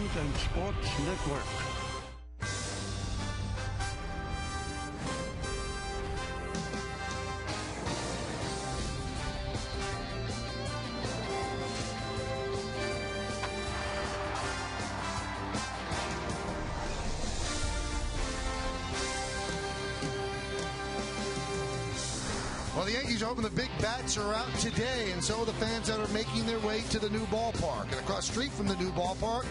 News and Sports Network. Well, the Yankees are hoping the big bats are out today, and so are the fans that are making their way to the new ballpark. And across the street from the new ballpark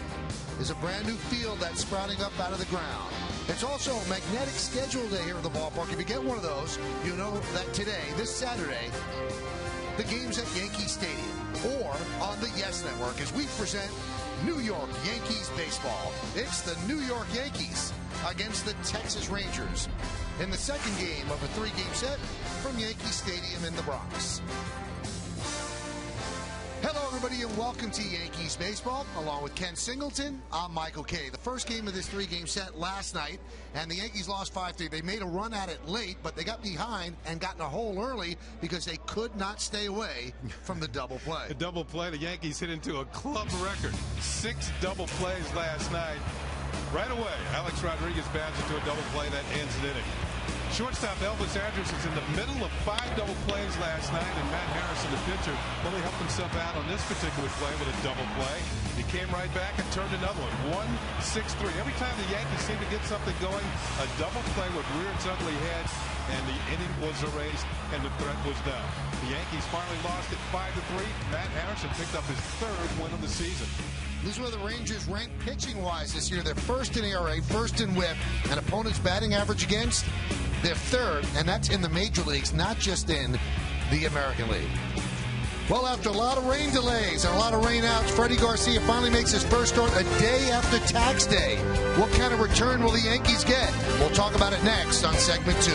is a brand new field that's sprouting up out of the ground. It's also a magnetic schedule day here at the ballpark. If you get one of those, you know that today, this Saturday, the game's at Yankee Stadium or on the YES Network as we present New York Yankees baseball. It's the New York Yankees against the Texas Rangers in the second game of a three-game set from Yankee Stadium in the Bronx. Hello, everybody, and welcome to Yankees baseball. Along with Ken Singleton, I'm Michael Kay. The first game of this three-game set last night, and the Yankees lost 5-3. They made a run at it late, but they got behind and got in a hole early because they could not stay away from the double play. A double play, the Yankees hit into a club record. 6 double plays last night. Right away, Alex Rodriguez bats into a double play that ends an inning. Shortstop Elvis Andrus is in the middle of 5 double plays last night, and Matt Harrison, the pitcher, only helped himself out on this particular play with a double play. He came right back and turned another one. 1-6-3. Every time the Yankees seem to get something going, a double play would rear its ugly head, and the inning was erased, and the threat was done. The Yankees finally lost it 5-3. Matt Harrison picked up his 3rd win of the season. This is where the Rangers rank pitching-wise this year. They're first in ERA, first in WHIP, and opponents' batting average against, they're 3rd, and that's in the major leagues, not just in the American League. Well, after a lot of rain delays and a lot of rain outs, Freddie Garcia finally makes his first start a day after tax day. What kind of return will the Yankees get? We'll talk about it next on segment 2.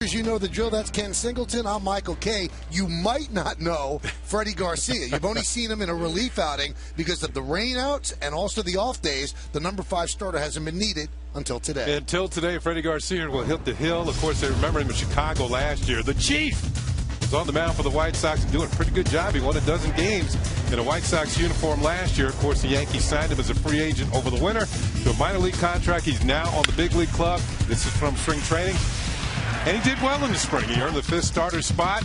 You know the drill. That's Ken Singleton. I'm Michael Kay. You might not know Freddie Garcia. You've only seen him in a relief outing because of the rain outs and also the off days. The number 5 starter hasn't been needed until today. Until today, Freddie Garcia will hit the hill. Of course, they remember him in Chicago last year. The Chief was on the mound for the White Sox and doing a pretty good job. He won a dozen games in a White Sox uniform last year. Of course, the Yankees signed him as a free agent over the winter to a minor league contract. He's now on the big league club. This is from spring training. And he did well in the spring. He earned the 5th starter spot.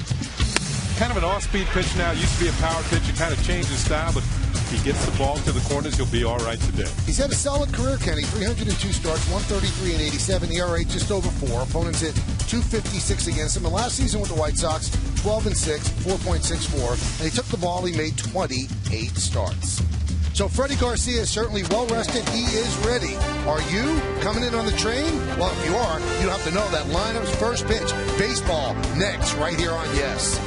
Kind of an off-speed pitch now. Used to be a power pitch. He kind of changed his style, but if he gets the ball to the corners, he'll be all right today. He's had a solid career, Kenny. 302 starts, 133 and 87. ERA just over 4. Opponents hit 256 against him. And last season with the White Sox, 12 and 6, 4.64. And he took the ball. He made 28 starts. So Freddie Garcia is certainly well rested. He is ready. Are you coming in on the train? Well, if you are, you have to know that lineup's first pitch. Baseball next, right here on YES.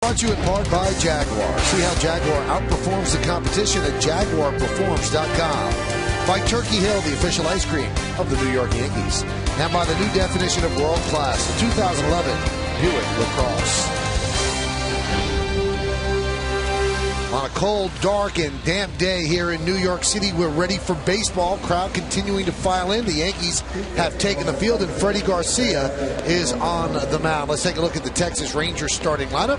Brought to you in part by Jaguar. See how Jaguar outperforms the competition at JaguarPerforms.com. By Turkey Hill, the official ice cream of the New York Yankees. And by the new definition of world class, the 2011 Buick LaCrosse. On a cold, dark, and damp day here in New York City, we're ready for baseball. Crowd continuing to file in. The Yankees have taken the field, and Freddie Garcia is on the mound. Let's take a look at the Texas Rangers starting lineup,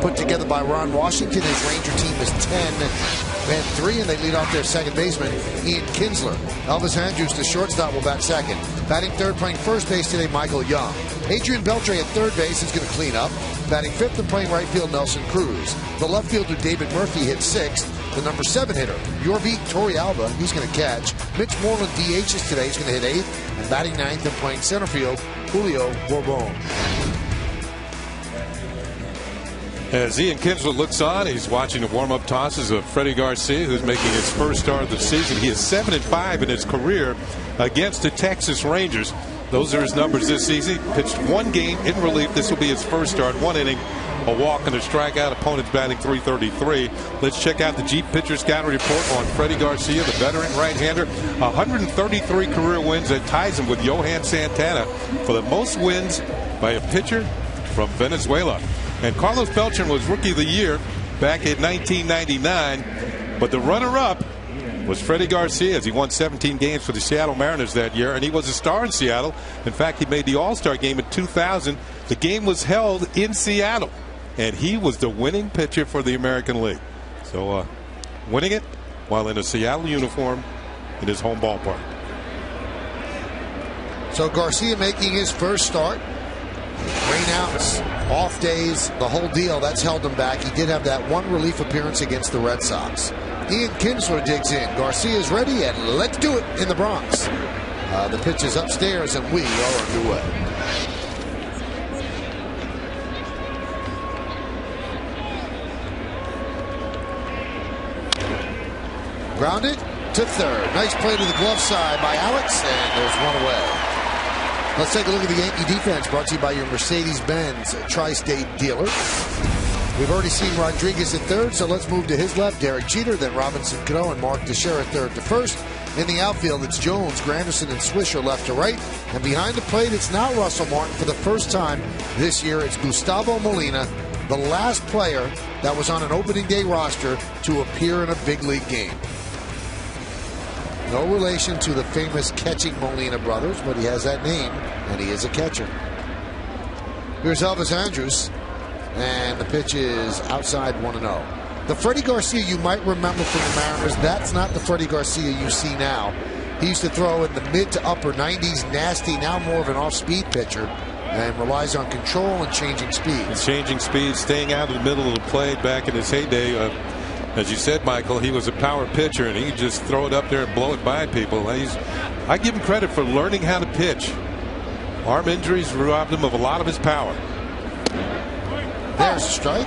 put together by Ron Washington. His Ranger team is 10-3, and they lead off their second baseman, Ian Kinsler. Elvis Andrus, the shortstop, will bat second. Batting third, playing first base today, Michael Young. Adrian Beltre at third base is going to clean up. Batting fifth and playing right field, Nelson Cruz. The left fielder, David Murphy, hits sixth. The number 7 hitter, Yorvik Torrealba, he's going to catch. Mitch Moreland DHs today. He's going to hit eighth. And batting ninth and playing center field, Julio Bourbon. As Ian Kinsler looks on, he's watching the warm-up tosses of Freddie Garcia, who's making his first start of the season. He is 7-5 in his career against the Texas Rangers. Those are his numbers this season. He pitched one game in relief. This will be his first start. One inning, a walk and a strikeout. Opponents batting .333. Let's check out the Jeep Pitcher Scouting Report on Freddie Garcia, the veteran right-hander. 133 career wins. That ties him with Johan Santana for the most wins by a pitcher from Venezuela. And Carlos Beltran was Rookie of the Year back in 1999. But the runner-up was Freddie Garcia, as he won 17 games for the Seattle Mariners that year, and he was a star in Seattle. In fact, he made the All-Star game in 2000. The game was held in Seattle, and he was the winning pitcher for the American League. So winning it while in a Seattle uniform in his home ballpark. So Garcia making his first start. Rainouts, off days, the whole deal, that's held him back. He did have that one relief appearance against the Red Sox. Ian Kinsler digs in. Garcia's ready, and let's do it in the Bronx. The pitch is upstairs, and we are underway. Grounded to third. Nice play to the glove side by Alex, and there's one away. Let's take a look at the Yankee defense, brought to you by your Mercedes-Benz Tri-State dealer. We've already seen Rodriguez at third, so let's move to his left. Derek Jeter, then Robinson Cano and Mark Teixeira third to first. In the outfield, it's Jones, Granderson, and Swisher left to right. And behind the plate, it's not Russell Martin. For the first time this year, it's Gustavo Molina, the last player that was on an opening day roster to appear in a big league game. No relation to the famous catching Molina brothers, but he has that name, and he is a catcher. Here's Elvis Andrus. And the pitch is outside 1-0. The Freddie Garcia you might remember from the Mariners, that's not the Freddie Garcia you see now. He used to throw in the mid to upper 90s, nasty, now more of an off-speed pitcher, and relies on control and changing speeds. Changing speeds, staying out of the middle of the plate back in his heyday. As you said, Michael, he was a power pitcher, and he could just throw it up there and blow it by people. I give him credit for learning how to pitch. Arm injuries robbed him of a lot of his power. There's a strike.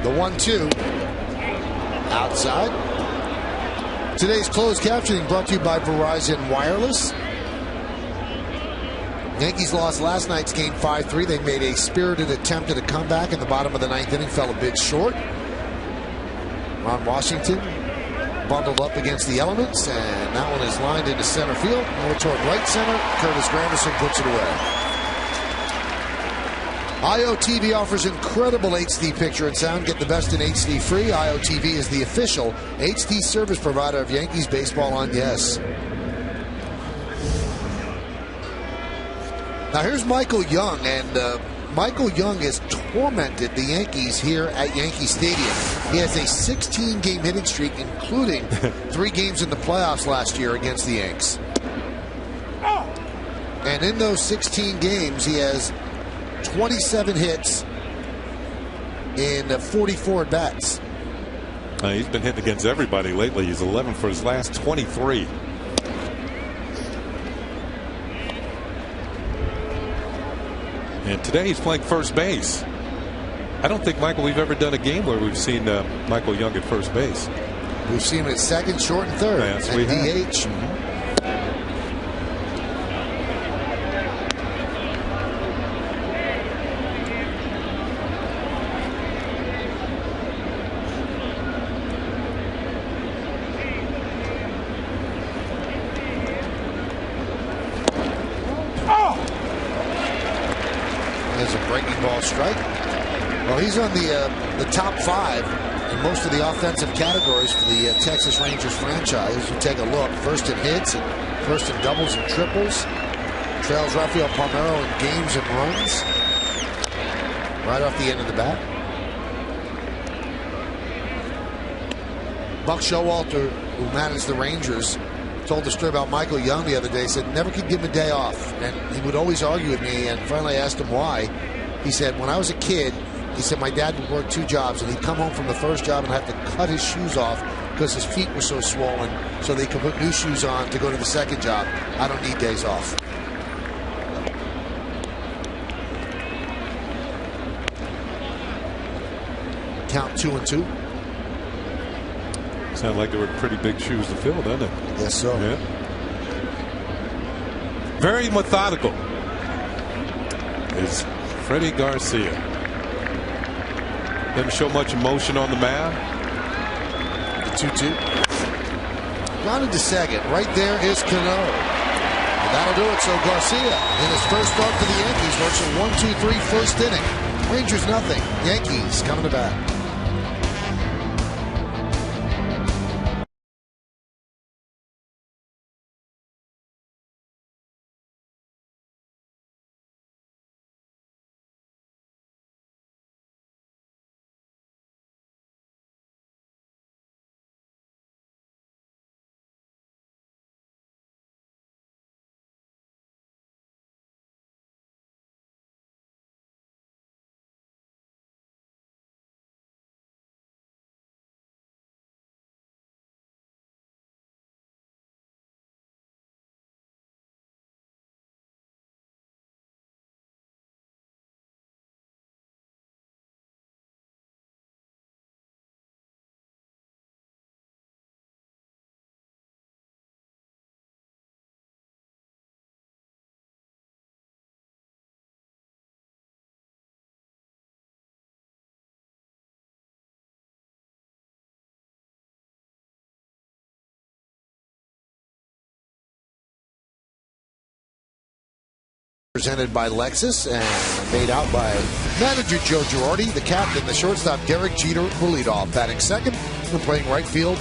The 1-2. Outside. Today's closed captioning brought to you by Verizon Wireless. Yankees lost last night's game 5-3. They made a spirited attempt at a comeback in the bottom of the ninth inning, fell a bit short. Ron Washington bundled up against the elements, and that one is lined into center field. Over toward right center. Curtis Granderson puts it away. IOTV offers incredible HD picture and sound. Get the best in HD free. IOTV is the official HD service provider of Yankees baseball on Yes. Now here's Michael Young, and Michael Young has tormented the Yankees here at Yankee Stadium. He has a 16-game hitting streak, including 3 games in the playoffs last year against the Yanks. And in those 16 games, he has 27 hits in 44 at-bats. He's been hitting against everybody lately. He's 11 for his last 23. And today he's playing first base. I don't think, Michael, we've ever done a game where we've seen Michael Young at first base. We've seen him at second, short, and third. Yes, and we DH. There's a breaking ball strike. Well, he's on the top 5 in most of the offensive categories for the Texas Rangers franchise. You take a look, first in hits, and first in doubles and triples. Trails Rafael Palmeiro in games and runs. Right off the end of the bat. Buck Showalter, who managed the Rangers, told the story about Michael Young the other day. He said never could give him a day off, and he would always argue with me. And finally I asked him why. He said when I was a kid, he said my dad would work 2 jobs, and he'd come home from the first job and have to cut his shoes off because his feet were so swollen, so they could put new shoes on to go to the second job. I don't need days off. Count 2-2. Sound like they were pretty big shoes to fill, doesn't it? Yes, sir. Yeah. Very methodical is Freddie Garcia. Doesn't show much emotion on the mound. The 2-2. Grounded to second. Right there is Cano. And that'll do it. So Garcia, in his first start for the Yankees, works a 1-2-3 first inning. Rangers nothing. Yankees coming to bat. Presented by Lexus and made out by manager Joe Girardi, the captain, the shortstop Derek Jeter will lead off. Batting second and playing right field,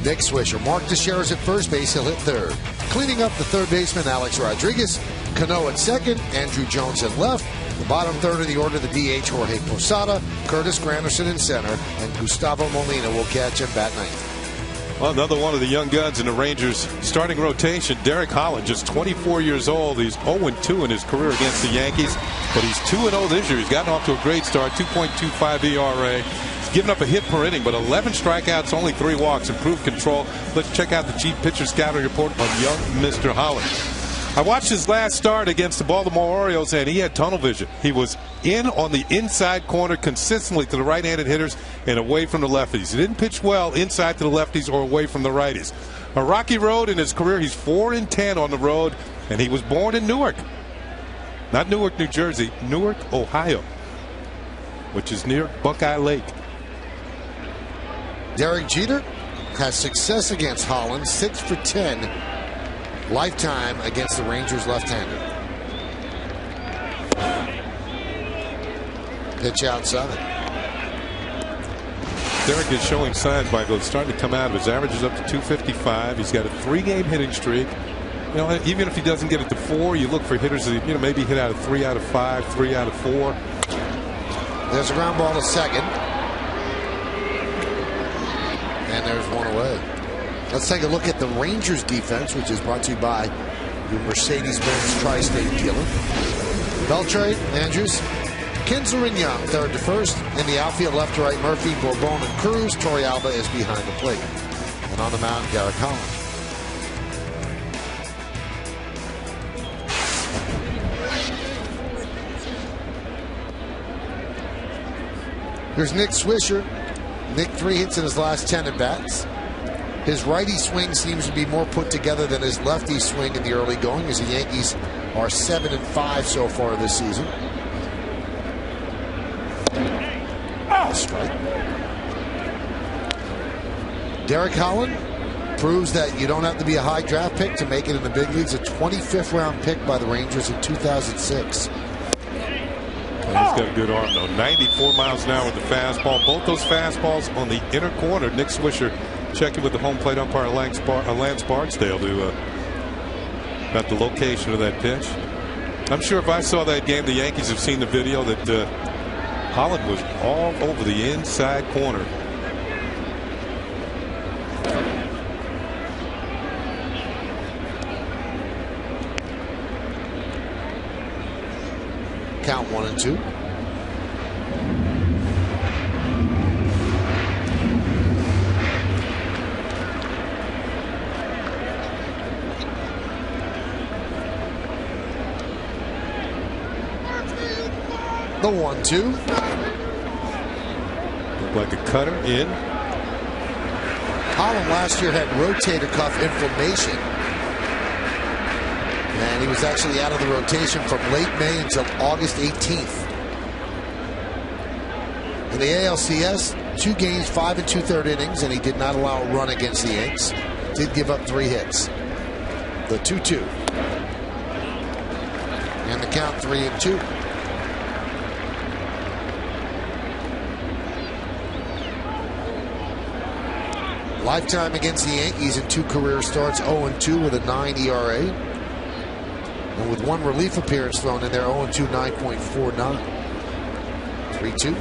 Nick Swisher. Mark Teixeira's at first base, he'll hit third. Cleaning up the third baseman, Alex Rodriguez. Cano at second, Andrew Jones at left. The bottom third of the order, the DH, Jorge Posada, Curtis Granderson in center, and Gustavo Molina will catch and bat ninth. Well, another one of the young guns in the Rangers starting rotation, Derek Holland, just 24 years old. He's 0-2 in his career against the Yankees, but he's 2-0 this year. He's gotten off to a great start, 2.25 ERA. He's given up a hit per inning, but 11 strikeouts, only 3 walks, improved control. Let's check out the Chief Pitcher Scouting Report on young Mr. Holland. I watched his last start against the Baltimore Orioles, and he had tunnel vision. He was in on the inside corner consistently to the right-handed hitters and away from the lefties. He didn't pitch well inside to the lefties or away from the righties. A rocky road in his career. He's 4-10 on the road, and he was born in Newark. Not Newark, New Jersey, Newark, Ohio, which is near Buckeye Lake. Derek Jeter has success against Holland, 6 for 10 lifetime against the Rangers left-hander. Pitch outside. Derek is showing signs, Michael. It's starting to come out. His average is up to 255. He's got a 3-game hitting streak. You know, even if he doesn't get it to 4, you look for hitters that, you know, maybe hit out of 3 out of 5, 3 out of 4. There's a ground ball to second. And there's one away. Let's take a look at the Rangers defense, which is brought to you by your Mercedes-Benz Tri-State dealer. Beltre, Andrews, Kinsler and Young, third to first. In the outfield, left to right, Murphy, Bourbon, and Cruz. Torey Alba is behind the plate. And on the mound, Garrett Collins. Here's Nick Swisher. Nick 3 hits in his last 10 at bats. His righty swing seems to be more put together than his lefty swing in the early going, as the Yankees are 7-5 so far this season. Strike. Derek Holland proves that you don't have to be a high draft pick to make it in the big leagues. A 25th round pick by the Rangers in 2006. He's got a good arm, though. 94 miles an hour with the fastball. Both those fastballs on the inner corner. Nick Swisher checking with the home plate umpire Lance Barksdale to about the location of that pitch. I'm sure if I saw that game, the Yankees have seen the video that Holland was all over the inside corner. Count 1-2. The 1-2. Looked like a cutter in. Holland last year had rotator cuff inflammation, and he was actually out of the rotation from late May until August 18th. In the ALCS, 2 games, 5 2/3 innings, and he did not allow a run against the Yanks. Did give up 3 hits. The 2-2. And the count 3-2. Lifetime against the Yankees in 2 career starts, 0-2 with a 9 ERA. And with 1 relief appearance thrown in there, 0-2, 9.49. 3-2.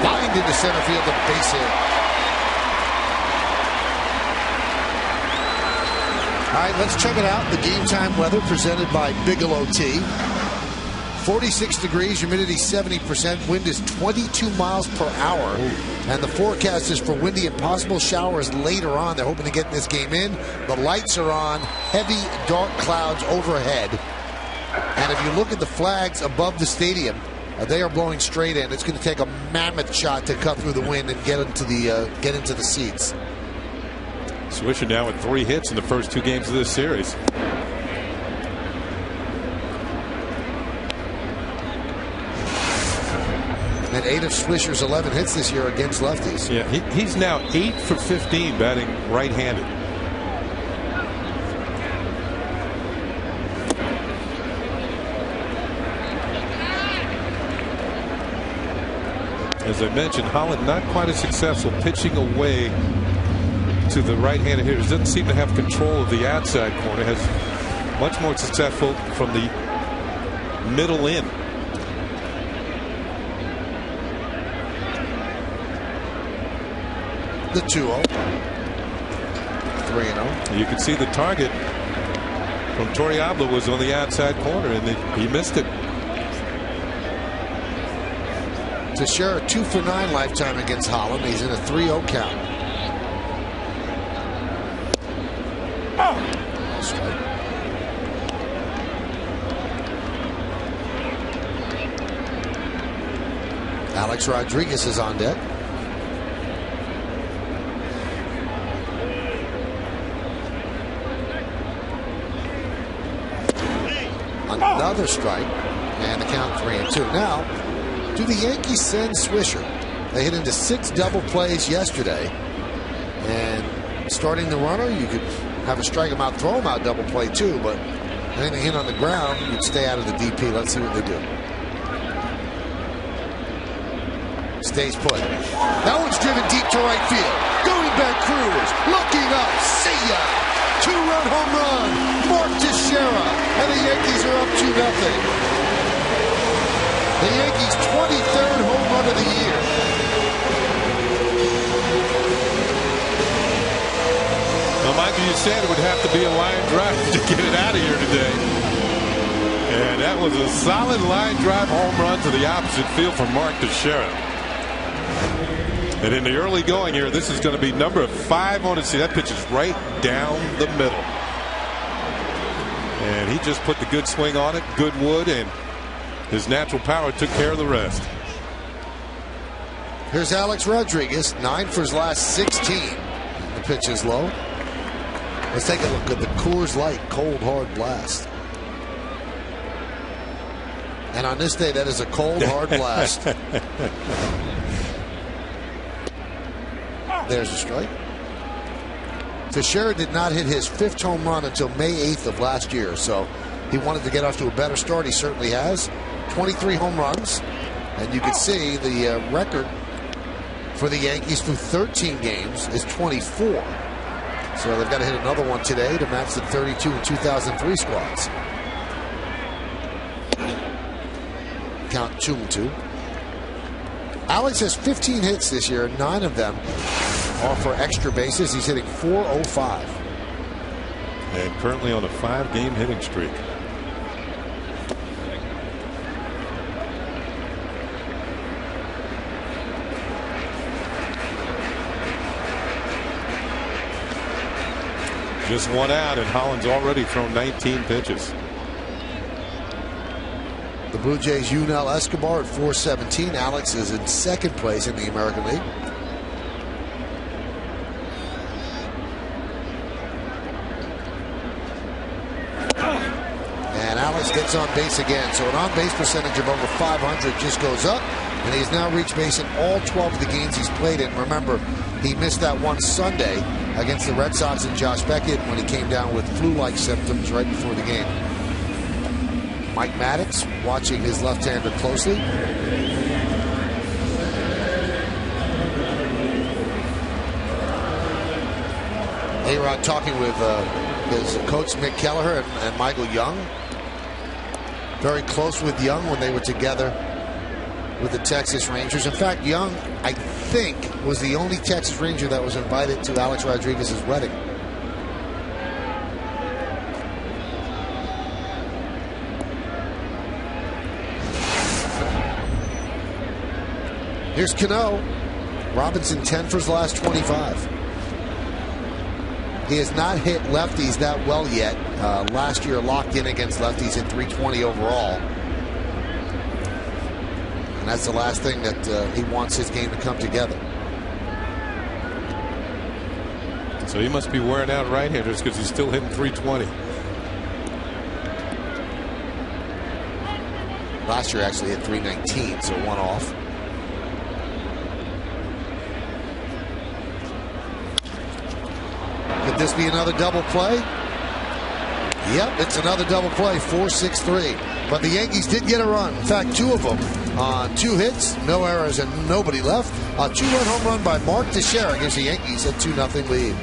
Lined into center field, a base hit. All right, let's check it out. The game time weather presented by Bigelow Tea. 46 degrees, humidity 70%, wind is 22 miles per hour. And the forecast is for windy and possible showers later on. They're hoping to get this game in. The lights are on, heavy dark clouds overhead. And if you look at the flags above the stadium, they are blowing straight in. It's going to take a mammoth shot to cut through the wind and get into the seats. Swisher now with 3 hits in the first 2 games of this series. And 8 of Swisher's 11 hits this year against lefties. Yeah, he's now 8 for 15 batting right-handed. As I mentioned, Holland not quite as successful pitching away to the right-handed hitters. Doesn't seem to have control of the outside corner. Has much more successful from the middle in. The 2-0. 3-0. You can see the target from Torrealba was on the outside corner, and he missed it. Teixeira 2 for 9 lifetime against Holland. He's in a 3-0 count. Alex Rodriguez is on deck. Another strike, and the count 3-2. Now, do the Yankees send Swisher? They hit into 6 double plays yesterday, and starting the runner, you could have a strike him out, throw him out double play too, but anything hit on the ground, you'd stay out of the DP. Let's see what they do. Stays put. That one's driven deep to right field. Going back, Cruz, looking up, see ya! 2-run home run, Mark Teixeira, and the Yankees are up 2-0. The Yankees' 23rd home run of the year. Well, Michael, you said it would have to be a line drive to get it out of here today. And that was a solid line drive home run to the opposite field from Mark Teixeira. And in the early going here, this is going to be number 5 on it. See, that pitch is right down the middle. And he just put the good swing on it, good wood, and his natural power took care of the rest. Here's Alex Rodriguez, 9 for his last 16. The pitch is low. Let's take a look at the Coors Light cold hard blast. And on this day, that is a cold hard blast. There's a strike. Teixeira did not hit his 5th home run until May 8th of last year, so he wanted to get off to a better start. He certainly has. 23 home runs, and you can see the record for the Yankees through 13 games is 24. So they've got to hit another one today to match the 32 and 2003 squads. Count 2-2. Alex has 15 hits this year. 9 of them are for extra bases. He's hitting .405. And currently on a 5-game hitting streak. Just one out, and Holland's already thrown 19 pitches. The Blue Jays' Yunel Escobar at .417. Alex is in 2nd place in the American League. And Alex gets on base again. So an on-base percentage of over .500 just goes up. And he's now reached base in all 12 of the games he's played in. Remember, he missed that one Sunday against the Red Sox and Josh Beckett when he came down with flu-like symptoms right before the game. Mike Maddox watching his left-hander closely. A-Rod talking with his coach Mick Kelleher and Michael Young. Very close with Young when they were together with the Texas Rangers. In fact, Young, I think, was the only Texas Ranger that was invited to Alex Rodriguez's wedding. Here's Cano. Robinson 10 for his last 25. He has not hit lefties that well yet. Last year locked in against lefties at .320 overall. And that's the last thing that he wants his game to come together. So he must be wearing out right-handers because he's still hitting .320. Last year actually hit .319, so one off. Could this be another double play? Yep, it's another double play, 4-6-3. But the Yankees did get a run. In fact, 2 of them on 2 hits, no errors, and nobody left. A 2-run home run by Mark Teixeira gives the Yankees a 2-0 lead.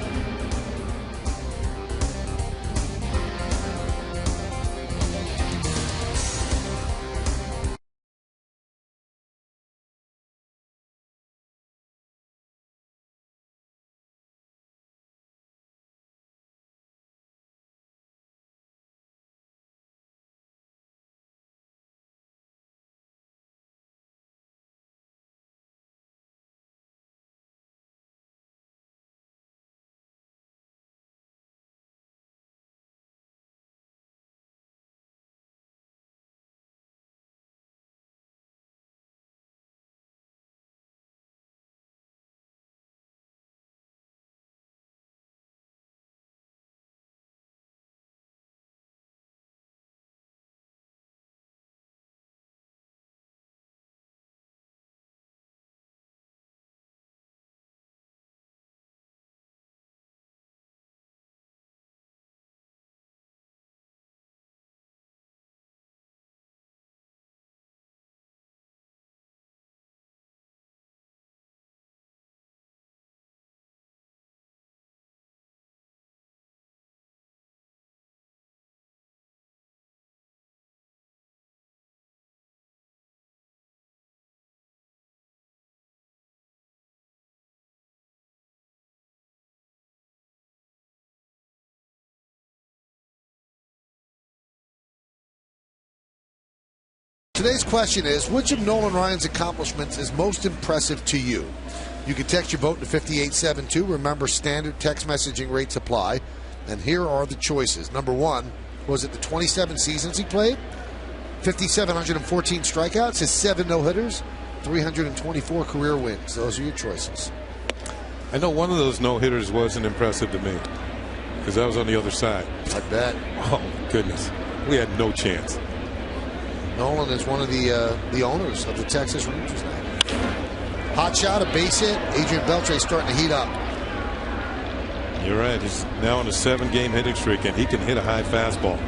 Today's question is, which of Nolan Ryan's accomplishments is most impressive to you? You can text your vote to 5872. Remember, standard text messaging rates apply. And here are the choices. Number 1, was it the 27 seasons he played? 5,714 strikeouts, his 7 no-hitters, 324 career wins. Those are your choices. I know one of those no-hitters wasn't impressive to me because I was on the other side. I bet. Oh, my goodness. We had no chance. Nolan is one of the owners of the Texas Rangers now. Hot shot, a base hit. Adrian Beltre starting to heat up. You're right. He's now on a 7-game hitting streak, and he can hit a high fastball.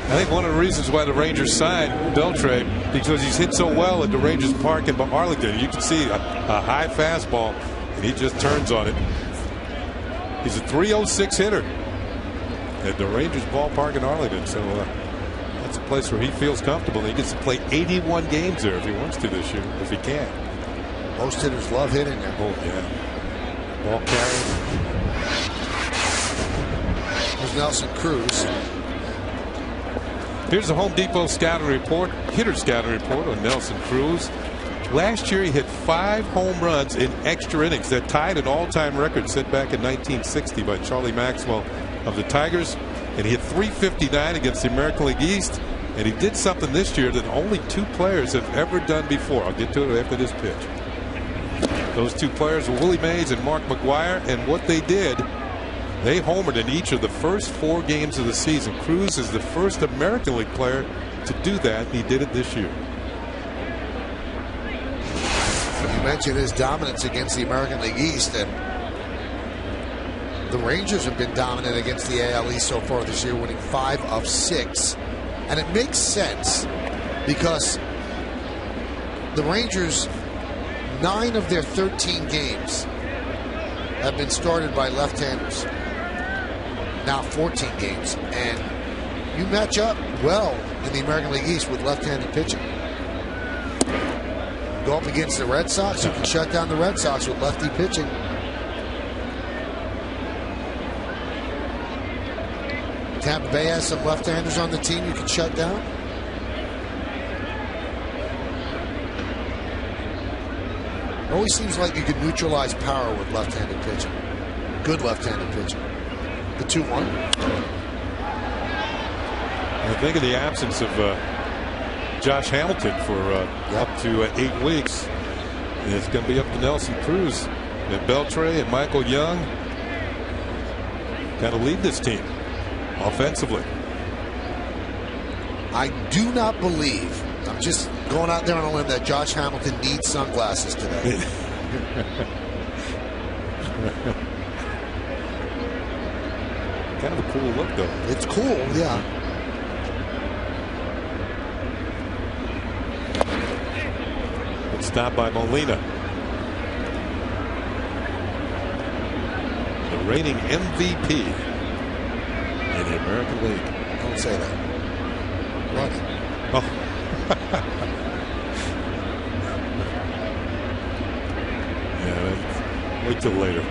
I think one of the reasons why the Rangers signed Beltre, because he's hit so well at the Rangers Park in Arlington. You can see a high fastball, and he just turns on it. He's a .306 hitter at the Rangers ballpark in Arlington. So that's a place where he feels comfortable. He gets to play 81 games there if he wants to this year, if he can. Most hitters love hitting there. Oh, yeah. Ball carrying. There's Nelson Cruz. Here's the Home Depot scouting report, hitter scouting report on Nelson Cruz. Last year he hit 5 home runs in extra innings. That tied an all-time record set back in 1960 by Charlie Maxwell of the Tigers. And he hit .359 against the American League East. And he did something this year that only 2 players have ever done before. I'll get to it after this pitch. Those 2 players were Willie Mays and Mark McGwire. And what they did, they homered in each of the first 4 games of the season. Cruz is the first American League player to do that. He did it this year. You mentioned his dominance against the American League East, and the Rangers have been dominant against the AL East so far this year, winning 5 of 6. And it makes sense because the Rangers, 9 of their 13 games have been started by left-handers. Now 14 games, and you match up well in the American League East with left-handed pitching. Go up against the Red Sox, you can shut down the Red Sox with lefty pitching. Tampa Bay has some left-handers on the team you can shut down. It always seems like you can neutralize power with left-handed pitching. Good left-handed pitching. The 2-1. I think of the absence of Josh Hamilton for up to 8 weeks. And it's going to be up to Nelson Cruz and Beltre and Michael Young. Got to lead this team offensively. I do not believe, I'm just going out there on a limb, that Josh Hamilton needs sunglasses today. Kind of a cool look, though. It's cool, yeah. It's stopped by Molina. The reigning MVP in the American League. Don't say that. What? Oh. Yeah, wait till later.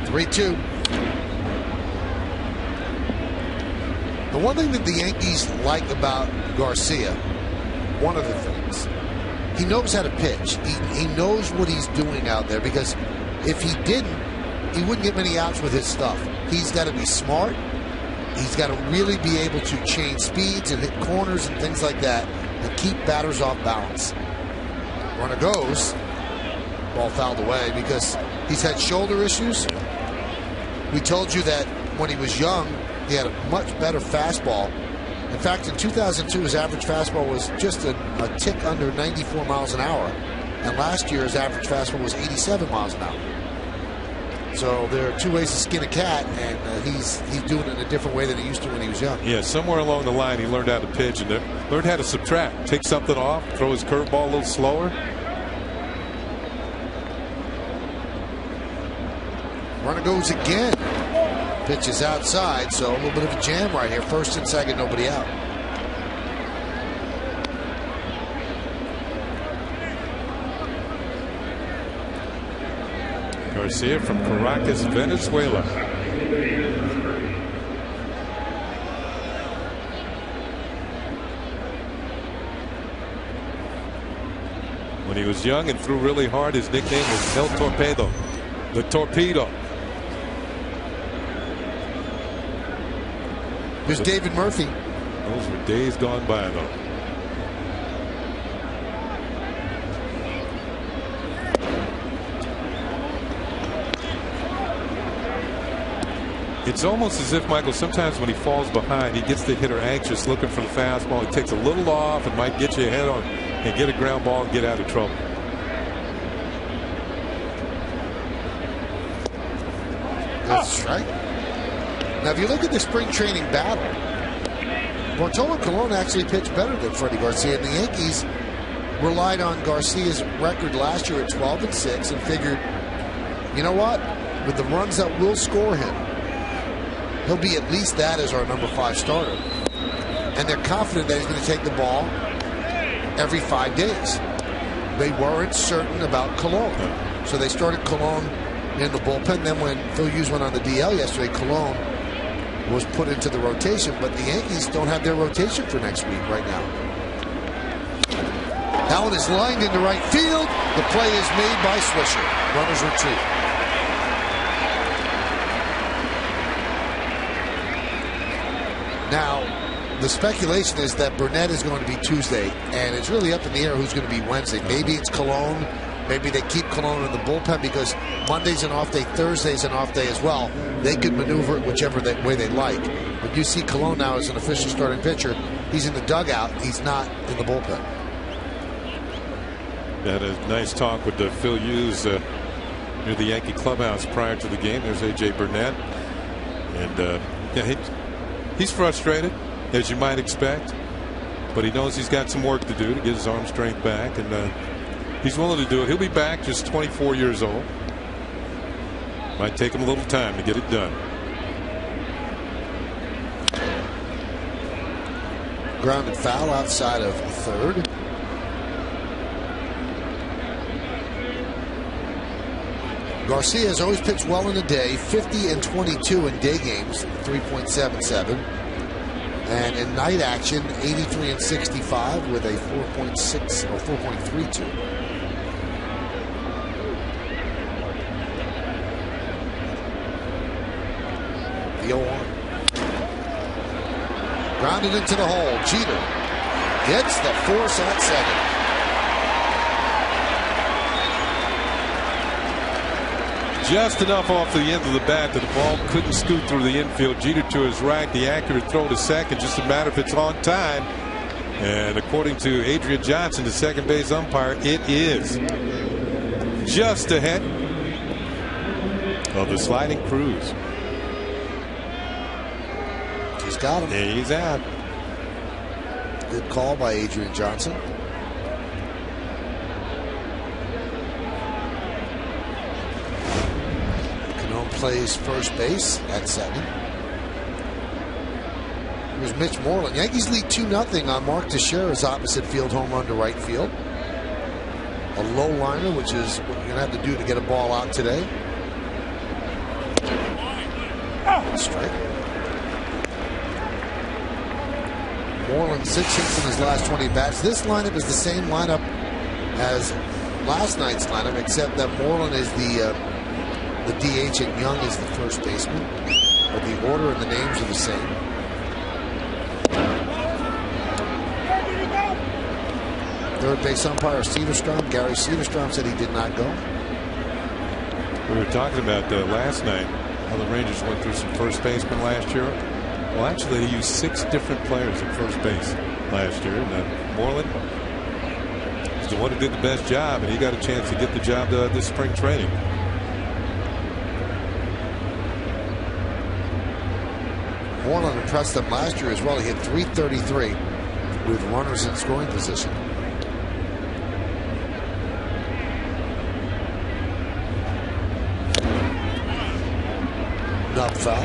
(3-2). The one thing that the Yankees like about Garcia, one of the things, he knows how to pitch. He knows what he's doing out there, because if he didn't, he wouldn't get many outs with his stuff. He's got to be smart. He's got to really be able to change speeds and hit corners and things like that and keep batters off balance. Runner goes. Ball fouled away because he's had shoulder issues. We told you that when he was young, he had a much better fastball. In fact, in 2002, his average fastball was just a tick under 94 miles an hour. And last year, his average fastball was 87 miles an hour. So there are 2 ways to skin a cat, and he's doing it in a different way than he used to when he was young. Yeah, somewhere along the line, he learned how to pitch and learned how to subtract. Take something off, throw his curveball a little slower. Runner goes again. Pitch is outside, so a little bit of a jam right here. First and second, nobody out. Garcia from Caracas, Venezuela. When he was young and threw really hard, his nickname was El Torpedo, the Torpedo. Here's David Murphy. Those were days gone by, though. It's almost as if, Michael, sometimes when he falls behind, he gets the hitter anxious, looking for the fastball. He takes a little off and might get you ahead on and get a ground ball and get out of trouble. That's right. Now, if you look at the spring training battle, Bartolo Colon actually pitched better than Freddie Garcia, and the Yankees relied on Garcia's record last year at 12-6 and figured, you know what? With the runs that will score him, he'll be at least that as our number 5 starter. And they're confident that he's going to take the ball every 5 days. They weren't certain about Colon. So they started Colon in the bullpen. Then when Phil Hughes went on the DL yesterday, Colon was put into the rotation. But the Yankees don't have their rotation for next week right now. Allen is lined into right field. The play is made by Swisher. Runners retreat. Now, the speculation is that Burnett is going to be Tuesday, and it's really up in the air who's going to be Wednesday. Maybe it's Colon. Maybe they keep Colon in the bullpen because Monday's an off day, Thursday's an off day as well. They could maneuver it whichever way they like. But you see Colon now as an official starting pitcher. He's in the dugout. He's not in the bullpen. Had a nice talk with Phil Hughes near the Yankee clubhouse prior to the game. There's A.J. Burnett. And yeah, he's frustrated, as you might expect. But he knows he's got some work to do to get his arm strength back. And he's willing to do it. He'll be back, just 24 years old. Might take him a little time to get it done. Grounded foul outside of third. Garcia has always pitched well in a day, 50 and 22 in day games, 3.77. And in night action, 83 and 65 with a 4.6 or 4.32. The 0-1. Grounded into the hole. Jeter gets the force at second. Just enough off the end of the bat that the ball couldn't scoot through the infield. Jeter to his right, the accurate throw to second. Just a matter if it's on time. And according to Adrian Johnson, the second base umpire, it is just ahead of the sliding cruise. He's got him. And he's out. Good call by Adrian Johnson. Plays first base at 7. Here's Mitch Moreland. Yankees lead 2-0 on Mark Teixeira's opposite field home run to right field. A low liner, which is what you're going to have to do to get a ball out today. Strike. Moreland 6 hits in his last 20 bats. This lineup is the same lineup as last night's lineup, except that Moreland is the DH and Young is the first baseman. But the order and the names are the same. Third base umpire Cederstrom. Gary Cederstrom said he did not go. We were talking about last night how the Rangers went through some first basemen last year. Well, actually, they used 6 different players at first base last year. And Moreland is the one who did the best job, and he got a chance to get the job this spring training. Moreland impressed them last year as well. He hit .333 with runners in scoring position. Nub foul.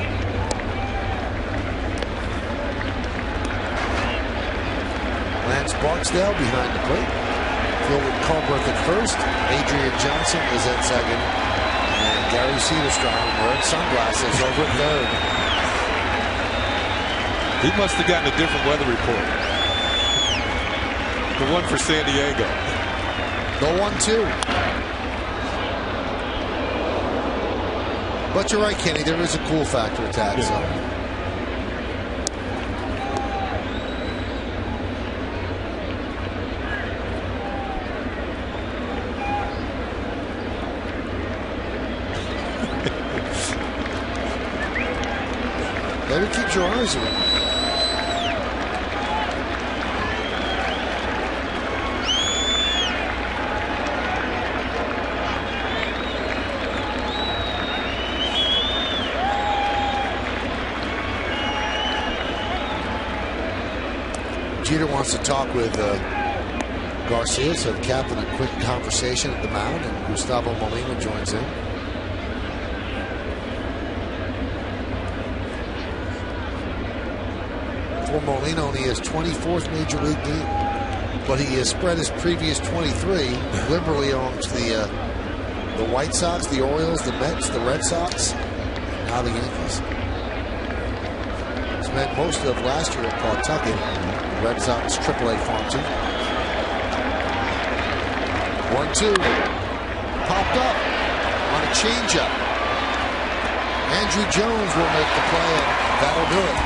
Lance Barksdale behind the plate. Philwood Culberth at first. Adrian Johnson is at second. And Gary Cederstrom wearing sunglasses over at third. He must have gotten a different weather report. The one for San Diego. The 1-2. But you're right, Kenny. There is a cool factor attached. Yeah. Better keep your eyes open. Jeter wants to talk with Garcia, so the captain a quick conversation at the mound, and Gustavo Molina joins in. For Molina, only his 24th major league game, but he has spread his previous 23 liberally amongst the White Sox, the Orioles, the Mets, the Red Sox, now the Yankees. Spent most of last year at Pawtucket, the Red Sox AAA farm team. 1-2, popped up on a changeup. Andrew Jones will make the play, and that'll do it.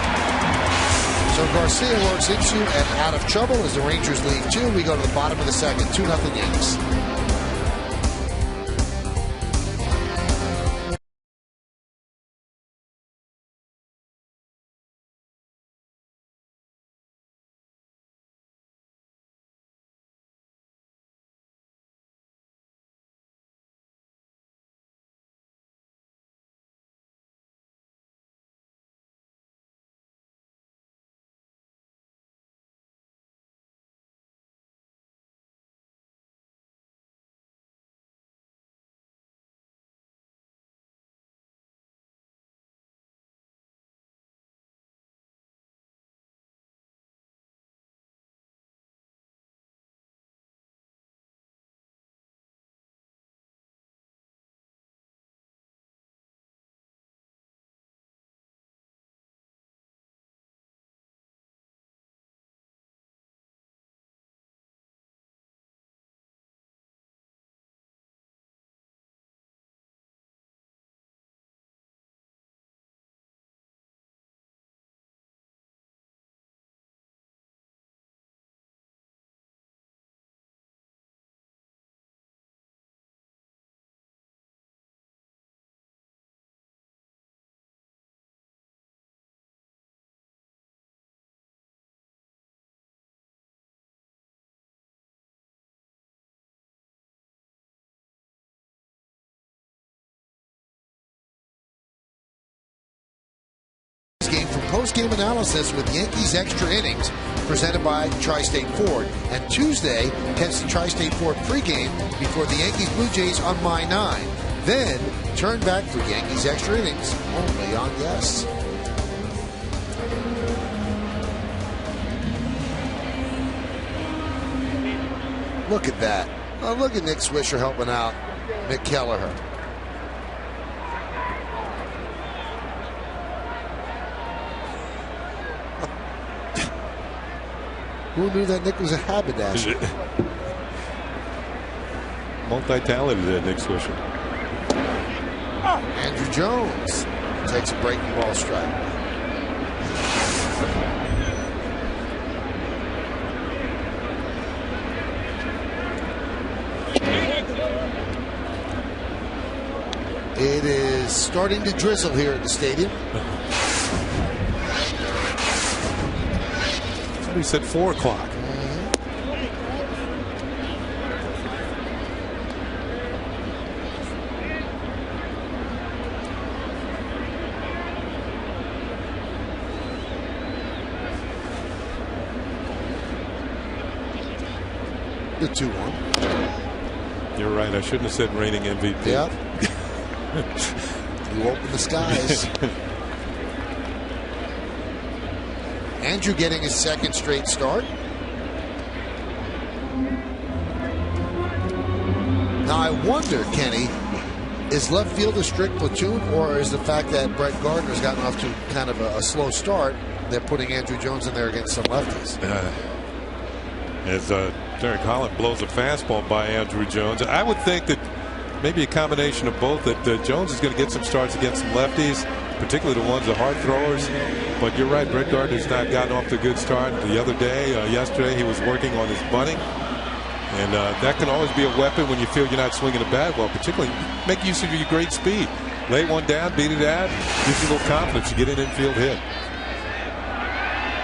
So Garcia works into and out of trouble as the Rangers lead 2. We go to the bottom of the second, 2-0 Yankees. Game from post-game analysis with Yankees Extra Innings presented by Tri-State Ford. And Tuesday, catch the Tri-State Ford pregame before the Yankees Blue Jays on My 9. Then turn back for Yankees Extra Innings only on Yes. Look at that. Oh, look at Nick Swisher helping out Mick Kelleher. Who knew that Nick was a haberdasher? Multi-talented, Nick Swisher. Andrew Jones takes a breaking ball strike. It is starting to drizzle here at the stadium. Somebody said 4 o'clock. The 2-1. You're right. I shouldn't have said reigning MVP. Yep. You open the skies. Andrew getting his second straight start. Now I wonder, Kenny, is left field a strict platoon, or is the fact that Brett Gardner's gotten off to kind of a slow start, they're putting Andrew Jones in there against some lefties? As Derek Holland blows a fastball by Andrew Jones, I would think that maybe a combination of both, that Jones is going to get some starts against some lefties, particularly the ones that are hard throwers. But you're right, Brett Gardner's not gotten off to a good start. The other day, yesterday, he was working on his bunting. And that can always be a weapon when you feel you're not swinging a bat well, particularly make use of your great speed. Lay one down, beat it out, gives you a little confidence. You get an infield hit.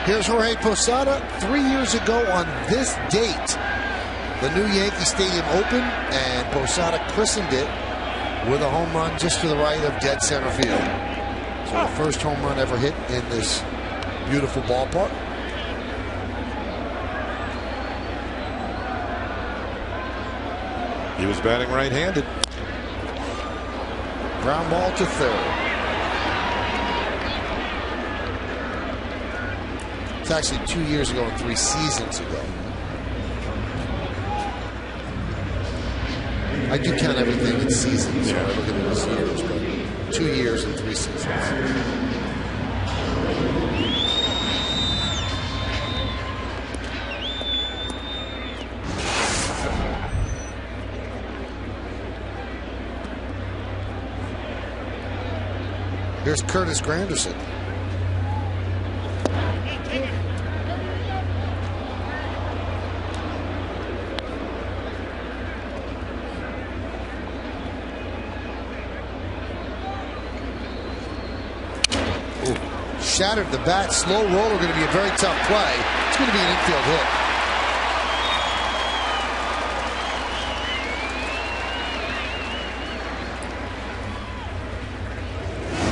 Here's Jorge Posada 3 years ago on this date. The new Yankee Stadium opened, and Posada christened it with a home run just to the right of dead center field. So the first home run ever hit in this beautiful ballpark. He was batting right-handed. Ground ball to third. It's actually 2 years ago and 3 seasons ago. I do count everything in seasons, so I look at it as years, but 2 years and 3 seasons. Here's Curtis Granderson. Shattered the bat. Slow roller, going to be a very tough play. It's going to be an infield hit.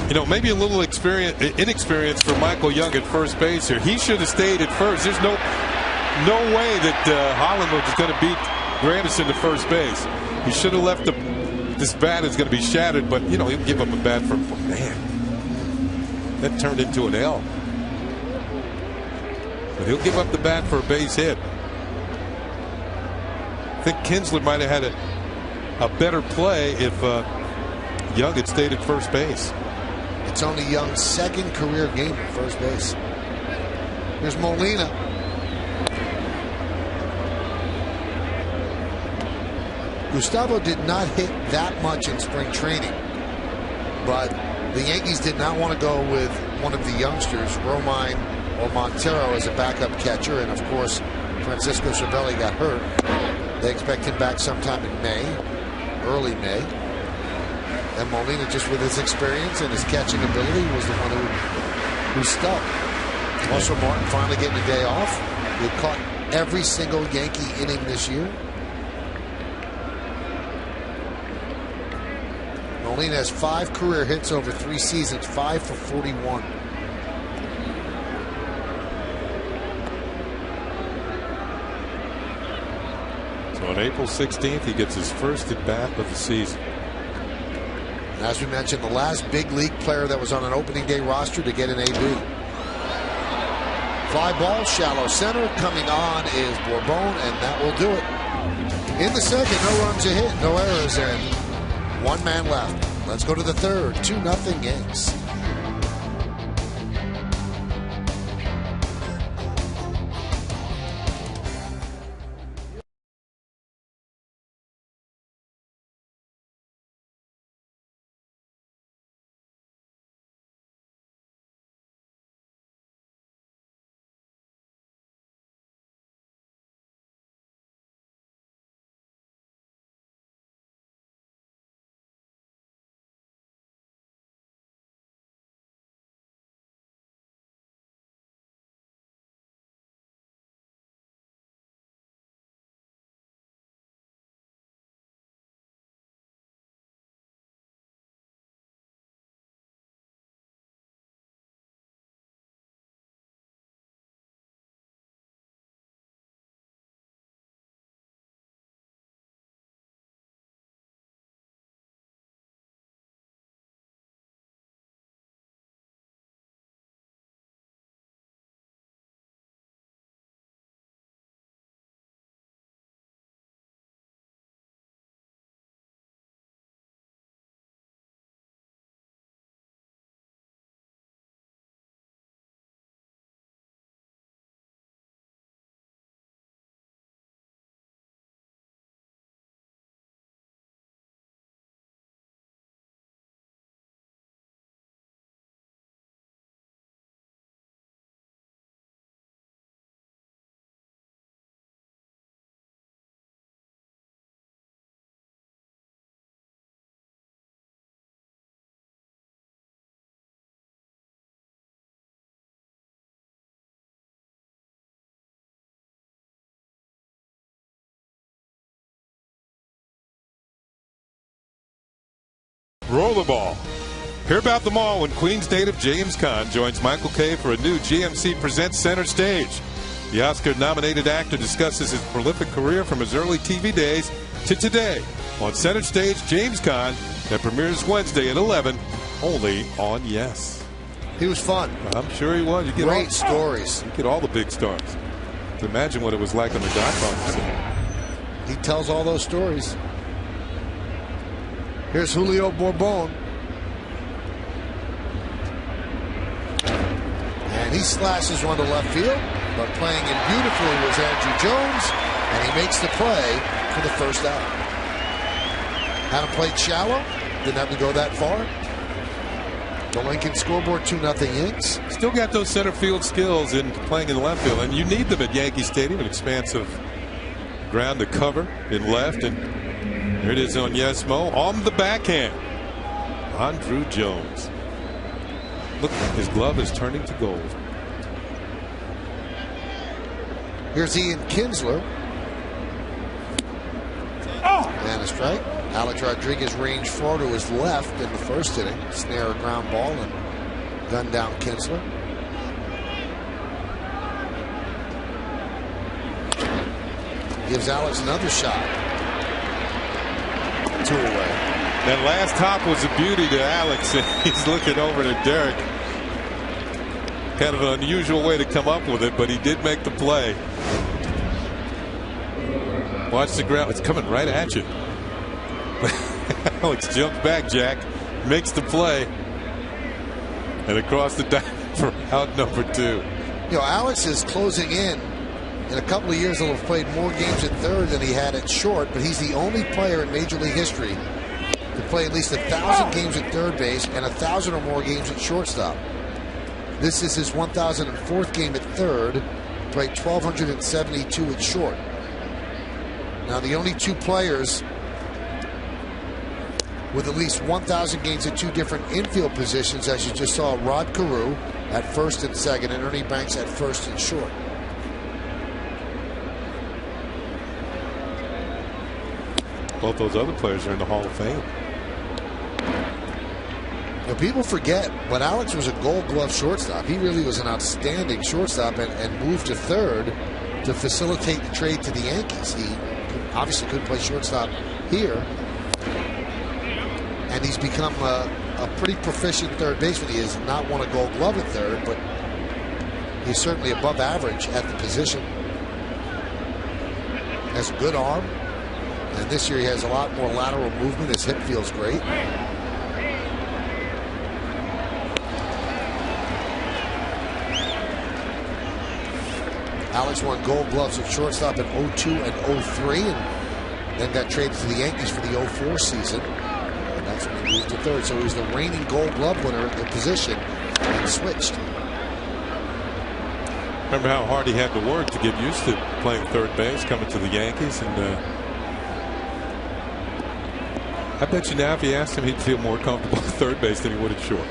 You know, maybe a little inexperience for Michael Young at first base here. He should have stayed at first. There's no way that Holland was going to beat Granderson to first base. He should have left this bat is going to be shattered, but you know he'll give up a bat for man. That turned into an L. But he'll give up the bat for a base hit. I think Kinsler might have had a better play if Young had stayed at first base. It's only Young's second career game at first base. Here's Molina. Gustavo did not hit that much in spring training, but the Yankees did not want to go with one of the youngsters, Romine or Montero, as a backup catcher. And of course, Francisco Cervelli got hurt. They expect him back sometime in May, early May. And Molina, just with his experience and his catching ability, was the one who stuck. Also, Martin finally getting a day off. He caught every single Yankee inning this year. Molina has 5 career hits over 3 seasons, 5 for 41. So on April 16th, he gets his first at bat of the season. And as we mentioned, the last big league player that was on an opening day roster to get an AB. Fly ball, shallow center. Coming on is Bourbon, and that will do it. In the second, no runs a hit, no errors, and 1 man left. Let's go to the third. 2-0 Yanks. Roll the ball. Hear about them all when Queens native James Caan joins Michael Kay for a new GMC Presents Center Stage. The Oscar-nominated actor discusses his prolific career from his early TV days to today on Center Stage James Caan that premieres Wednesday at 11, only on Yes. He was fun. I'm sure he was. You get great stories. You get all the big stars. To imagine what it was like on the Godfather set. He tells all those stories. Here's Julio Bourbon. And he slashes one to left field, but playing in beautifully was Andrew Jones, and he makes the play for the first out. Had him played shallow, didn't have to go that far. The Lincoln scoreboard 2-0 Yanks. Still got those center field skills in playing in left field, and you need them at Yankee Stadium, an expansive ground to cover in left. And here it is on Yes Mo on the backhand. Andrew Jones. Look, his glove is turning to gold. Here's Ian Kinsler. And a strike. Alex Rodriguez ranged far to his left in the first inning. Snare a ground ball and gun down Kinsler. Gives Alex another shot. 2 away. That last hop was a beauty to Alex. He's looking over to Derek. Kind of an unusual way to come up with it, but he did make the play. Watch the ground. It's coming right at you. Alex jumps back, Jack, makes the play, and across the diamond for out number 2. You know, Alex is closing in. In a couple of years, he'll have played more games at third than he had at short, but he's the only player in Major League history to play at least 1,000 games at third base and 1,000 or more games at shortstop. This is his 1,004th game at third, played 1,272 at short. Now, the only 2 players with at least 1,000 games at 2 different infield positions, as you just saw, Rod Carew at first and second, and Ernie Banks at first and short. Both those other players are in the Hall of Fame. Now, people forget, when Alex was a Gold Glove shortstop, he really was an outstanding shortstop and moved to third to facilitate the trade to the Yankees. He obviously couldn't play shortstop here. And he's become a pretty proficient third baseman. He has not won a Gold Glove at third, but he's certainly above average at the position. Has a good arm. And this year he has a lot more lateral movement. His hip feels great. Alex won Gold Gloves at shortstop in 02 and 03, and then got traded to the Yankees for the 04 season. And that's when he moved to third. So he was the reigning Gold Glove winner at the position and switched. Remember how hard he had to work to get used to playing third base, coming to the Yankees, and I bet you now if you asked him, he'd feel more comfortable at third base than he would at short.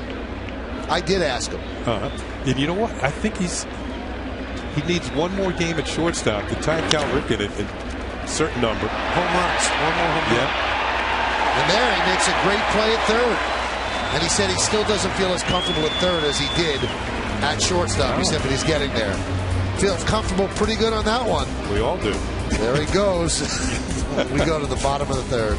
I did ask him. And you know what? I think he needs one more game at shortstop to tie Cal Ripken at a certain number. Home runs. One more home run. And there he makes a great play at third. And he said he still doesn't feel as comfortable at third as he did at shortstop. He said, but he's getting there. Feels comfortable pretty good on that one. We all do. There he goes. We go to the bottom of the third.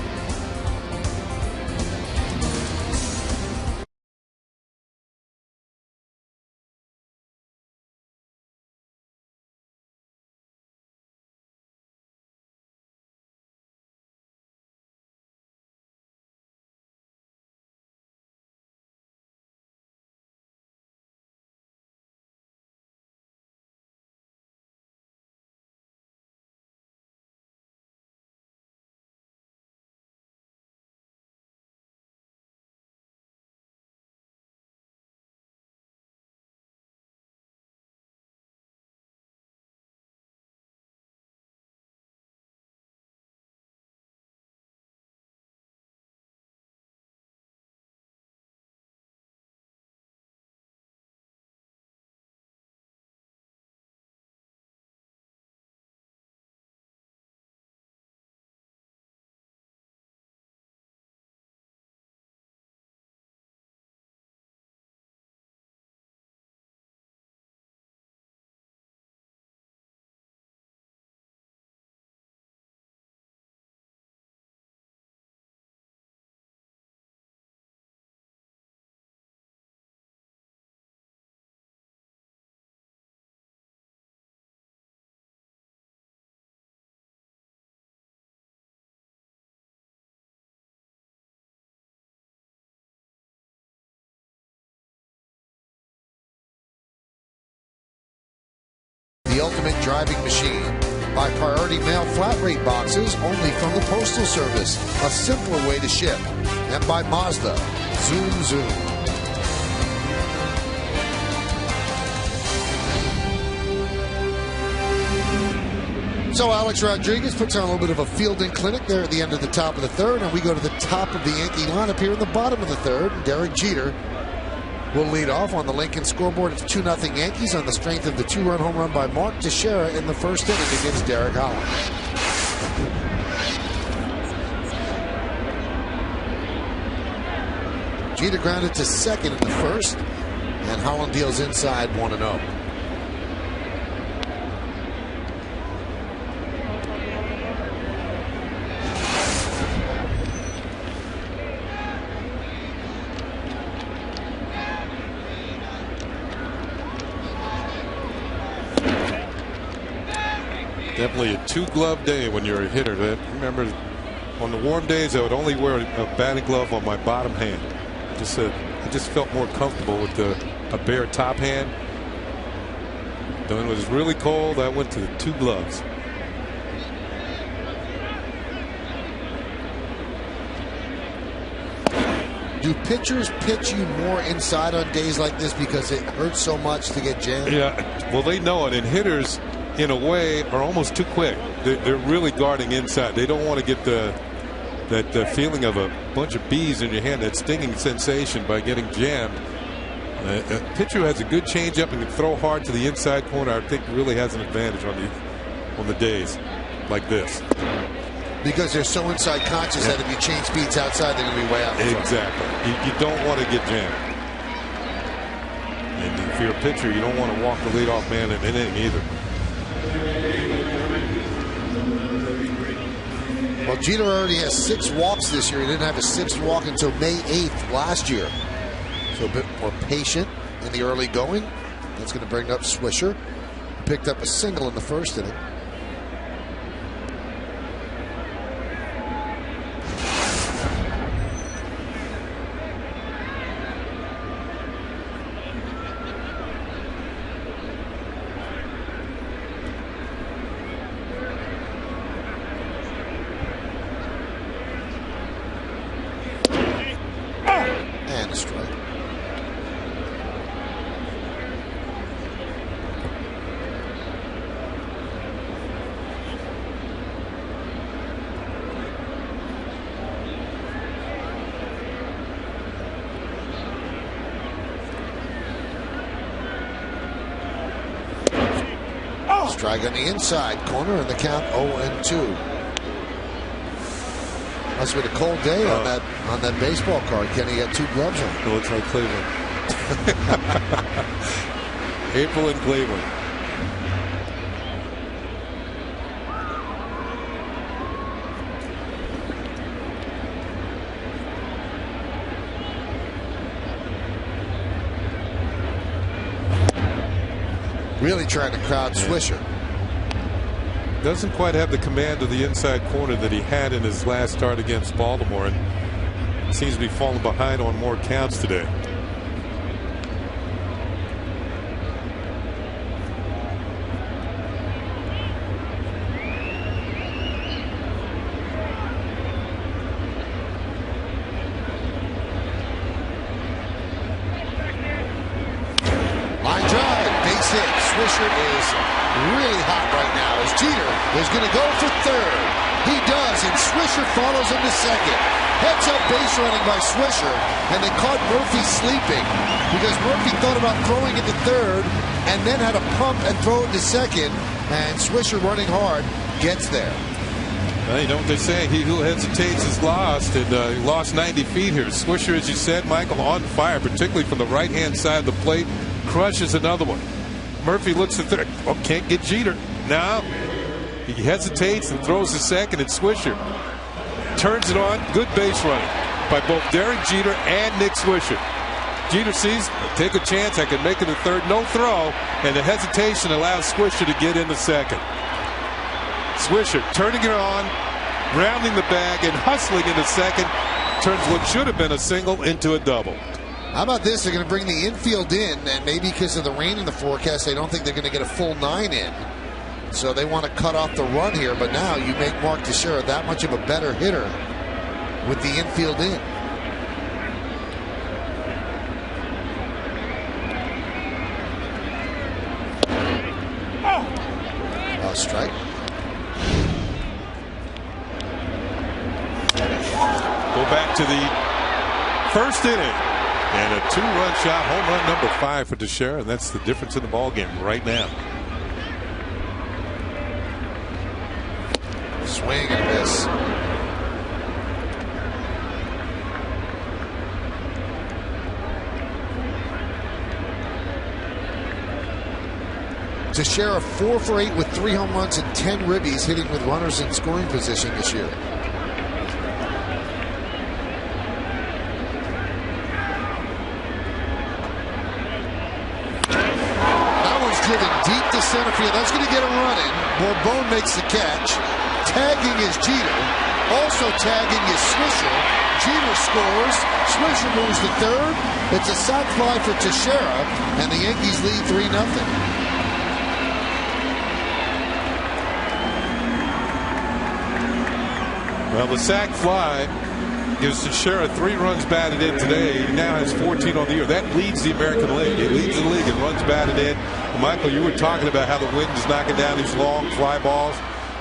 the ultimate driving machine. By priority mail flat rate boxes only from the Postal Service, a simpler way to ship. And by Mazda, zoom zoom. So Alex Rodriguez puts on a little bit of a fielding clinic there at the end of the top of the third, and we go to the top of the Yankee lineup here in the bottom of the third. Derek Jeter will lead off on the Lincoln scoreboard. It's 2-0 Yankees on the strength of the 2-run home run by Mark Teixeira in the first inning against Derek Holland. Jeter grounded to second in the first, and Holland deals inside 1-0. Definitely a 2-glove day when you're a hitter. I remember on the warm days I would only wear a batting glove on my bottom hand. I just felt more comfortable with a bare top hand. Then when it was really cold, I went to the 2 gloves. Do pitchers pitch you more inside on days like this because it hurts so much to get jammed? Yeah, well, they know it. And hitters, in a way, are almost too quick. They're really guarding inside. They don't want to get that feeling of a bunch of bees in your hand, that stinging sensation by getting jammed. A pitcher who has a good changeup and can throw hard to the inside corner, I think, really has an advantage on the days like this. Because they're so inside conscious that if you change speeds outside, they're going to be way out in front. Exactly. You don't want to get jammed. And if you're a pitcher, you don't want to walk the leadoff man in an inning either. Well, Jeter already has 6 walks this year. He didn't have a 6th walk until May 8th last year. So a bit more patient in the early going. That's going to bring up Swisher. Picked up a single in the first inning. Strike on the inside corner, and the count 0-2. Must have been a cold day on that baseball card. Kenny got 2 gloves on. It looks like Cleveland. April in Cleveland. Really trying to crowd Swisher. Doesn't quite have the command of the inside corner that he had in his last start against Baltimore, and seems to be falling behind on more counts today. Line drive, base hit. Swisher is really hot right now as Jeter is going to go for third. He does, and Swisher follows him to second. Heads up base running by Swisher, and they caught Murphy sleeping because Murphy thought about throwing it to third and then had to pump and throw it to second, and Swisher running hard gets there. Well, you know what they say, he who hesitates is lost, and he lost 90 feet here. Swisher, as you said, Michael, on fire, particularly from the right-hand side of the plate, crushes another one. Murphy looks at third. Oh, can't get Jeter. Now he hesitates and throws to second, and Swisher turns it on. Good base running by both Derek Jeter and Nick Swisher. Jeter sees, take a chance, I can make it to third, no throw, and the hesitation allows Swisher to get into second. Swisher turning it on, rounding the bag, and hustling into second, turns what should have been a single into a double. How about this? They're going to bring the infield in, and maybe because of the rain in the forecast, they don't think they're going to get a full 9 in. So they want to cut off the run here, but now you make Mark Teixeira that much of a better hitter with the infield in. Strike. Go back to the first inning. And a 2-run shot, home run number 5 for Teixeira, and that's the difference in the ball game right now. Swing and a miss. Teixeira 4 for 8 with 3 home runs and 10 ribbies, hitting with runners in scoring position this year. That one's driven deep to center field. That's going to get a run in. Bourbon makes the catch. Tagging is Jeter. Also tagging is Swisher. Jeter scores. Swisher moves to third. It's a sac fly for Teixeira, and the Yankees lead 3-0. Well, the sac fly gives Teixeira 3 runs batted in today. He now has 14 on the year. That leads the American League. It leads the league in runs batted in. Well, Michael, you were talking about how the wind is knocking down these long fly balls.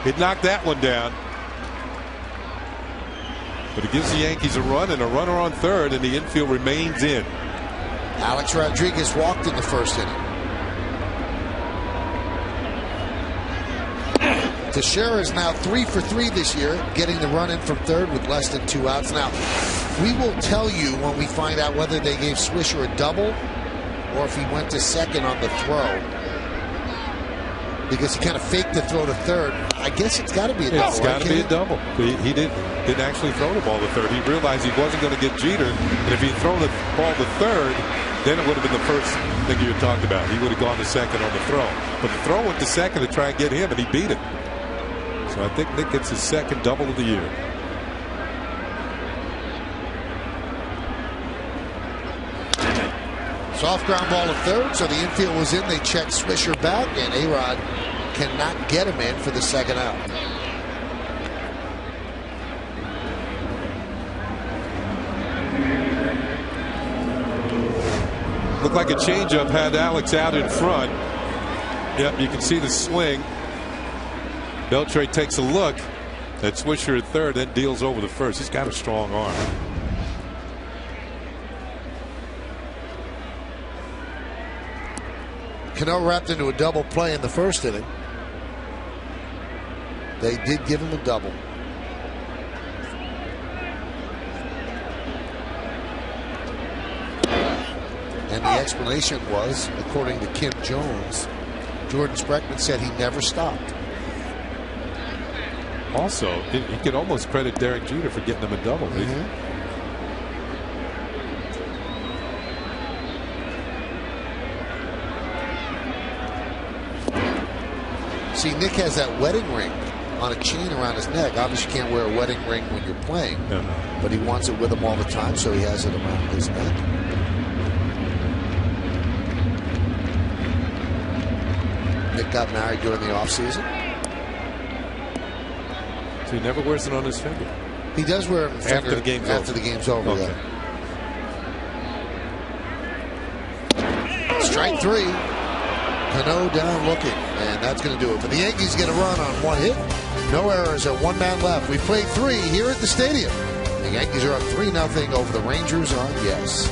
It knocked that one down. But it gives the Yankees a run and a runner on third, and the infield remains in. Alex Rodriguez walked in the first inning. Teixeira is now 3 for 3 this year, getting the run in from third with less than 2 outs. Now, we will tell you when we find out whether they gave Swisher a double or if he went to second on the throw, because he kind of faked the throw to third. I guess it's got to be a double. It's got to be a double. He didn't actually throw the ball to third. He realized he wasn't going to get Jeter, and if he'd thrown the ball to third, then it would have been the first thing you had talked about. He would have gone to second on the throw. But the throw went to second to try and get him, and he beat it. So I think Nick gets his second double of the year. Soft ground ball to third, so the infield was in. They checked Swisher back, and A-Rod cannot get him in for the second out. Looked like a changeup had Alex out in front. Yep, you can see the swing. Beltre takes a look at Swisher at third, then deals over the first. He's got a strong arm. Cano wrapped into a double play in the first inning. They did give him a double. And the explanation was, according to Kim Jones, Jordan Spreckman said he never stopped. Also, he could almost credit Derek Jeter for getting him a double. See, Nick has that wedding ring on a chain around his neck. Obviously, you can't wear a wedding ring when you're playing, but he wants it with him all the time, so he has it around his neck. Nick got married during the offseason. So he never wears it on his finger. He does wear it after the game's over. The game's over. Okay. Yeah. Strike 3. Cano down looking, and that's going to do it. But the Yankees get a run on 1 hit. No errors at 1 man left. We played 3 here at the stadium. The Yankees are up 3-0 over the Rangers on Yes.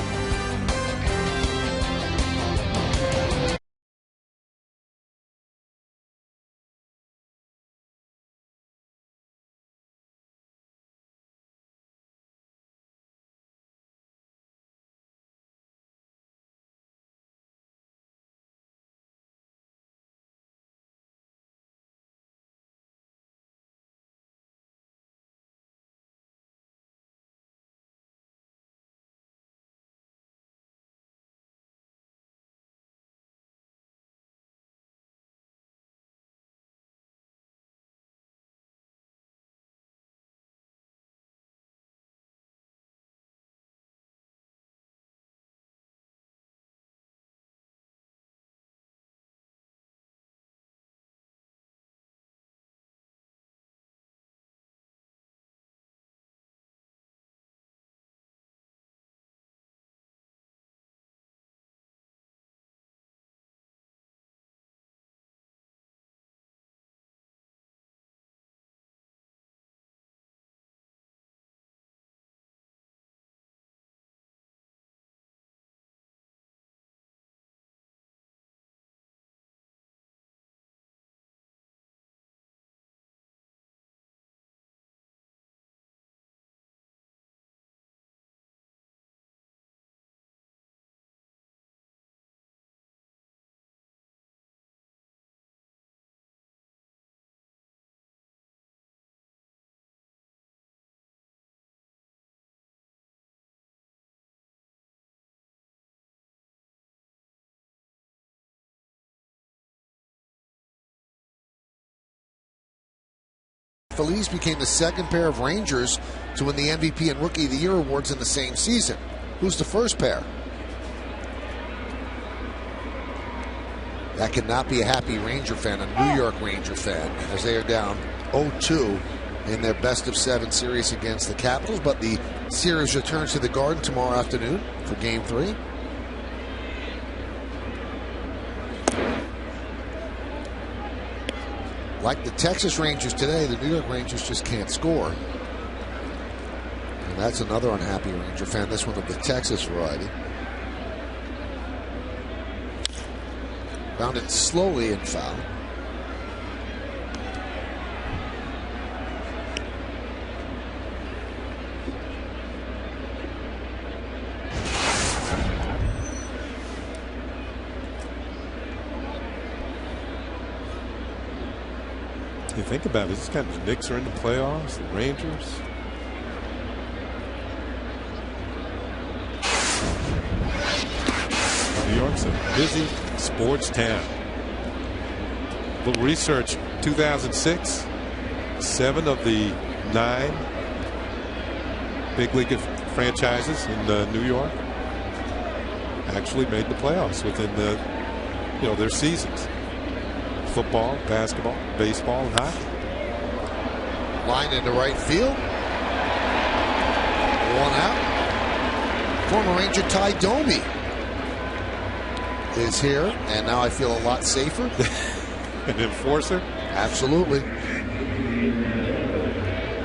Feliz became the second pair of Rangers to win the MVP and Rookie of the Year awards in the same season. Who's the first pair? That could not be a happy Ranger fan, a New York Ranger fan, as they are down 0-2 in their best-of-7 series against the Capitals. But the series returns to the Garden tomorrow afternoon for Game 3. Like the Texas Rangers today, the New York Rangers just can't score. And that's another unhappy Ranger fan, this one of the Texas variety. Found it slowly and foul. You think about it, this kind of the Knicks are in the playoffs, the Rangers. New York's a busy sports town. A little research, 2006, 7 of the 9 big league franchises in New York actually made the playoffs within their seasons. Football, basketball, baseball, and hockey. Line into right field. 1 out. Former Ranger Ty Domi is here, and now I feel a lot safer. An enforcer? Absolutely.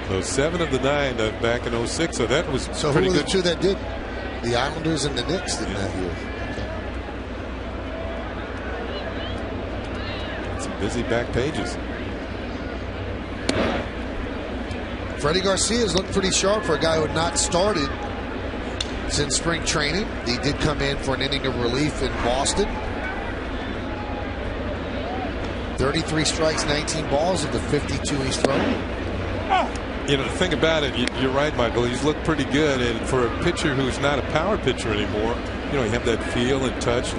So 7 of the 9 back in 06, so that was so pretty who were good. The 2 that did? The Islanders and the Knicks did that year. Busy back pages. Freddie Garcia's looked pretty sharp for a guy who had not started since spring training. He did come in for an inning of relief in Boston. 33 strikes, 19 balls of the 52 he's thrown. You know, the thing about it, you're right, Michael. He's looked pretty good, and for a pitcher who's not a power pitcher anymore, you have that feel and touch.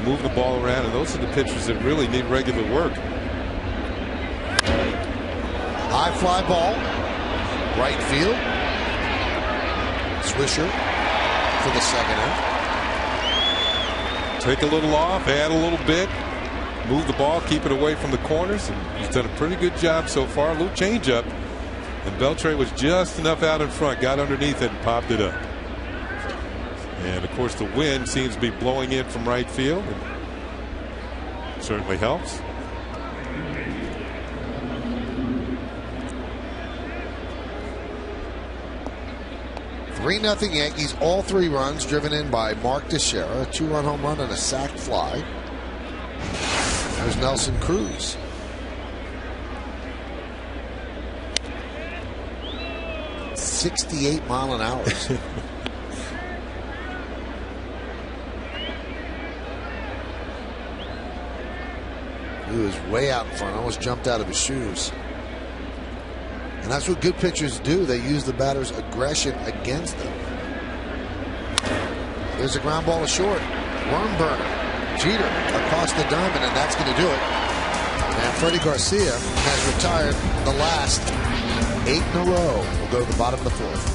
Move the ball around, and those are the pitchers that really need regular work. High fly ball, right field. Swisher for the second out. Take a little off, add a little bit, move the ball, keep it away from the corners, and he's done a pretty good job so far. A little changeup, and Beltre was just enough out in front, got underneath it and popped it up. And of course the wind seems to be blowing in from right field, and certainly helps. Three 3-0 Yankees, all 3 runs driven in by Mark Teixeira, a 2-run home run and a sac fly. There's Nelson Cruz. .68 mile an hour. He was way out in front, almost jumped out of his shoes. And that's what good pitchers do. They use the batter's aggression against them. There's a ground ball to short. Worm burner. Jeter across the diamond, and that's going to do it. And Freddie Garcia has retired the last 8 in a row. We'll go to the bottom of the 4th.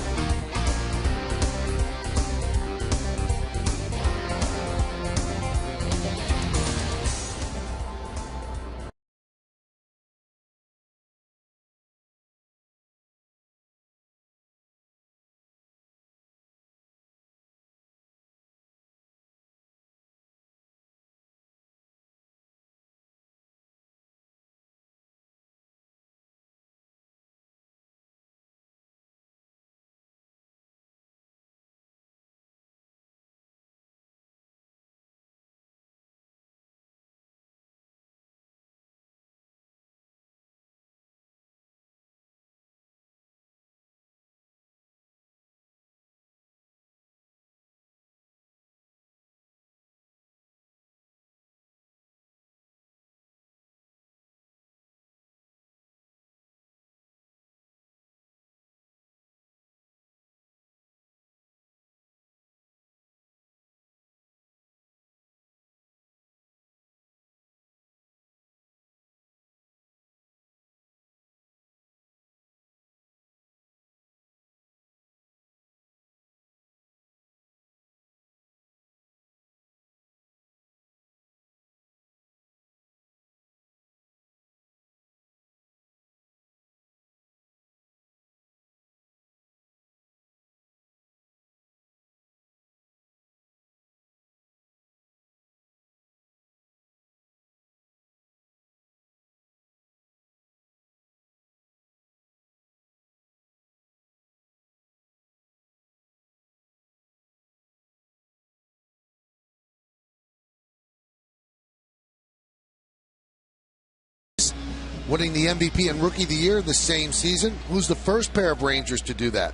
winning the MVP and Rookie of the Year the same season. Who's the first pair of Rangers to do that?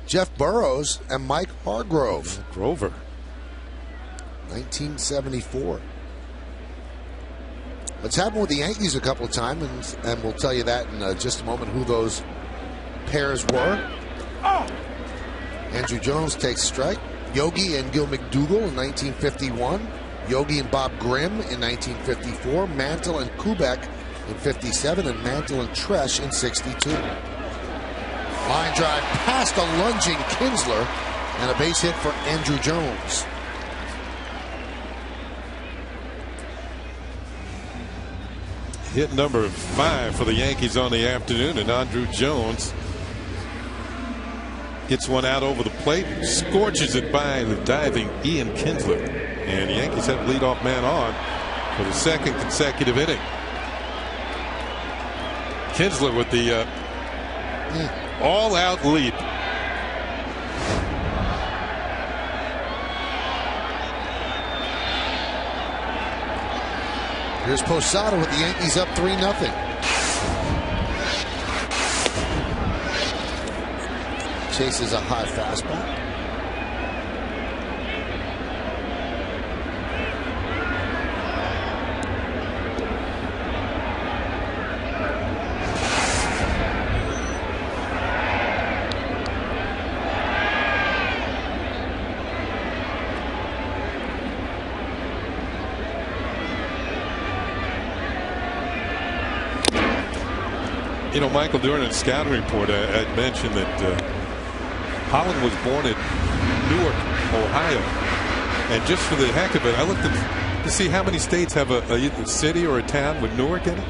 Jeff Burroughs and Mike Hargrove. Grover. 1974. It's happened with the Yankees a couple of times, and we'll tell you that in just a moment who those pairs were. Andrew Jones takes a strike. Yogi and Gil McDougall in 1951. Yogi and Bob Grimm in 1954. Mantle and Kubek in 57. And Mantle and Tresh in 62. Line drive past a lunging Kinsler. And a base hit for Andrew Jones. Hit number 5 for the Yankees on the afternoon, and Andrew Jones gets one out over the plate, scorches it by the diving Ian Kinsler, and the Yankees have leadoff man on for the second consecutive inning. Kinsler with the all-out leap. Here's Posada with the Yankees up 3-0. Chases a high fastball. You know, Michael, during a scouting report, I mentioned that Holland was born in Newark, Ohio. And just for the heck of it, I looked to see how many states have a city or a town with Newark in it.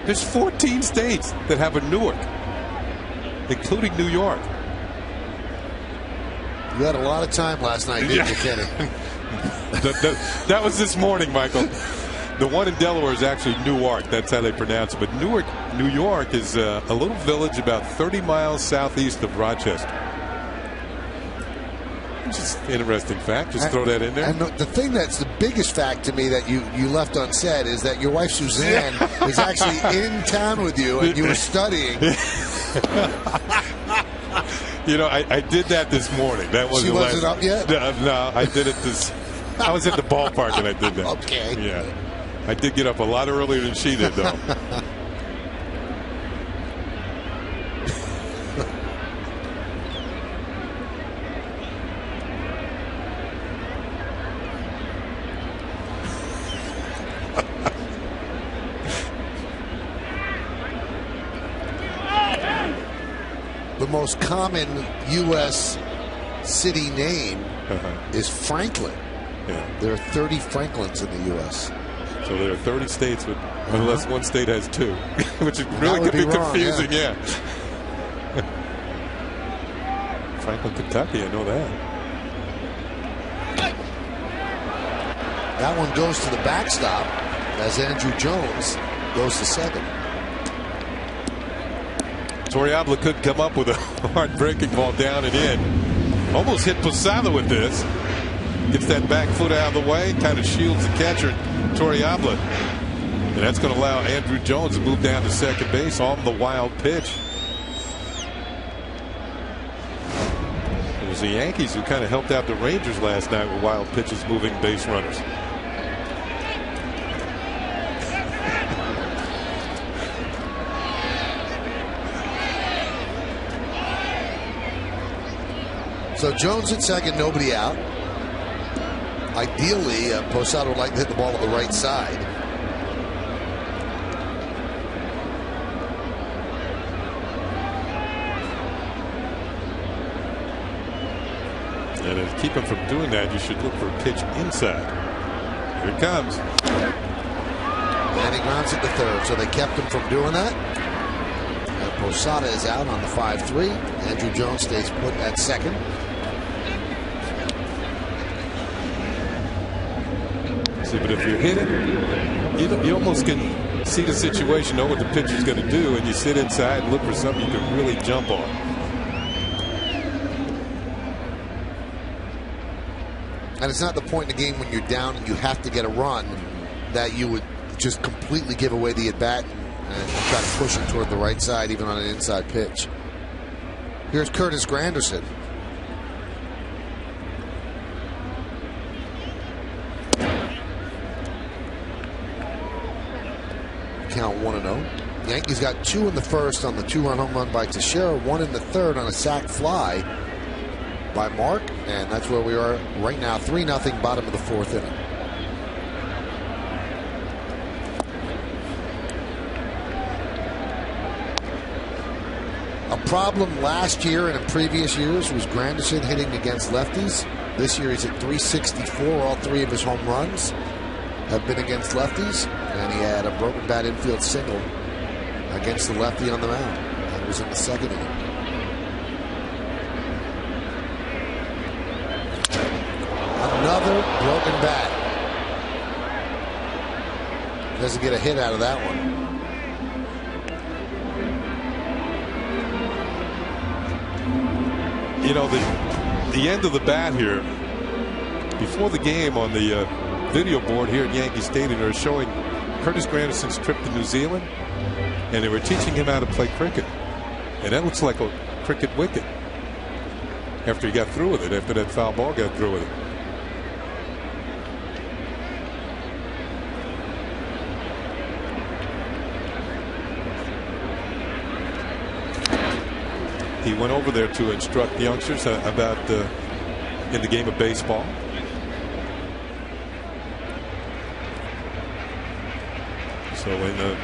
There's 14 states that have a Newark, including New York. You had a lot of time last night, didn't you, Kenny? That was this morning, Michael. The one in Delaware is actually Newark. That's how they pronounce it. But Newark, New York is a little village about 30 miles southeast of Rochester. Just interesting fact. Just throw that in there. And the thing that's the biggest fact to me that you left unsaid is that your wife Suzanne is actually in town with you and you were studying. You know, I did that this morning. That wasn't She wasn't up yet? No, I did it this. I was at the ballpark and I did that. Okay. Yeah. I did get up a lot earlier than she did, though. The most common U.S. city name is Franklin. Yeah. There are 30 Franklins in the U.S. So there are 30 states, with, unless one state has 2, which is really could be confusing. Yeah. Franklin, Kentucky, I know that. That one goes to the backstop as Andrew Jones goes to second. Torrealba couldn't come up with a heartbreaking ball down and in. Almost hit Posada with this. Gets that back foot out of the way, kind of shields the catcher, Torrealba. And that's going to allow Andrew Jones to move down to second base on the wild pitch. It was the Yankees who kind of helped out the Rangers last night with wild pitches moving base runners. So Jones at second, nobody out. Ideally, Posada would like to hit the ball on the right side. And to keep him from doing that, you should look for a pitch inside. Here it comes. And he grounds it to third, so they kept him from doing that. And Posada is out on the 5-3. Andrew Jones stays put at second. But if you hit it, you almost can see the situation, know what the pitcher's going to do, and you sit inside and look for something you can really jump on. And it's not the point in the game when you're down and you have to get a run that you would just completely give away the at-bat and try to push it toward the right side, even on an inside pitch. Here's Curtis Granderson. Count 1-0. Yankees got 2 in the first on the 2-run home run by Teixeira, 1 in the third on a sac fly by Mark, and that's where we are right now, 3-0, bottom of the 4th inning. A problem last year and in previous years was Granderson hitting against lefties. This year he's at 364. All 3 of his home runs have been against lefties, and he had a broken bat infield single against the lefty on the mound. That was in the 2nd inning. Another broken bat. Doesn't get a hit out of that one. You know, the end of the bat here, before the game on the video board here at Yankee Stadium, they were showing Curtis Granderson's trip to New Zealand, and they were teaching him how to play cricket. And that looks like a cricket wicket after he got through with it, after that foul ball got through with it. He went over there to instruct the youngsters about in the game of baseball. So in the,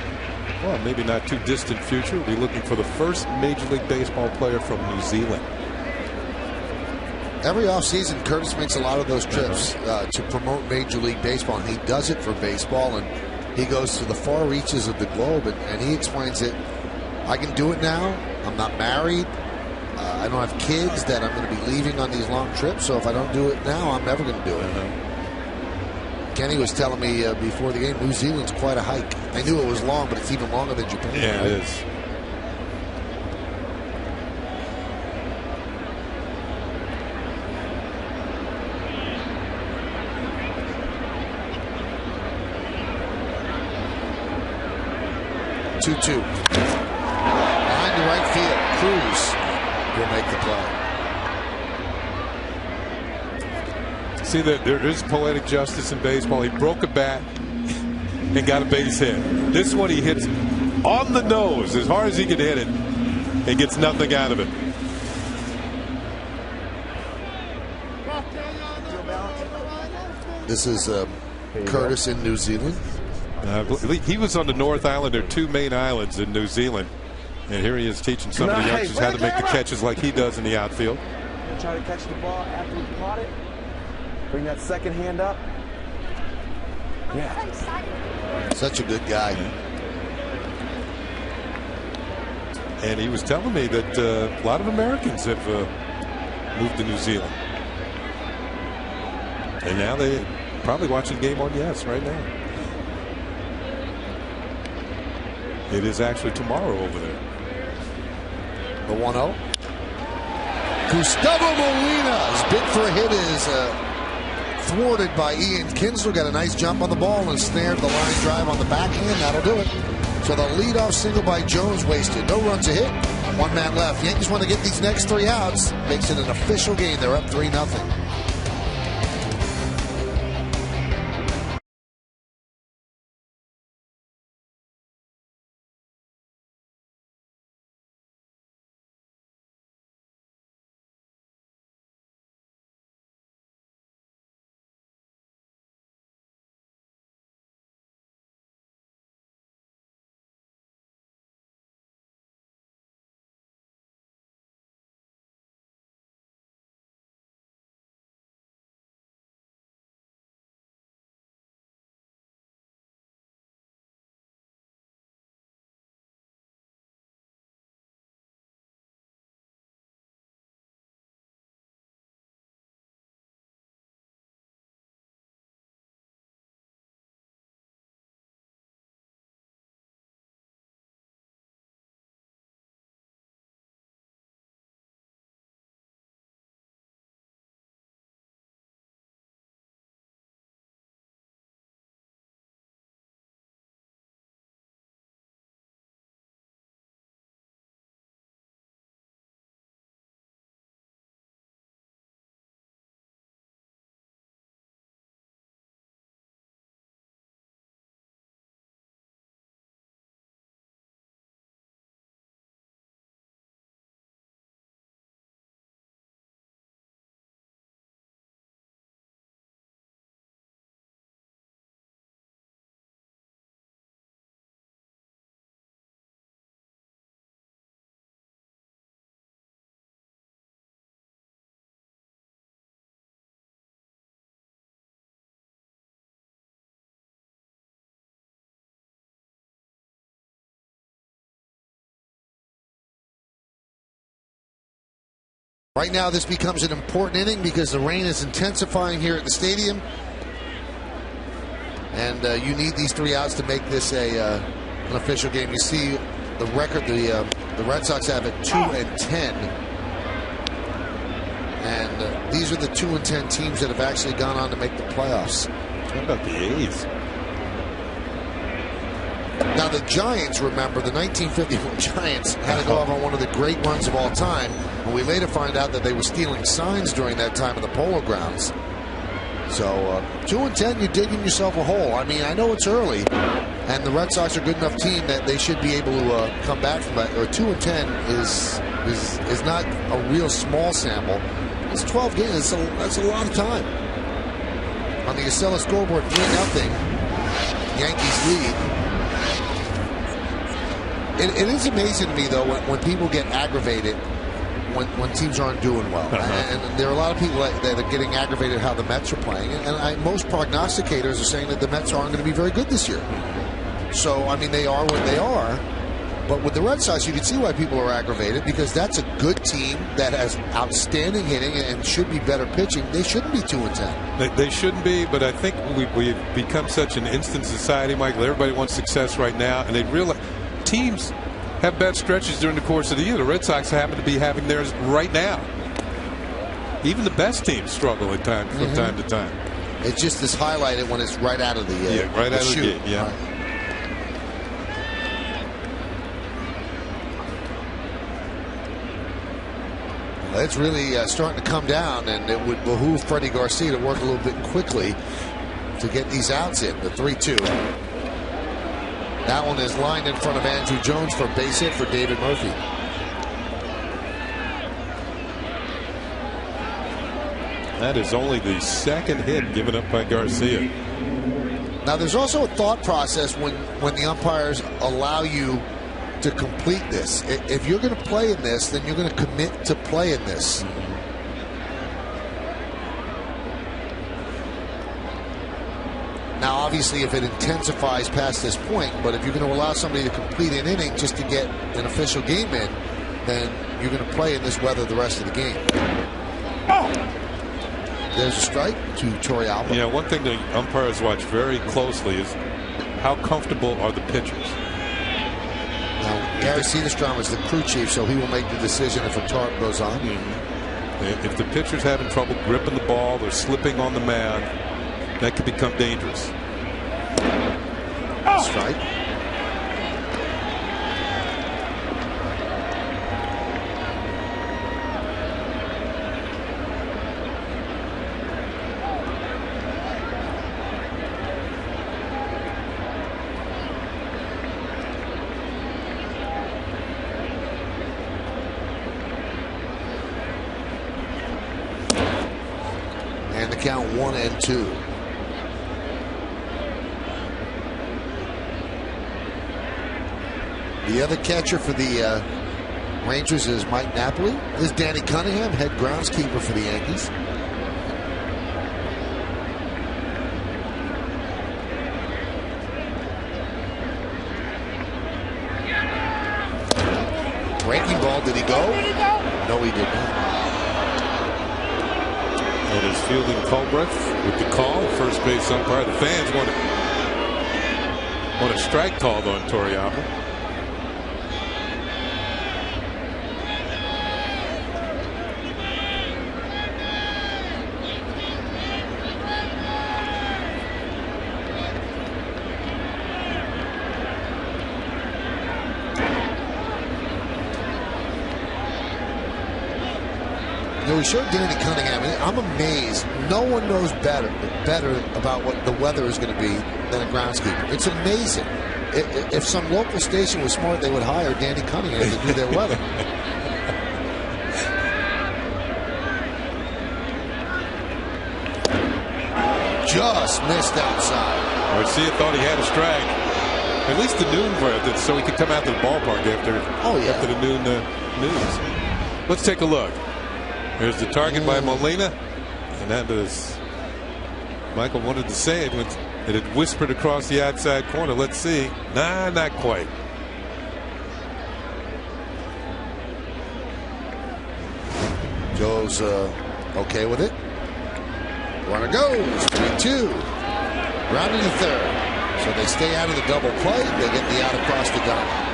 well, maybe not too distant future, we'll be looking for the first Major League Baseball player from New Zealand. Every offseason, Curtis makes a lot of those trips to promote Major League Baseball, and he does it for baseball, and he goes to the far reaches of the globe, and he explains it. I can do it now. I'm not married. I don't have kids that I'm going to be leaving on these long trips, so if I don't do it now, I'm never going to do it. Kenny was telling me before the game, New Zealand's quite a hike. I knew it was long, but it's even longer than Japan. Yeah, right? It is. Two-two. Behind the right field, Cruz will make the play. See, there is poetic justice in baseball. He broke a bat and got a base hit. This one he hits on the nose as hard as he could hit it and gets nothing out of it. This is Curtis in New Zealand. He was on the North Island. There are 2 main islands in New Zealand. And here he is teaching some of the youngsters how to make the catches like he does in the outfield. Try to catch the ball after you caught it. Bring that second hand up. Yeah. Such a good guy. And he was telling me that a lot of Americans have moved to New Zealand. And now they're probably watching the game on Yes right now. It is actually tomorrow over there. The 1-0. Gustavo Molina's bid for a hit is thwarted by Ian Kinsler. Got a nice jump on the ball and snared the line drive on the backhand. That'll do it. So the leadoff single by Jones wasted. No runs a hit. 1 man left. Yankees want to get these next 3 outs. Makes it an official game. They're up 3-0. Right now, this becomes an important inning because the rain is intensifying here at the stadium. And you need these 3 outs to make this an official game. You see the record the Red Sox have at 2-10. And these are the 2-10 teams that have actually gone on to make the playoffs. What about the A's? Now the Giants, remember, the 1951 Giants had to go off on one of the great runs of all time. And we later find out that they were stealing signs during that time in the Polo Grounds. So 2-10, you're digging yourself a hole. I mean, I know it's early, and the Red Sox are a good enough team that they should be able to come back from that. Or 2-10 is not a real small sample. It's 12 games. That's a lot of time. On the Acela scoreboard, 3-0. Yankees lead. It is amazing to me, though, when people get aggravated when teams aren't doing well. And there are a lot of people that are getting aggravated how the Mets are playing. And most prognosticators are saying that the Mets aren't going to be very good this year. So, I mean, they are what they are. But with the Red Sox, you can see why people are aggravated, because that's a good team that has outstanding hitting and should be better pitching. They shouldn't be 2-10. They shouldn't be, but I think we've become such an instant society, Michael. Everybody wants success right now, and they realize teams have bad stretches during the course of the year. The Red Sox happen to be having theirs right now. Even the best teams struggle at times from time to time. It just is highlighted when it's right out of the right out of chute. the gate. Yeah. Right. Well, it's really starting to come down, and it would behoove Freddie Garcia to work a little bit quickly to get these outs in. The 3-2. That one is lined in front of Andrew Jones for a base hit for David Murphy. That is only the second hit given up by Garcia. Now, there's also a thought process when the umpires allow you to complete this. If you're going to play in this, then you're going to commit to play in this. Now, obviously, if it intensifies past this point, but if you're going to allow somebody to complete an inning just to get an official game in, then you're going to play in this weather the rest of the game. There's a strike to Torrealba. Yeah, one thing the umpires watch very closely is how comfortable are the pitchers. Now, Gary Cederstrom is the crew chief, so he will make the decision if a tarp goes on. If the pitcher's having trouble gripping the ball, they're slipping on the mound, that could become dangerous. Strike. And the count 1-2. The other catcher for the Rangers is Mike Napoli. This is Danny Cunningham, head groundskeeper for the Yankees. Breaking ball, did he go? No, he did not. It is Fielding Culbreth with the call, first base umpire. The fans want a strike called on Torrealba. We showed Danny Cunningham. I'm amazed. No one knows better about what the weather is going to be than a groundskeeper. It's amazing. If some local station was smart, they would hire Danny Cunningham to do their weather. Just missed outside. Garcia thought he had a strike. At least the noon verdict, so he could come out to the ballpark after the noon news. Let's take a look. Here's the target by Molina, and that is, Michael wanted to say it when it had whispered across the outside corner. Let's see. Nah, not quite. Joe's okay with it. Runner goes. 3-2. Rounded to third. So they stay out of the double play. They get the out across the diamond.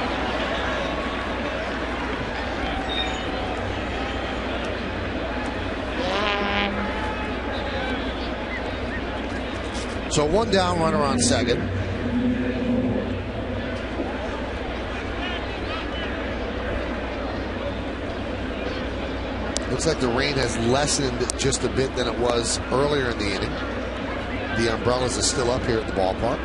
So one down, runner on second. Looks like the rain has lessened just a bit than it was earlier in the inning. The umbrellas are still up here at the ballpark.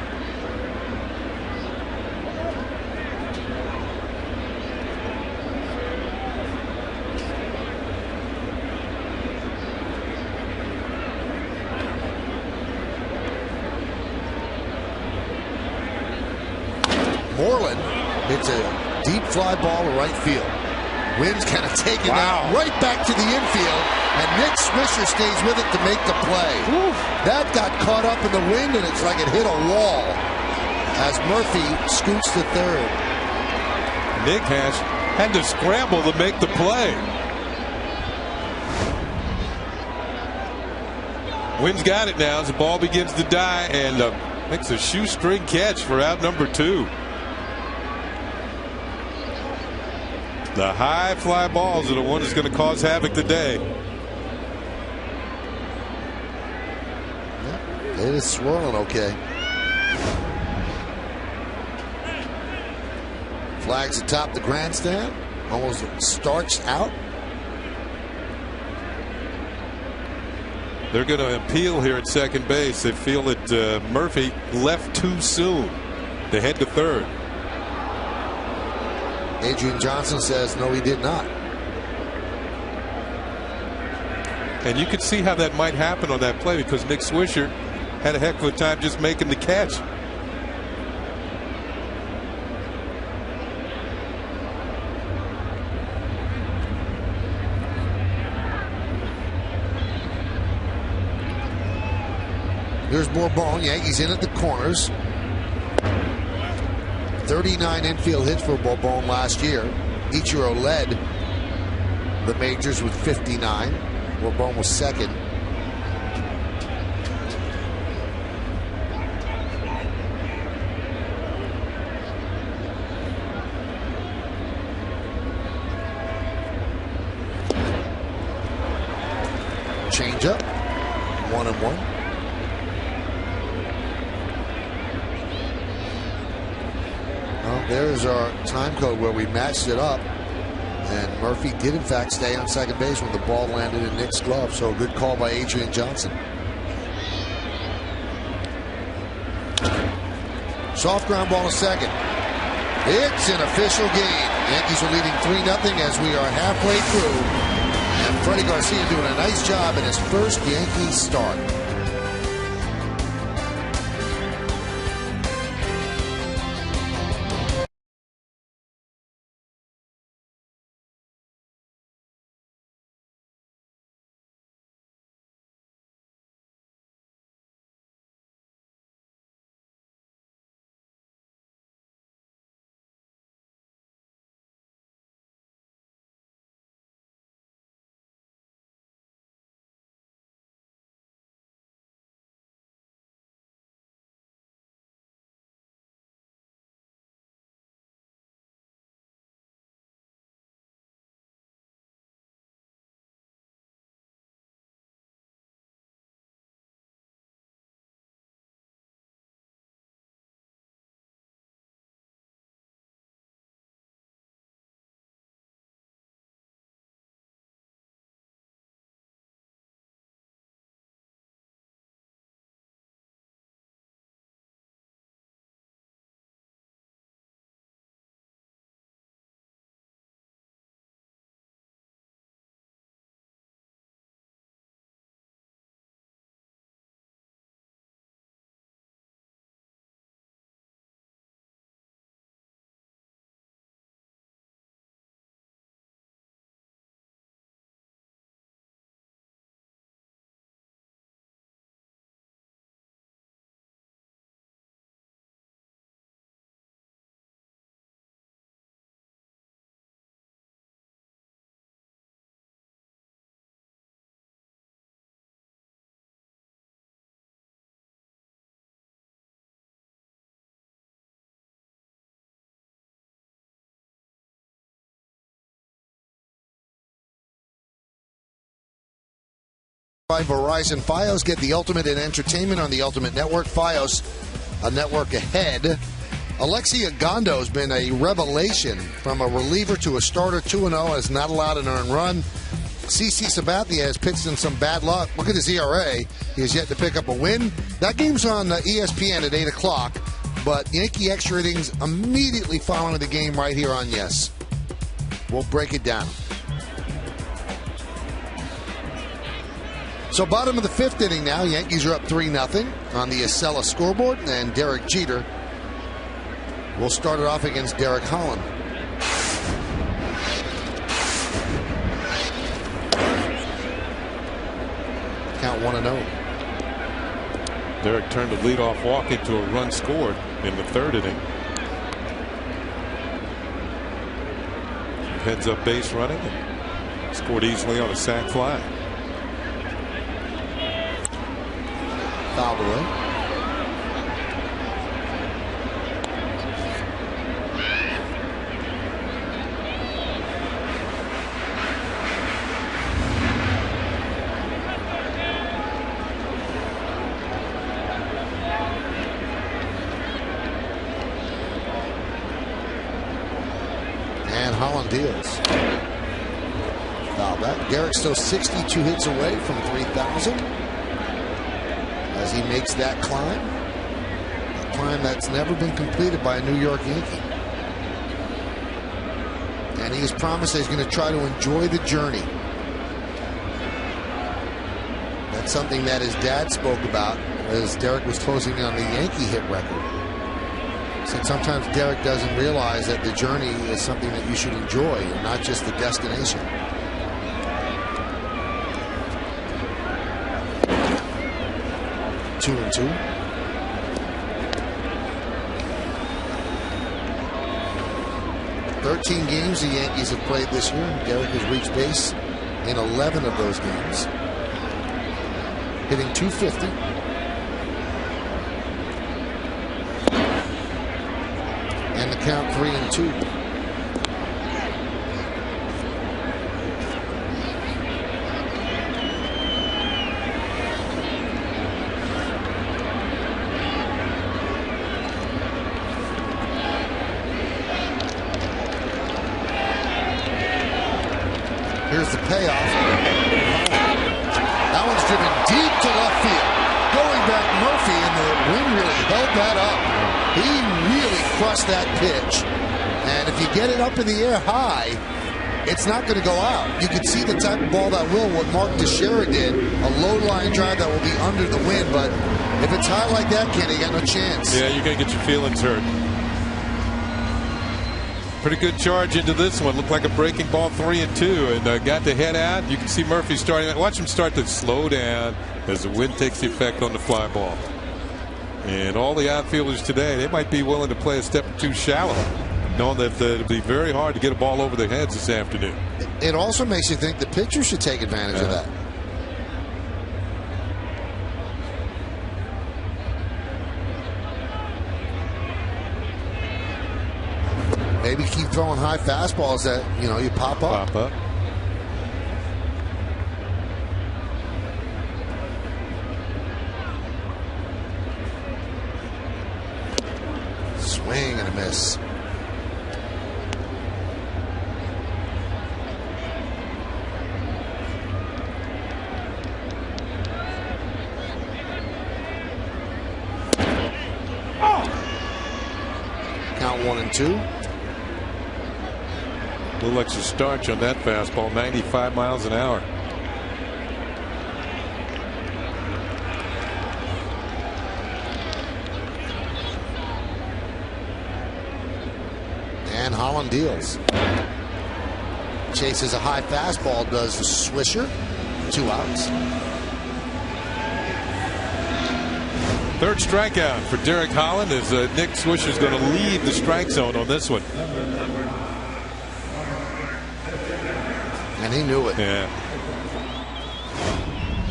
Moreland hits a deep fly ball to right field. Wind's kind of taking that right back to the infield, and Nick Swisher stays with it to make the play. Oof. That got caught up in the wind, and it's like it hit a wall as Murphy scoots to third. Nick had to scramble to make the play. Wynn's got it now as the ball begins to die, and makes a shoestring catch for out number 2. The high fly balls are the one that's going to cause havoc today. Yeah, it is swirling okay. Flags atop the grandstand. Almost starts out. They're going to appeal here at second base. They feel that Murphy left too soon to head to third. Adrian Johnson says no, he did not. And you could see how that might happen on that play because Nick Swisher had a heck of a time just making the catch. Here's Bourbon. Yankees in at the corners. 39 infield hits for Bourbon last year. Ichiro led the majors with 59. Bourbon was second. Change up. 1-1. Well, there's our time code where we matched it up, and Murphy did in fact stay on second base when the ball landed in Nick's glove. So a good call by Adrian Johnson. Soft ground ball to second. It's an official game. Yankees are leading 3-0 as we are halfway through, and Freddie Garcia doing a nice job in his first Yankees start. By Verizon Fios, get the ultimate in entertainment on the Ultimate Network. Fios, a network ahead. Alexia Gondo has been a revelation. From a reliever to a starter, 2-0, has not allowed an earned run. CC Sabathia has pitched in some bad luck. Look at his ERA. He has yet to pick up a win. That game's on ESPN at 8 o'clock, but Yankee extra innings immediately following the game right here on Yes. We'll break it down. So bottom of the fifth inning now. Yankees are up 3-0 on the Acela scoreboard, and Derek Jeter will start it off against Derek Holland. Count 1-0. Derek turned a leadoff walk into a run scored in the third inning. Heads up base running and scored easily on a sac fly. Fouled away. And Holland deals. Foul back. Derek still 62 hits away from 3,000. As he makes that climb. A climb that's never been completed by a New York Yankee. And he has promised that he's going to try to enjoy the journey. That's something that his dad spoke about as Derek was closing in on the Yankee hit record. Said sometimes Derek doesn't realize that the journey is something that you should enjoy and not just the destination. Two and two. "13 games the Yankees have played this year. Derek has reached base in 11 of those games. Hitting .250. And the count 3-2. Here's the payoff. That one's driven deep to left field. Going back Murphy, and the wind really held that up. He really crushed that pitch. And if you get it up in the air high, it's not going to go out. You can see the type of ball that will, what Mark Teixeira did, a low line drive that will be under the wind. But if it's high like that, Kenny, you got no chance. Yeah, you're going to get your feelings hurt. Pretty good charge into this one. Looked like a breaking ball, 3-2, and got the head out. You can see Murphy starting. Watch him start to slow down as the wind takes the effect on the fly ball. And all the outfielders today, they might be willing to play a step or two shallow, knowing that it'll be very hard to get a ball over their heads this afternoon. It also makes you think the pitcher should take advantage of that. Maybe keep throwing high fastballs that, you pop up. Pop up. Swing and a miss. Count 1-2. A little extra starch on that fastball, 95 miles an hour. And Holland deals. Chases a high fastball, does the swisher. 2 outs. Third strikeout for Derek Holland as Nick Swisher's going to leave the strike zone on this one. And he knew it. Yeah.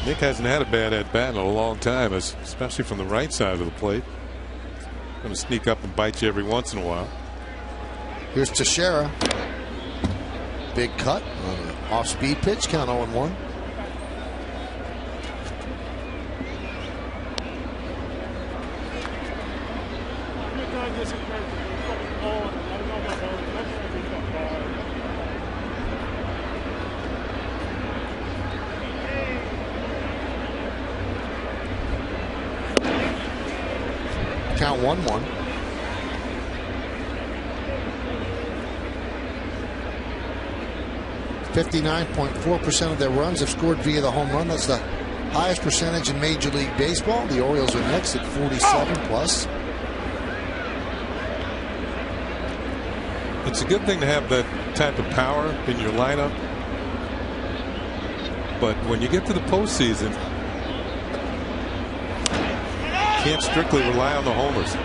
Nick hasn't had a bad at-bat in a long time, especially from the right side of the plate. Going to sneak up and bite you every once in a while. Here's Teixeira. Big cut on an off-speed pitch. Count 0-1. count 1-1. .4% of their runs have scored via the home run. That's the highest percentage in Major League Baseball. The Orioles are next at 47 plus. It's a good thing to have that type of power in your lineup. But when you get to the postseason, you can't strictly rely on the homers.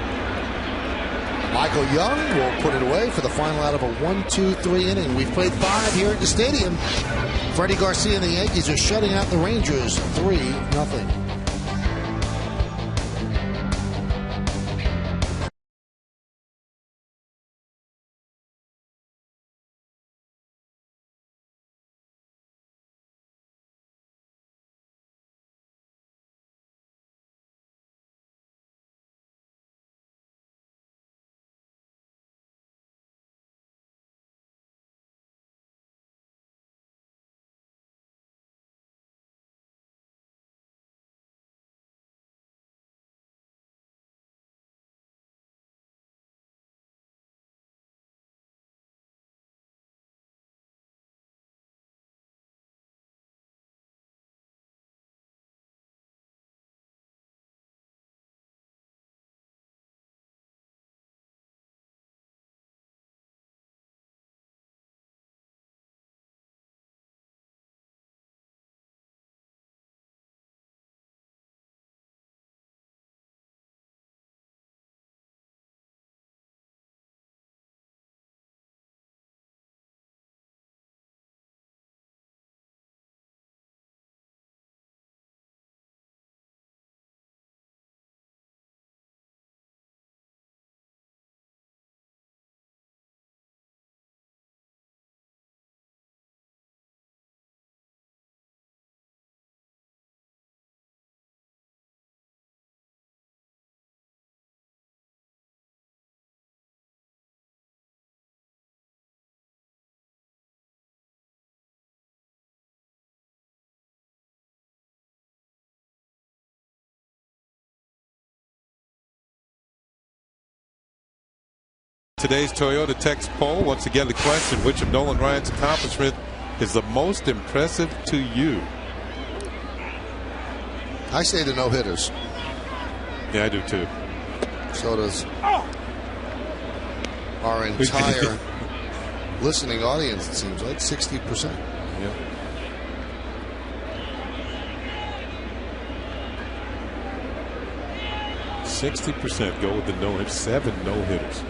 Michael Young will put it away for the final out of a 1-2-3 inning. We've played 5 here at the stadium. Freddie Garcia and the Yankees are shutting out the Rangers 3-0. Today's Toyota Text poll. Once again, the question: which of Nolan Ryan's accomplishment is the most impressive to you? I say the no-hitters. Yeah, I do too. So does our entire listening audience, it seems like 60%. Yeah. %60% go with the no-hitters. 7 no-hitters.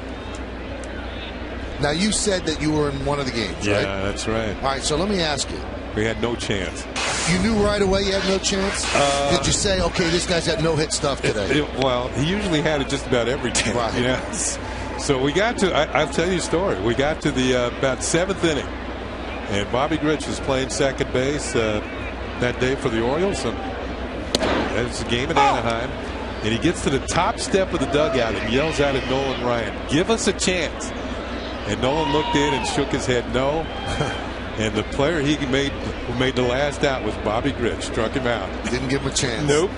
Now, you said that you were in one of the games, right? Yeah, that's right. All right, so let me ask you. We had no chance. You knew right away you had no chance? Did you say, okay, this guy's got no-hit stuff today? Well, he usually had it just about every day. Right. You know? So we got to, I'll tell you a story. We got to the about 7th inning, and Bobby Grich was playing second base that day for the Orioles. And it's a game in Anaheim. And he gets to the top step of the dugout and yells out at Nolan Ryan, "Give us a chance." And Nolan looked in and shook his head no. And the player who made the last out was Bobby Grich. Struck him out. Didn't give him a chance. Nope.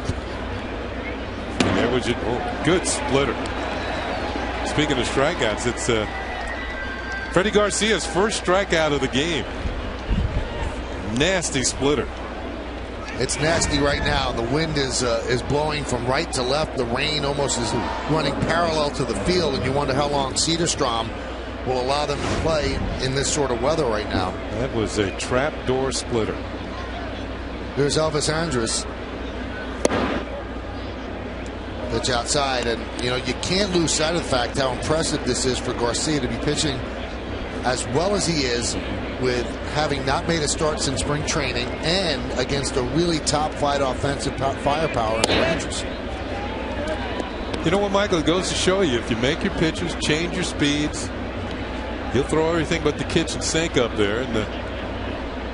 And there was a good splitter. Speaking of strikeouts, it's Freddie Garcia's first strikeout of the game. Nasty splitter. It's nasty right now. The wind is blowing from right to left. The rain almost is running parallel to the field, and you wonder how long Cedarstrom will allow them to play in this sort of weather right now. That was a trapdoor splitter. There's Elvis Andrus. Pitch outside, and you know, you can't lose sight of the fact how impressive this is for Garcia to be pitching as well as he is, with having not made a start since spring training and against a really top flight offensive firepower in the Rangers. You know what, Michael? It goes to show you, if you make your pitches, change your speeds, he'll throw everything but the kitchen sink up there. And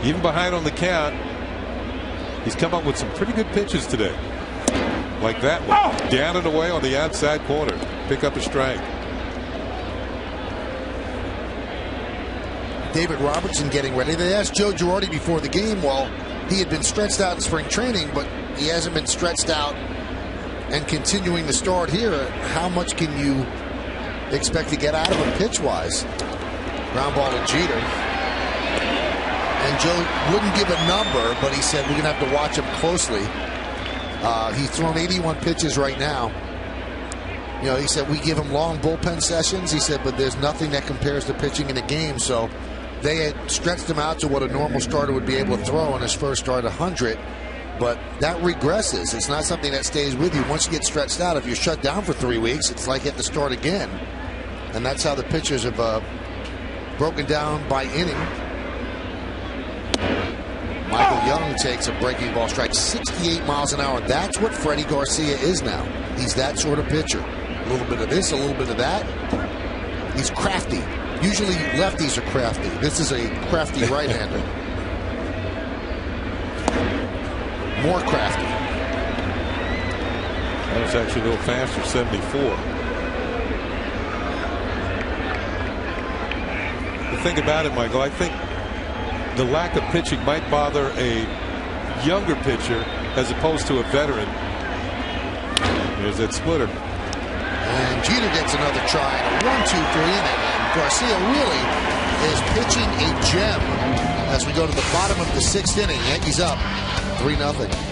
even behind on the count, he's come up with some pretty good pitches today. Like that one. Down and away on the outside corner. Pick up a strike. David Robertson getting ready. They asked Joe Girardi before the game. Well, he had been stretched out in spring training, but he hasn't been stretched out and continuing to start here, how much can you expect to get out of him pitch-wise? Ground ball to Jeter. And Joe wouldn't give a number, but he said we're going to have to watch him closely. He's thrown 81 pitches right now. You know, he said we give him long bullpen sessions. He said, but there's nothing that compares to pitching in a game. So they had stretched him out to what a normal starter would be able to throw on his first start, 100. But that regresses. It's not something that stays with you. Once you get stretched out, if you're shut down for 3 weeks, it's like you have to start again. And that's how the pitchers have broken down by inning. Michael Young takes a breaking ball strike, 68 miles an hour. That's what Freddie Garcia is now. He's that sort of pitcher. A little bit of this, a little bit of that. He's crafty. Usually lefties are crafty. This is a crafty right-hander. More crafty. That was actually a little faster, 74. The thing about it, Michael, I think the lack of pitching might bother a younger pitcher as opposed to a veteran. There's that splitter. And Jeter gets another try. 1-2-3 inning. And Garcia really is pitching a gem as we go to the bottom of the 6th inning. Yankees up 3-0.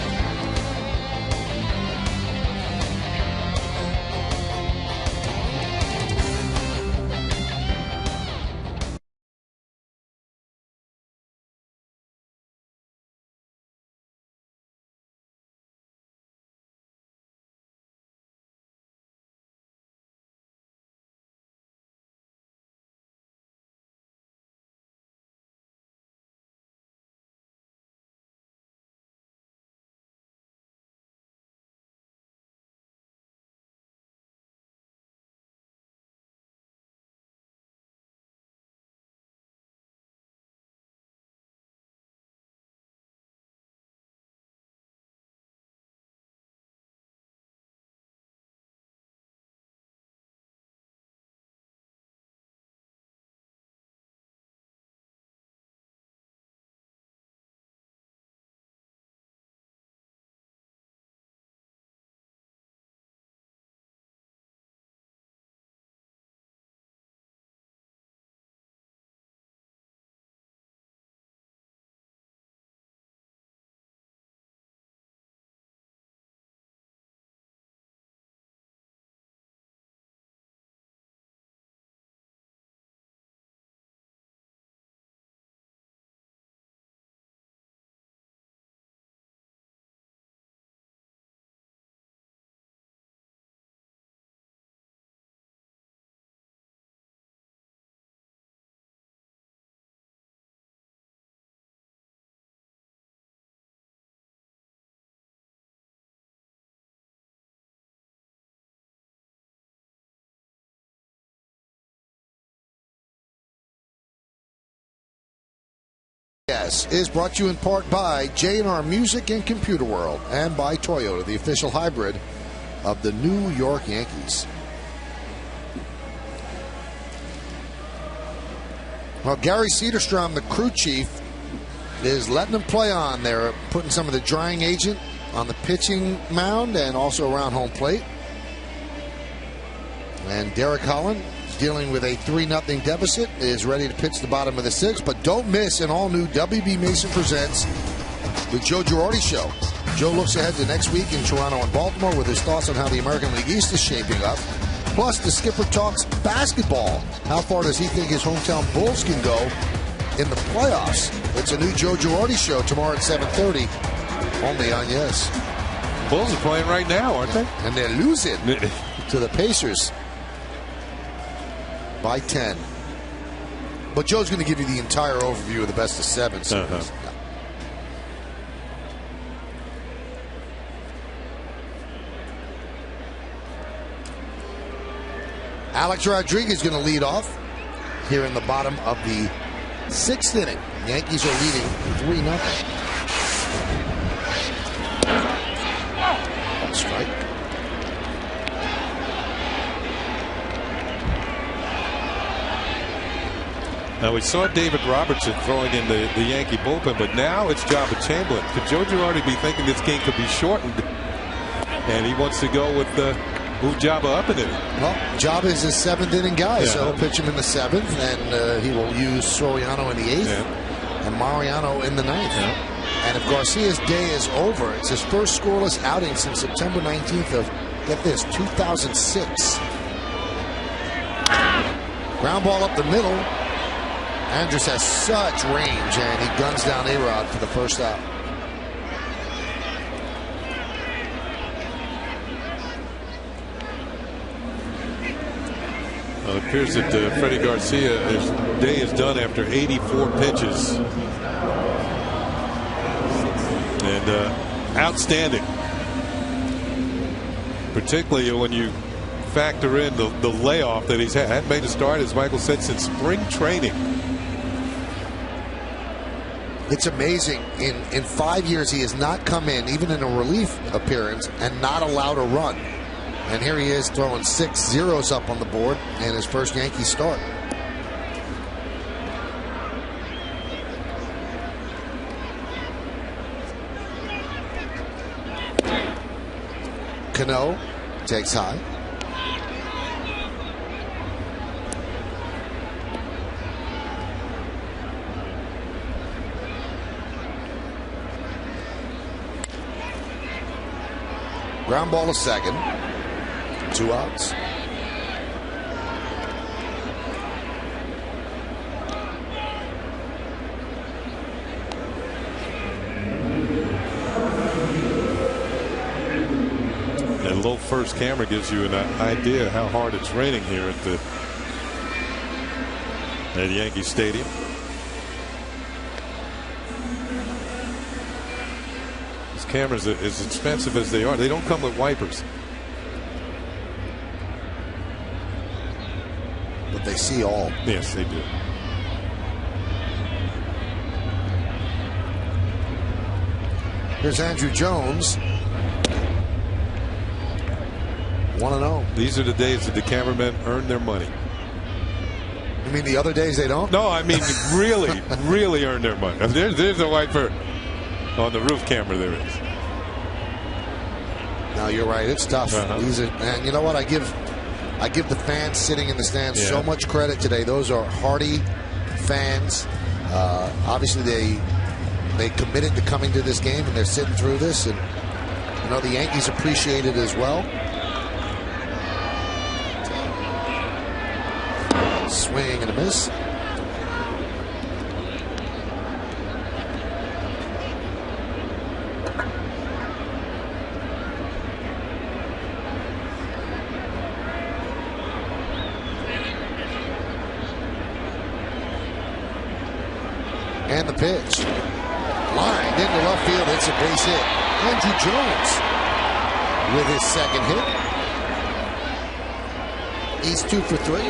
Is brought to you in part by J&R Music and Computer World and by Toyota, the official hybrid of the New York Yankees. Well, Gary Cederstrom, the crew chief, is letting them play on. They're putting some of the drying agent on the pitching mound and also around home plate. And Derek Holland, dealing with a 3-0 deficit, is ready to pitch the bottom of the 6th. But don't miss an all-new WB Mason Presents the Joe Girardi Show. Joe looks ahead to next week in Toronto and Baltimore with his thoughts on how the American League East is shaping up. Plus, the skipper talks basketball. How far does he think his hometown Bulls can go in the playoffs? It's a new Joe Girardi Show tomorrow at 7:30, only on Yes. Bulls are playing right now, aren't they? And they're losing to the Pacers by 10. But Joe's going to give you the entire overview of the best of 7 series. Alex Rodriguez going to lead off here in the bottom of the 6th inning. Yankees are leading 3-0. Strike. Now, we saw David Robertson throwing in the Yankee bullpen, but now it's Jabba Chamberlain. Could Joe Girardi be thinking this game could be shortened And he wants to go with move Jabba up in it. Well, Jabba is his 7th inning guy, Yeah. so he'll pitch him in the 7th, and he will use Soriano in the 8th, and Mariano in the 9th. And if Garcia's day is over, it's his first scoreless outing since September 19th of, get this, 2006. Ground ball up the middle. Andrus has such range, and he guns down A-Rod for the first out. Well, it appears that Freddie Garcia, his day is done after 84 pitches. And outstanding. Particularly when you factor in the layoff that he's had. Hadn't made a start, as Michael said, since spring training. It's amazing. In 5 years, he has not come in, even in a relief appearance, and not allowed a run. And here he is throwing 6 zeros up on the board in his first Yankee start. Cano takes high. Ground ball to second. 2 outs. That low first camera gives you an idea how hard it's raining here at Yankee Stadium. These cameras, as expensive as they are, they don't come with wipers. But they see all. Yes, they do. Here's Andrew Jones. 1-0. These are the days that the cameramen earn their money. You mean the other days they don't? No, I mean really, really earn their money. There's a wiper on the roof camera. There is. No, you're right. It's tough. And you know what? I give the fans sitting in the stands so much credit today. Those are hardy fans. Obviously, they committed to coming to this game, and they're sitting through this. And you know, the Yankees appreciate it as well. Swing and a miss. And the pitch. Lined into left field. It's a base hit. Andrew Jones with his second hit. He's 2 for 3.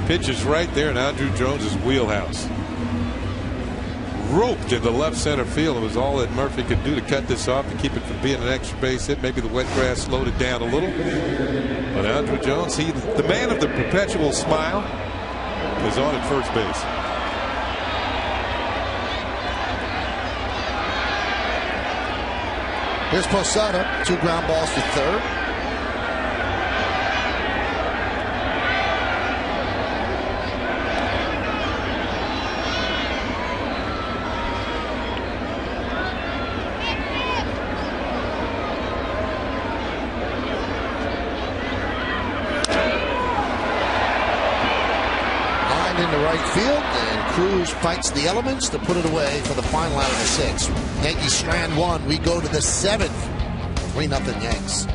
Pitch is right there in Andrew Jones's wheelhouse. Roped into left center field. It was all that Murphy could do to cut this off to keep it from being an extra base hit. Maybe the wet grass slowed it down a little. But Andrew Jones, the man of the perpetual smile, is on at first base. Here's Posada. 2 ground balls to third. Into right field, and Cruz fights the elements to put it away for the final out of the 6th. Yankees strand 1. We go to the 7th. 3-0 Yanks.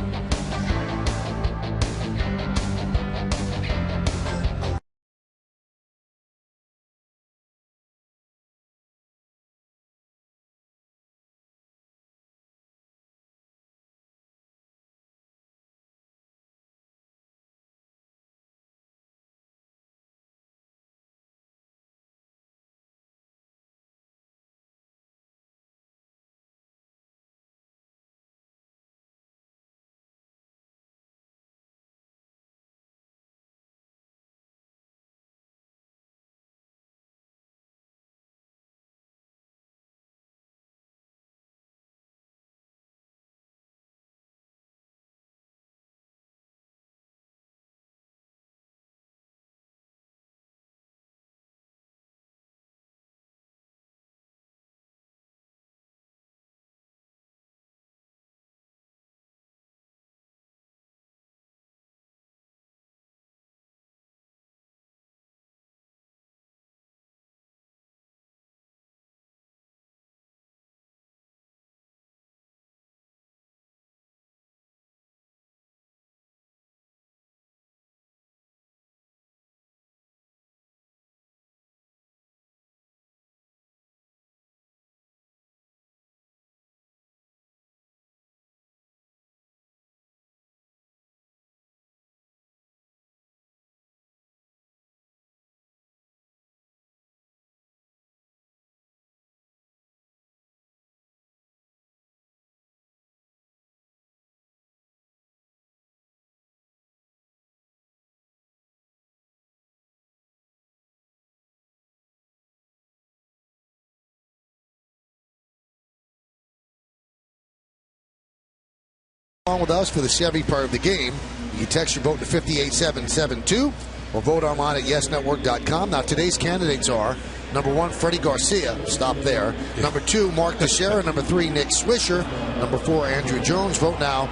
On with us for the Chevy part of the game. You can text your vote to 58772 or vote online at yesnetwork.com. Now, today's candidates are number 1, Freddie Garcia. Stop there. Number 2, Mark Teixeira. Number 3, Nick Swisher. Number 4, Andrew Jones. Vote now.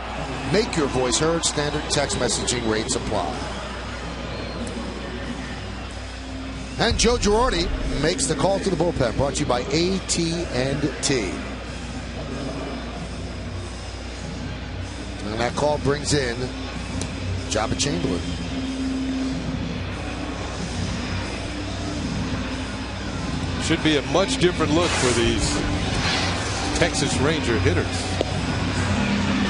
Make your voice heard. Standard text messaging rates apply. And Joe Girardi makes the call to the bullpen. Brought to you by AT&T. And that call brings in Jabba Chamberlain. Should be a much different look for these Texas Ranger hitters.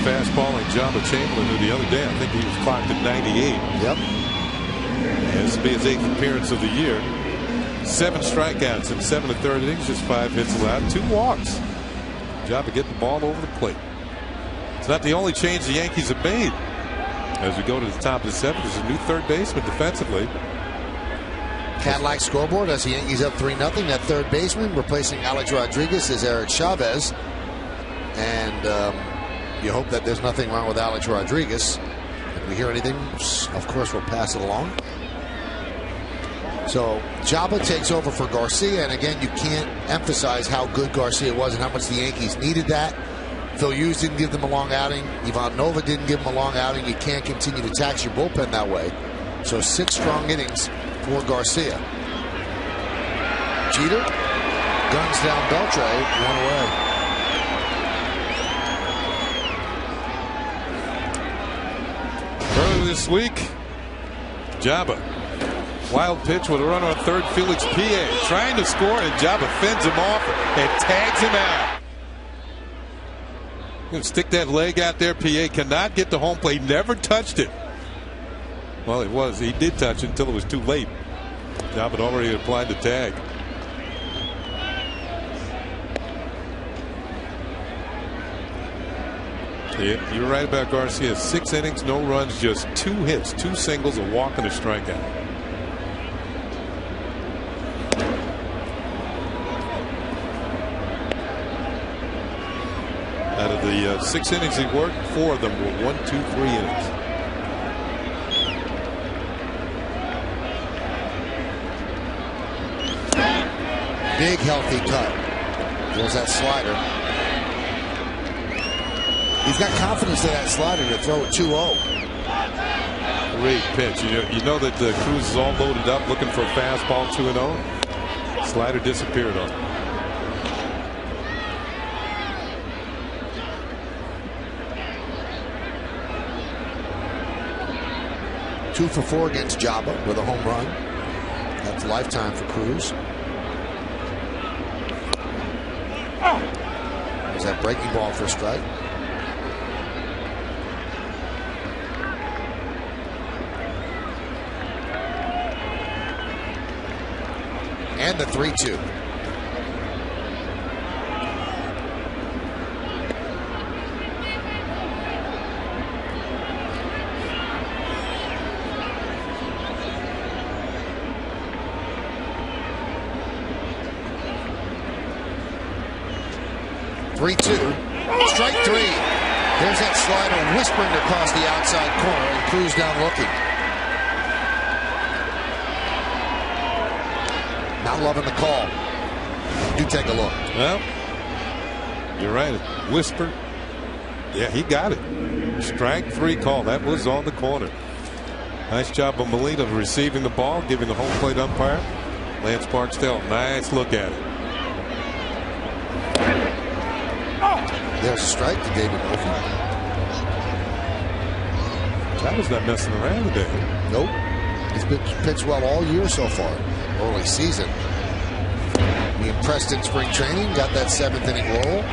Fastballing Jabba Chamberlain, who the other day I think he was clocked at 98. Yep. And this will be his 8th appearance of the year. 7 strikeouts in 7 1/3 innings, just 5 hits allowed, 2 walks. Jabba getting the ball over the plate. It's not the only change the Yankees have made. As we go to the top of the 7th, there's a new third baseman defensively. Cadillac scoreboard as the Yankees up 3-0. That third baseman replacing Alex Rodriguez is Eric Chavez. And you hope that there's nothing wrong with Alex Rodriguez. If we hear anything, of course, we'll pass it along. So Jabba takes over for Garcia. And again, you can't emphasize how good Garcia was and how much the Yankees needed that. Phil Hughes didn't give them a long outing. Ivan Nova didn't give them a long outing. You can't continue to tax your bullpen that way. So 6 strong innings for Garcia. Jeter guns down Beltre, 1 away. Earlier this week, Jabba. Wild pitch with a runner on third, Felix Pie trying to score, and Jabba fends him off and tags him out. Going to stick that leg out there. Pie cannot get to home plate. Never touched it. Well, he did touch it until it was too late. Jabba had already applied the tag. Yeah, you're right about Garcia. 6 innings, no runs, just 2 hits, 2 singles, a walk, and a strikeout. Out of the 6 innings he worked, 4 of them were 1, 2, 3 innings. Big healthy cut. There's that slider. He's got confidence in that slider to throw it 2-0. Great pitch. You know that the Cruz is all loaded up looking for a fastball 2-0. Slider disappeared on him. 2 for 4 against Jabba with a home run. That's lifetime for Cruz. There's that breaking ball for a strike. And the 3-2. Strike 3. There's that slider whispering across the outside corner, and Cruz down looking. Not loving the call. Do take a look. Well, you're right. Whisper. Yeah, he got it. Strike 3 call. That was on the corner. Nice job of Molina receiving the ball, giving the home plate umpire. Lance Barksdale, nice look at it. There's a strike to David Murphy. Jabba's not messing around today. Nope. He's been pitched well all year so far. Early season. He impressed in spring training. Got that 7th inning roll.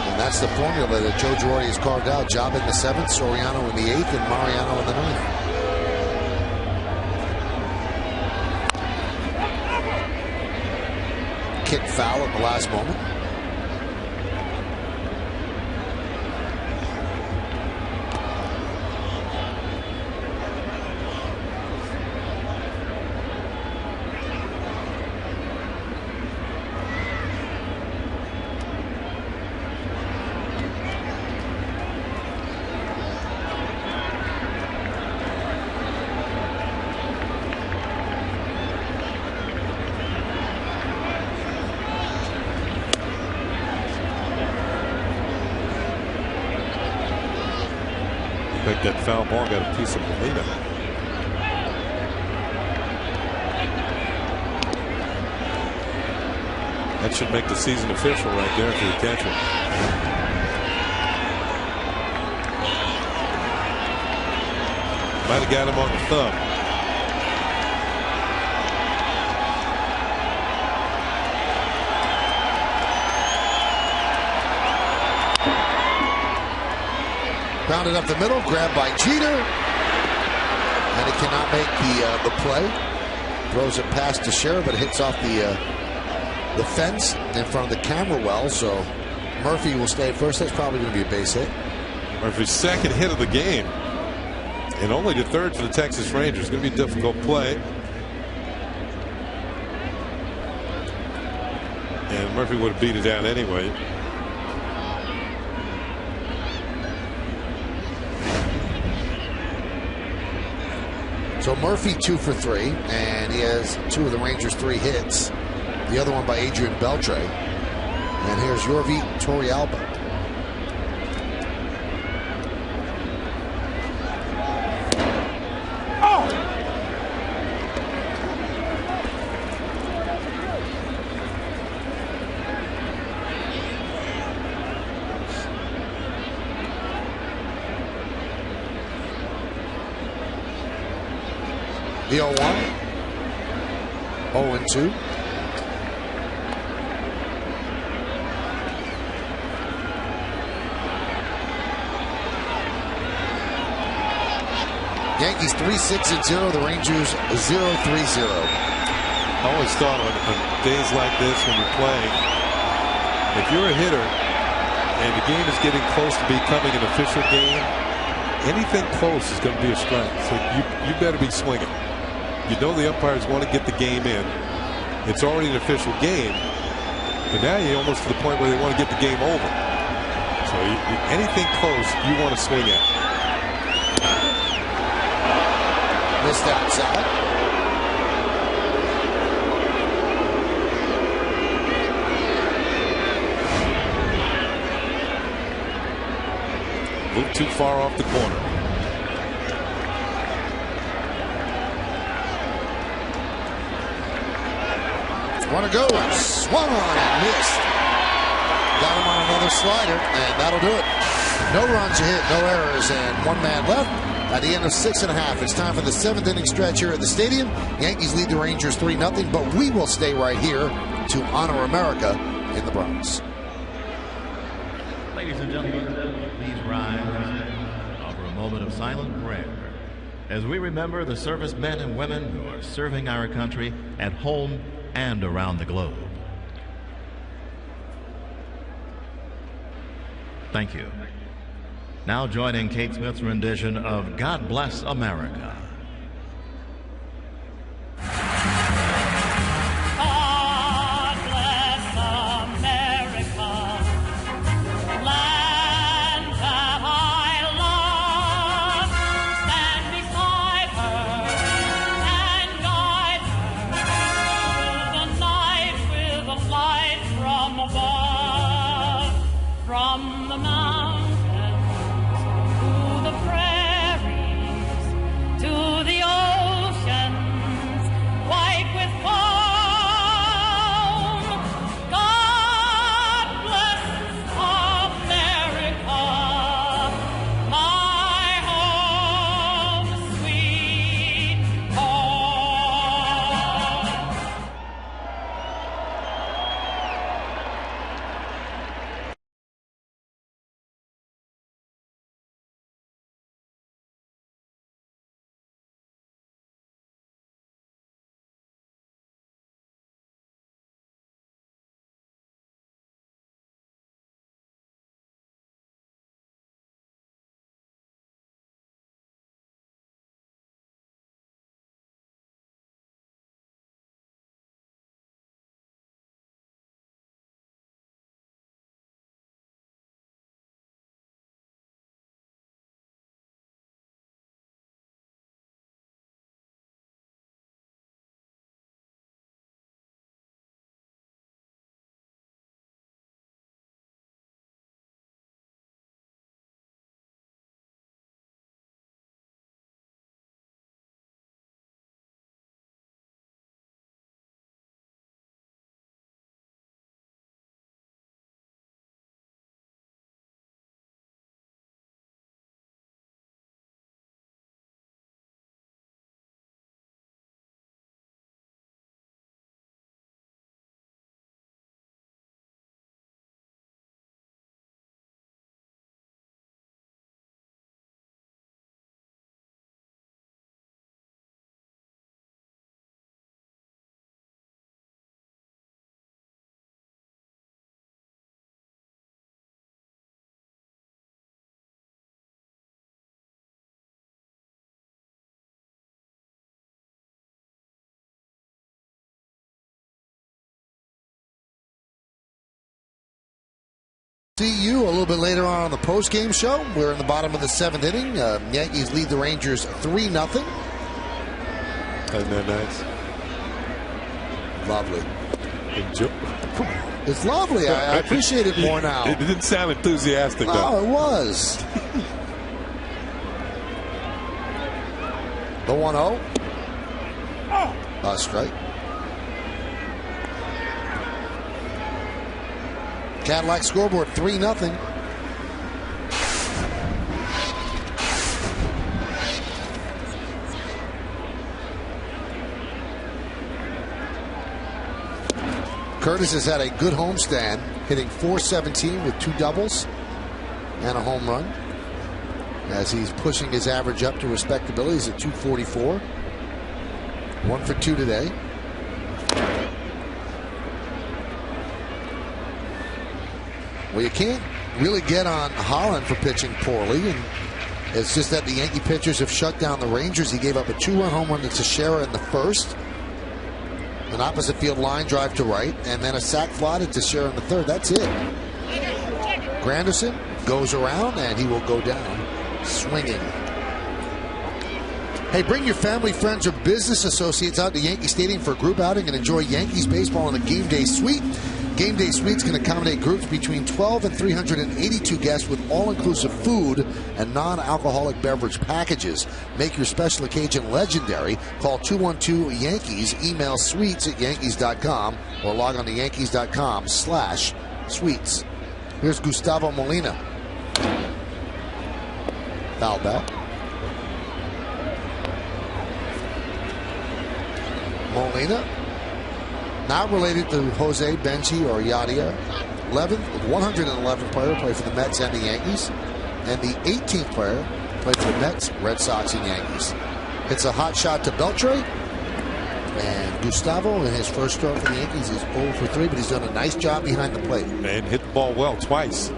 And that's the formula that Joe Girardi has carved out. Jabba in the 7th, Soriano in the 8th, and Mariano in the 9th. Kick foul at the last moment. That foul ball got a piece of Molina. That should make the season official right there for the catcher. Might have got him on the thumb. Pounded up the middle, grabbed by Jeter, and he cannot make the play. Throws it past Teixeira, but hits off the fence in front of the camera well. So Murphy will stay first. That's probably going to be a base hit. Murphy's second hit of the game, and only the third for the Texas Rangers. Going to be a difficult play. And Murphy would have beat it down anyway. So Murphy 2 for 3, and he has 2 of the Rangers' 3 hits. The other one by Adrian Beltre. And here's Yorvi Torrealba. Oh! The 0-1. 0-2. Yankees 3-6-0. The Rangers 0-3-0. I always thought on days like this when you're playing, if you're a hitter and the game is getting close to becoming an official game, anything close is going to be a strike. So you better be swinging. You know the umpires want to get the game in. It's already an official game, but now you're almost to the point where they want to get the game over. So anything close, you want to swing at. Missed outside. Moved too far off the corner. One to go. Swung on and missed. Got him on another slider, and that'll do it. No runs hit, no errors, and 1 man left. At the end of 6.5, it's time for the 7th inning stretch here at the stadium. Yankees lead the Rangers 3-0, but we will stay right here to honor America in the Bronx. Ladies and gentlemen, please rise. Offer a moment of silent prayer as we remember the servicemen and women who are serving our country at home and around the globe. Thank you. Now joining Kate Smith's rendition of God Bless America. God bless America, land that I love. Stand beside her and guide her through the night with a light from above, from the mountains to the prairies, to See you a little bit later on the post-game show. We're in the bottom of the 7th inning. Yankees lead the Rangers 3-0. Isn't that nice? Lovely. Enjoy. It's lovely. I appreciate it more now. It didn't sound enthusiastic, though. Oh, it was. The 1-0. Strike. Cadillac scoreboard 3-0. Curtis has had a good homestand, hitting .417 with 2 doubles and a home run, as he's pushing his average up to respectability. He's at .244. 1 for 2 today. Well, you can't really get on Holland for pitching poorly, and it's just that the Yankee pitchers have shut down the Rangers. He gave up a 2-run home run to Teixeira in the first, an opposite field line drive to right, and then a sac fly to Teixeira in the third. That's it. Granderson goes around, and he will go down swinging. Hey, bring your family, friends, or business associates out to Yankee Stadium for a group outing and enjoy Yankees baseball in a game day suite. Game day suites can accommodate groups between 12 and 382 guests with all-inclusive food and non-alcoholic beverage packages. Make your special occasion legendary. Call 212-YANKEES, email suites@yankees.com, or log on to yankees.com/suites. Here's Gustavo Molina. Foul back. Molina, not related to Jose, Benji, or Yadier. 111th player, played for the Mets and the Yankees. And the 18th player, played for the Mets, Red Sox, and Yankees. It's a hot shot to Beltre. And Gustavo, in his first start for the Yankees, is 0 for 3, but he's done a nice job behind the plate. And hit the ball well twice.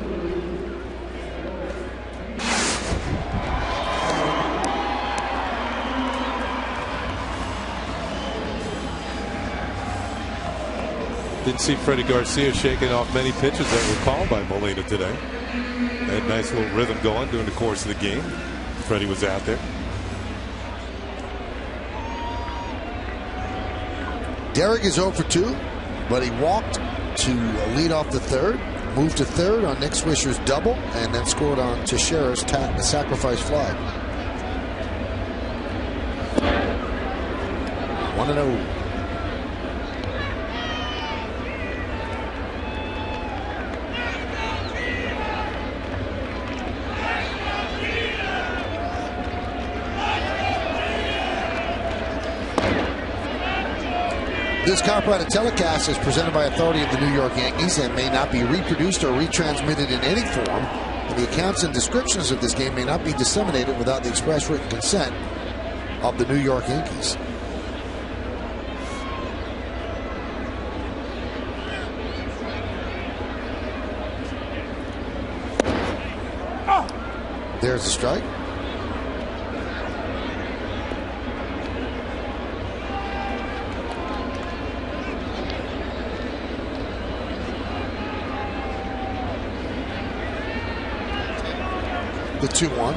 Didn't see Freddie Garcia shaking off many pitches that were called by Molina today. They had a nice little rhythm going during the course of the game. Freddie was out there. Derek is 0 for 2, but he walked to lead off the third, moved to third on Nick Swisher's double, and then scored on Teixeira's sacrifice fly. 1-0. This copyrighted telecast is presented by authority of the New York Yankees and may not be reproduced or retransmitted in any form. And the accounts and descriptions of this game may not be disseminated without the express written consent of the New York Yankees. There's a strike. The 2-1.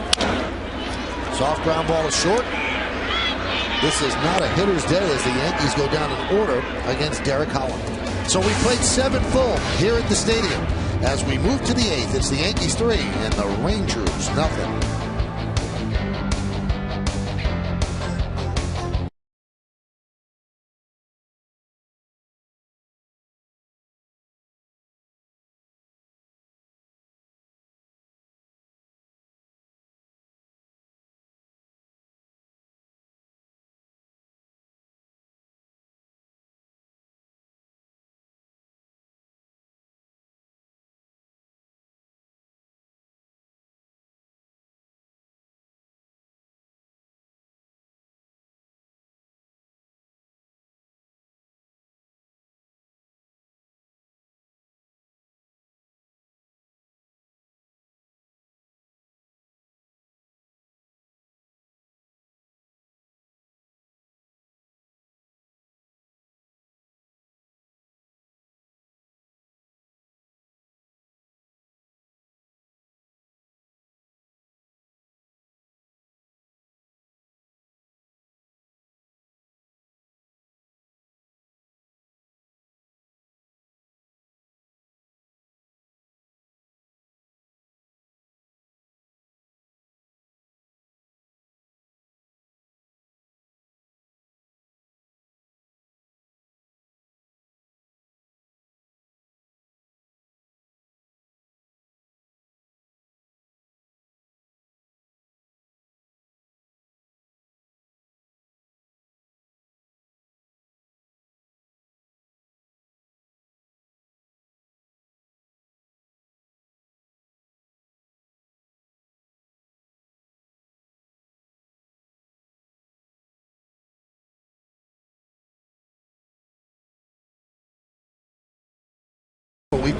Soft ground ball is short. This is not a hitter's day as the Yankees go down in order against Derek Holland. So we played 7 full here at the stadium. As we move to the 8th, it's the Yankees 3 and the Rangers nothing.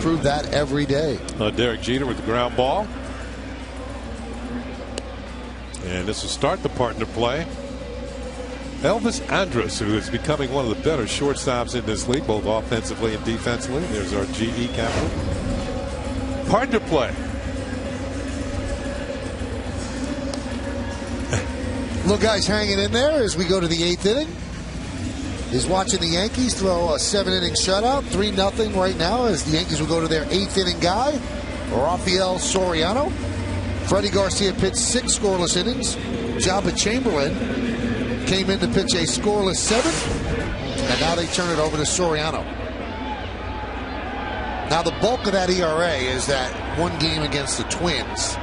prove that every day. Derek Jeter with the ground ball. And this will start the partner play. Elvis Andrus, who is becoming one of the better shortstops in this league, both offensively and defensively. There's our GE captain. Partner play. Little guys hanging in there as we go to the 8th inning. He's watching the Yankees throw a 7-inning shutout, 3-0 right now, as the Yankees will go to their 8th inning guy, Rafael Soriano. Freddie Garcia pitched 6 scoreless innings. Jabba Chamberlain came in to pitch a scoreless 7th, and now they turn it over to Soriano. Now the bulk of that ERA is that one game against the Twins,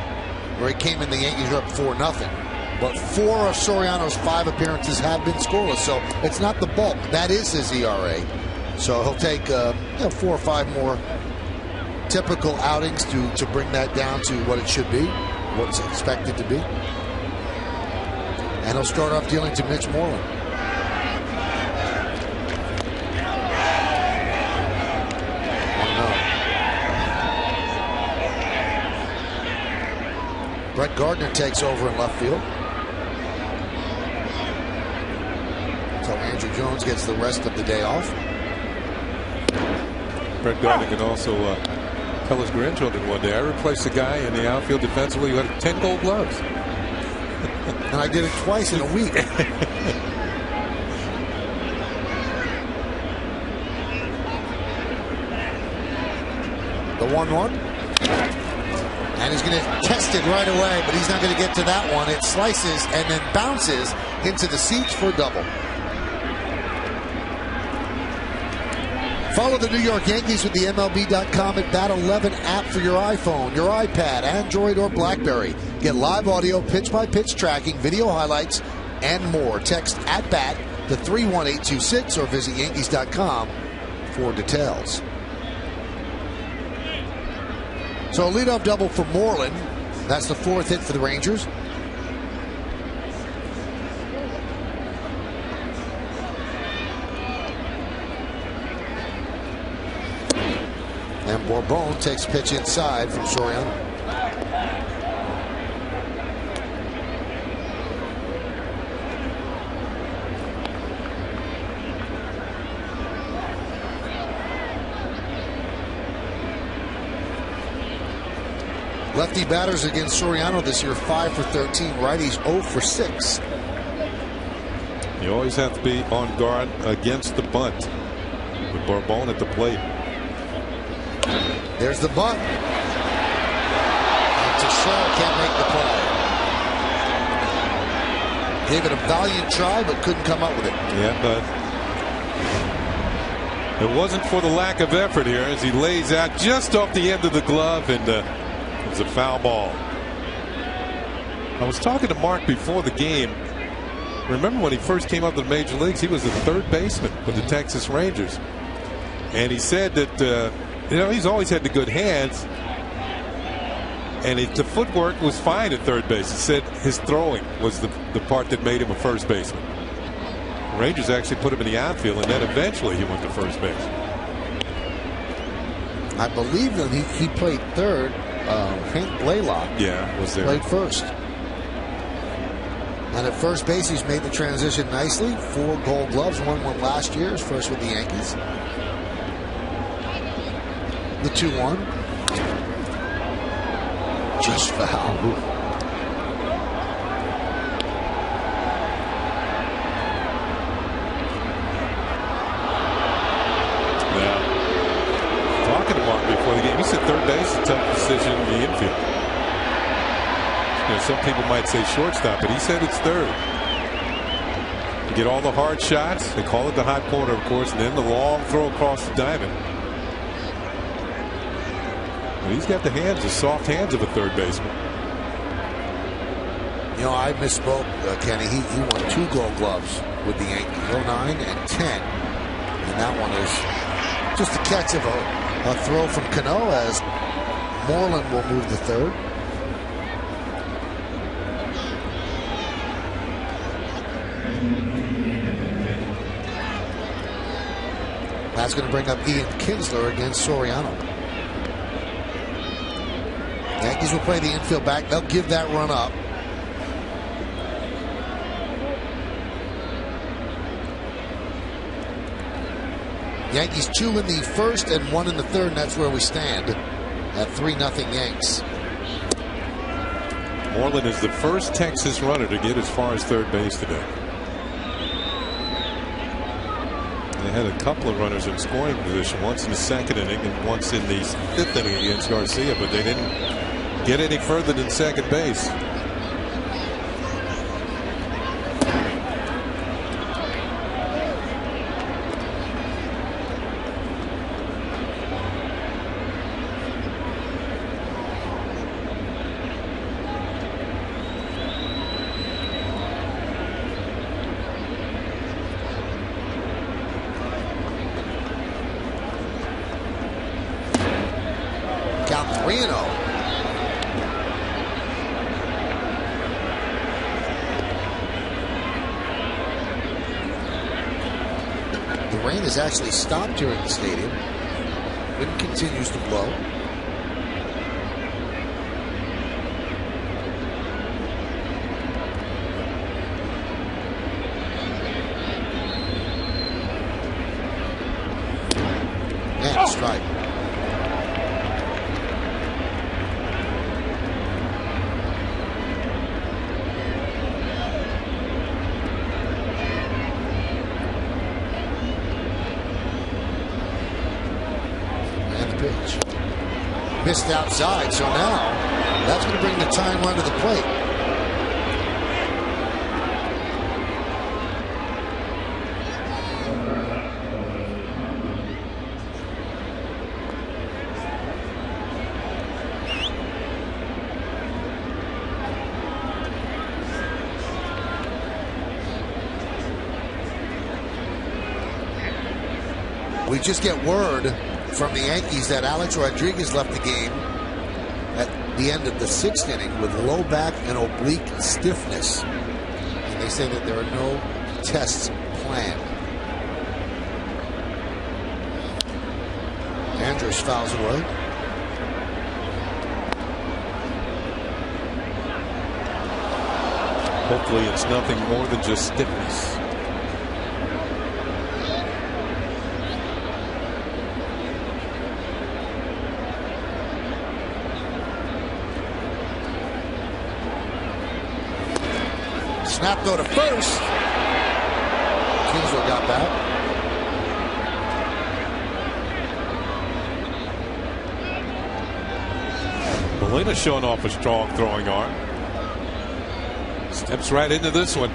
where he came in, the Yankees were up 4-0. But 4 of Soriano's 5 appearances have been scoreless, so it's not the bulk. That is his ERA. So he'll take 4 or 5 more typical outings to bring that down to what it should be, what it's expected to be. And he'll start off dealing to Mitch Moreland. Brett Gardner takes over in left field. So Andrew Jones gets the rest of the day off. Brett Gardner can also tell his grandchildren one day, I replaced a guy in the outfield defensively who had 10 gold gloves. And I did it twice in a week. The 1-1. And he's going to test it right away, but he's not going to get to that one. It slices and then bounces into the seats for a double. Follow the New York Yankees with the MLB.com at Bat 11 app for your iPhone, your iPad, Android, or BlackBerry. Get live audio, pitch-by-pitch tracking, video highlights, and more. Text at BAT to 31826 or visit Yankees.com for details. So a leadoff double for Moreland. That's the 4th hit for the Rangers. And Bourbon takes pitch inside from Soriano. Lefty batters against Soriano this year, 5 for 13. Righties 0 for 6. You always have to be on guard against the bunt with Bourbon at the plate. There's the bunt. And Teixeira can't make the play. Gave it a valiant try, but couldn't come up with it. Yeah, but it wasn't for the lack of effort here as he lays out just off the end of the glove, and it was a foul ball. I was talking to Mark before the game. Remember when he first came up to the major leagues, he was the 3rd baseman with the Texas Rangers. And he said that, he's always had the good hands. And the footwork was fine at 3rd base. He said his throwing was the part that made him a first baseman. The Rangers actually put him in the outfield, and then eventually he went to first base. I believe that he played 3rd. Hank Blaylock was there. Played first. And at first base, he's made the transition nicely. 4 gold gloves. One last year, his first with the Yankees. The 2-1. Just foul. Yeah. Talking to Mark before the game, he said 3rd base is a tough decision in the infield. Some people might say shortstop, but he said it's 3rd. You get all the hard shots. They call it the hot corner, of course, and then the long throw across the diamond. But he's got the hands, the soft hands of a 3rd baseman. I misspoke, Kenny. He won 2 gold gloves with the Yankees, 09 and 10. And that one is just a catch of a throw from Cano, as Moreland will move the 3rd. That's going to bring up Ian Kinsler against Soriano. Yankees will play the infield back. They'll give that run up. Yankees 2 in the first and 1 in the third, and that's where we stand at 3-0 Yanks. Moreland is the first Texas runner to get as far as third base today. They had a couple of runners in scoring position, once in the second inning and once in the fifth inning against Garcia, but they didn't get any further than second base. Count 3-0. The rain has actually stopped here in the stadium. Wind continues to blow. And strike. Pitch. Missed outside, so now that's going to bring the tying run to the plate. We just get word from the Yankees that Alex Rodriguez left the game at the end of the sixth inning with low back and oblique stiffness. And they say that there are no tests planned. Andrus fouls it away. Hopefully it's nothing more than just stiffness. Snap throw to first. Kingsville got back. Molina showing off a strong throwing arm. Steps right into this one.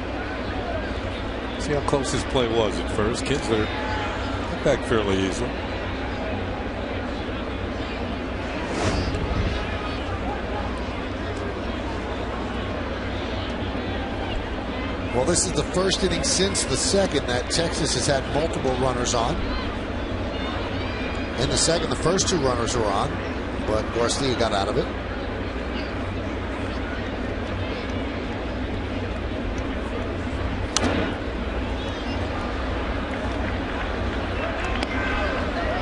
See how close his play was at first. Kinsler got back fairly easily. Well, this is the first inning since the second that Texas has had multiple runners on. In the second, the first two runners were on, but Garcia got out of it.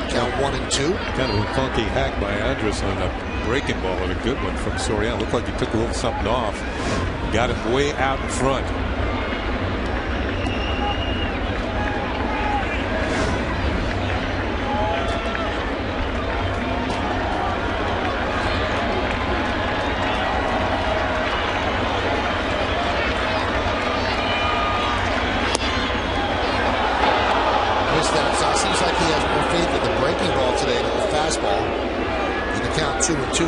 Count 1-2. Kind of a funky hack by Andrus on a breaking ball and a good one from Soriano. Looked like he took a little something off. Got it way out in front. Seems like he has more faith in the breaking ball today than the fastball. In the count 2-2.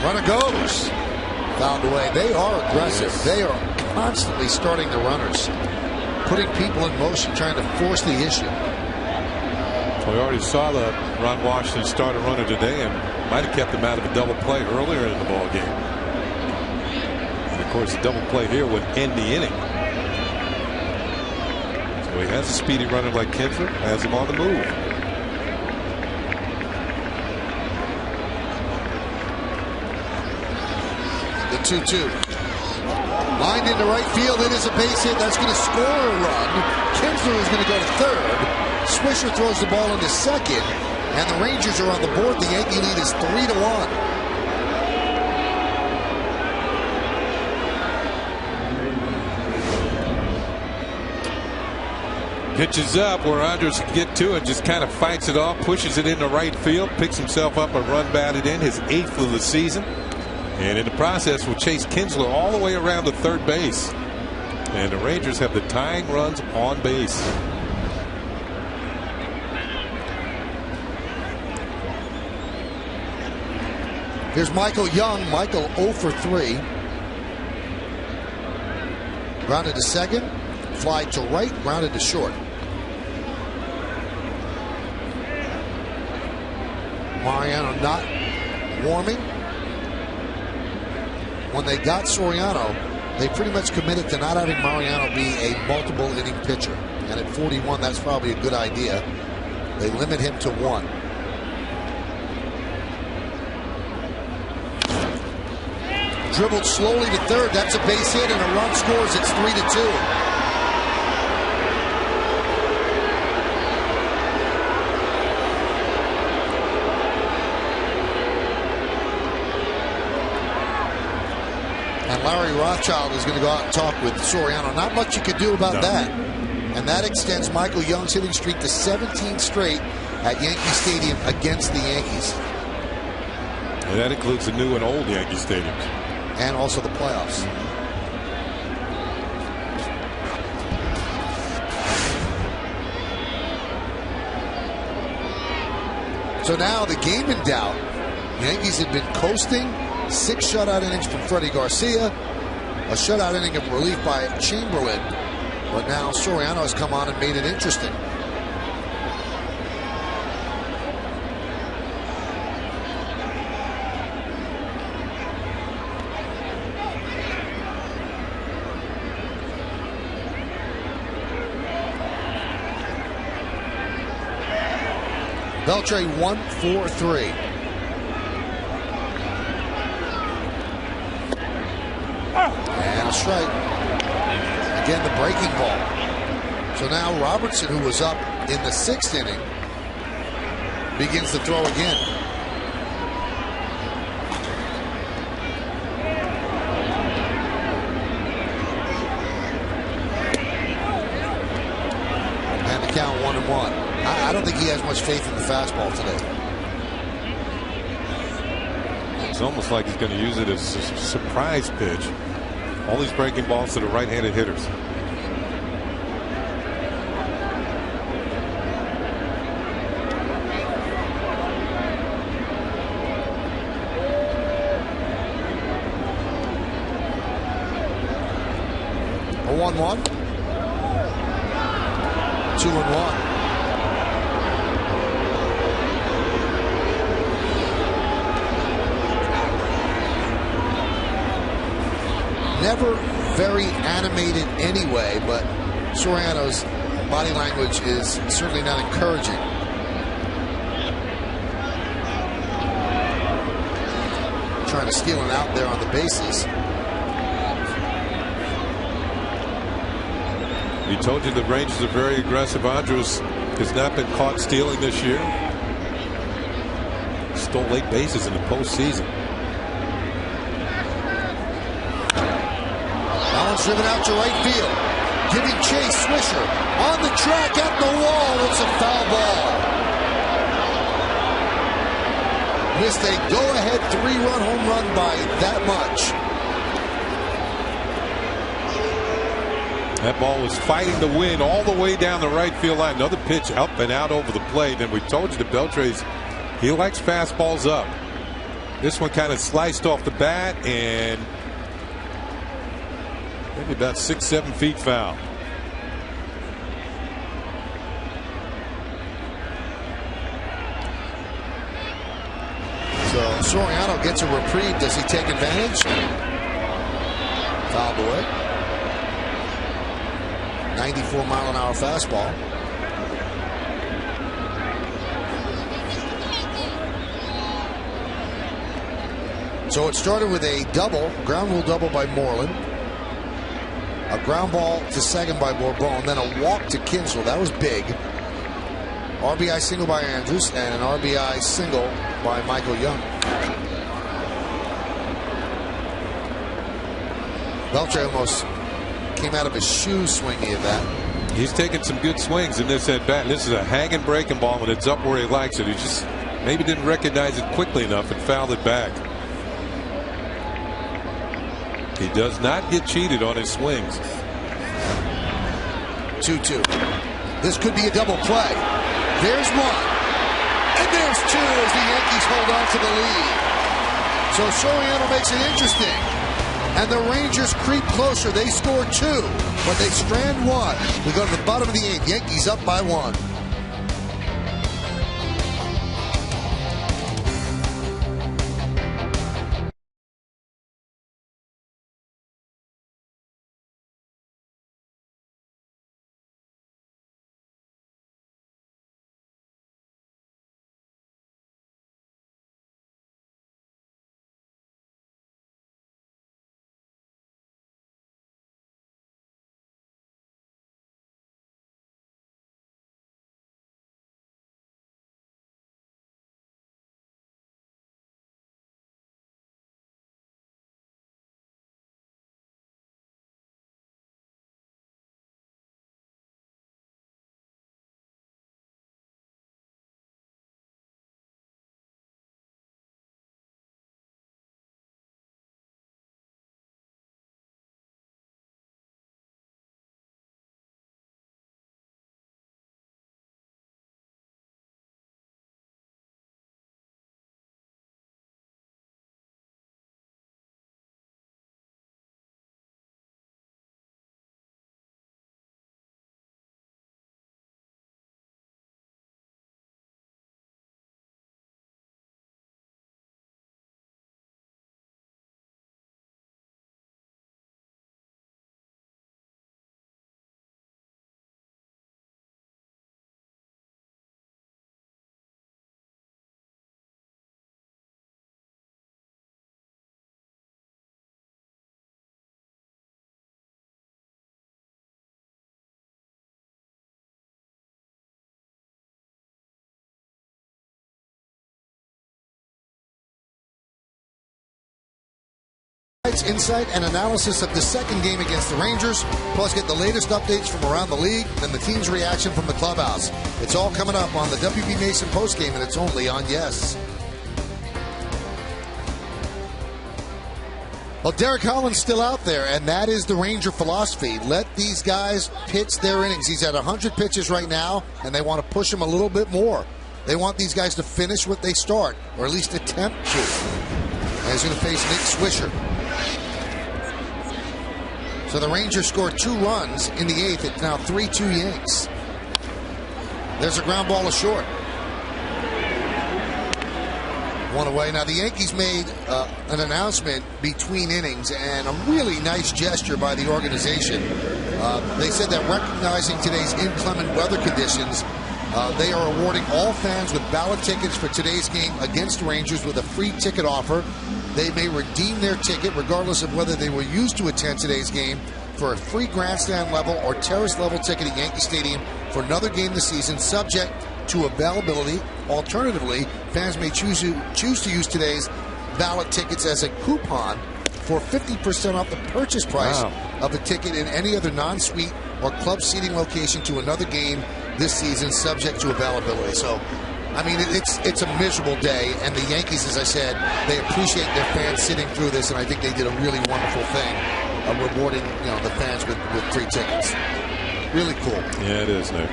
Runner goes. Fouled away. They are aggressive. Yes. They are constantly starting the runners, putting people in motion, trying to force the issue. We already saw the Ron Washington start a runner today and might have kept him out of a double play earlier in the ball game. And of course, the double play here would end the inning. So he has a speedy runner like Kinsler, has him on the move. 2-2. Lined into right field. It is a base hit. That's going to score a run. Kinsler is going to go to third. Swisher throws the ball into second. And the Rangers are on the board. The Yankee lead is 3-1. Pitches up where Andres can get to it, just kind of fights it off, pushes it into right field, picks himself up a run batted in, his 8th of the season. And in the process will chase Kinsler all the way around to third base. And the Rangers have the tying runs on base. Here's Michael Young. Michael 0 for 3. Grounded to second. Fly to right. Grounded to short. Mariano not warming. When they got Soriano, they pretty much committed to not having Mariano be a multiple inning pitcher. And at 41, that's probably a good idea. They limit him to 1. Dribbled slowly to third. That's a base hit and a run scores. It's 3-2. And Larry Rothschild is going to go out and talk with Soriano. Not much you could do about that. And that extends Michael Young's hitting streak to 17 straight at Yankee Stadium against the Yankees. And that includes the new and old Yankee stadiums. And also the playoffs. So now the game in doubt. Yankees had been coasting. 6 shutout innings from Freddie Garcia. A shutout inning of relief by Chamberlain. But now Soriano has come on and made it interesting. Beltre 1 for 3. And a strike. Again, the breaking ball. So now Robertson, who was up in the 6th inning, begins to throw again. And the count 1-1. I don't think he has much faith in the fastball today. It's almost like he's going to use it as a surprise pitch. All these breaking balls to the right-handed hitters. A 1-1. 2-1. Never very animated anyway, but Soriano's body language is certainly not encouraging. Trying to steal it out there on the bases. We told you the Rangers are very aggressive. Andres has not been caught stealing this year. Stole late bases in the postseason. Driven out to right field. Giving chase. Swisher on the track at the wall. It's a foul ball. Missed a go-ahead 3-run home run by that much. That ball was fighting the wind all the way down the right field line. Another pitch up and out over the plate. And we told you the Beltre's, he likes fastballs up. This one kind of sliced off the bat and maybe about 6-7 feet foul. So Soriano gets a reprieve. Does he take advantage? Fouled away. 94-mile-an-hour fastball. So it started with a double, ground rule double by Moreland, a ground ball to second by Bourbon, then a walk to Kinsler. That was big. RBI single by Andrews and an RBI single by Michael Young. Beltre almost came out of his shoes swinging at that. He's taking some good swings in this at bat. This is a hanging breaking ball, and it's up where he likes it. He just maybe didn't recognize it quickly enough and fouled it back. He does not get cheated on his swings. 2-2. This could be a double play. There's one. And there's two as the Yankees hold on to the lead. So Soriano makes it interesting. And the Rangers creep closer. They score two, but they strand one. We go to the bottom of the eighth. Yankees up by one. Insight and analysis of the second game against the Rangers, plus get the latest updates from around the league and the team's reaction from the clubhouse. It's all coming up on the WB Mason postgame, and it's only on Yes. Well, Derek Holland's still out there, and that is the Ranger philosophy. Let these guys pitch their innings. He's at 100 pitches right now, and they want to push him a little bit more. They want these guys to finish what they start, or at least attempt to. And he's going to face Nick Swisher. So the Rangers scored 2 runs in the 8th. It's now 3-2 Yanks. There's a ground ball ashort. 1 away. Now the Yankees made an announcement between innings, and a really nice gesture by the organization. They said that recognizing today's inclement weather conditions, they are awarding all fans with ballot tickets for today's game against the Rangers with a free ticket offer. They may redeem their ticket regardless of whether they were used to attend today's game for a free grandstand level or terrace level ticket at Yankee Stadium for another game this season, subject to availability. Alternatively, fans may choose to use today's ballot tickets as a coupon for 50% off the purchase price of a ticket in any other non-suite or club seating location to another game this season, subject to availability. So, I mean, it's a miserable day, and the Yankees, as I said, they appreciate their fans sitting through this, and I think they did a really wonderful thing, rewarding the fans with free tickets. Really cool. Yeah, it is, Nick.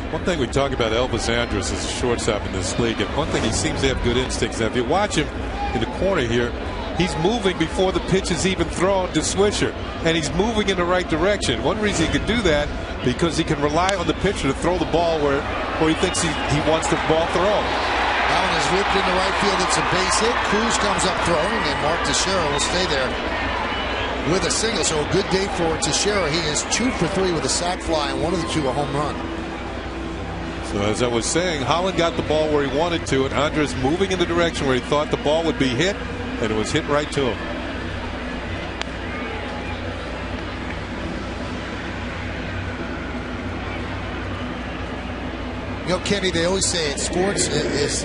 One thing we talk about Elvis Andrus as a shortstop in this league, and one thing he seems to have good instincts. Now, if you watch him in the corner here, he's moving before the pitch is even thrown to Swisher, and he's moving in the right direction. One reason he can do that, because he can rely on the pitcher to throw the ball where he thinks he wants the ball thrown. Allen is whipped into right field. It's a base hit. Cruz comes up throwing, and Mark Teixeira will stay there with a single. So a good day for Teixeira. He is 2 for 3 with a sac fly, and one of the 2 a home run. So as I was saying, Holland got the ball where he wanted to, and Andres moving in the direction where he thought the ball would be hit, and it was hit right to him. You know, Kenny, they always say it, sports is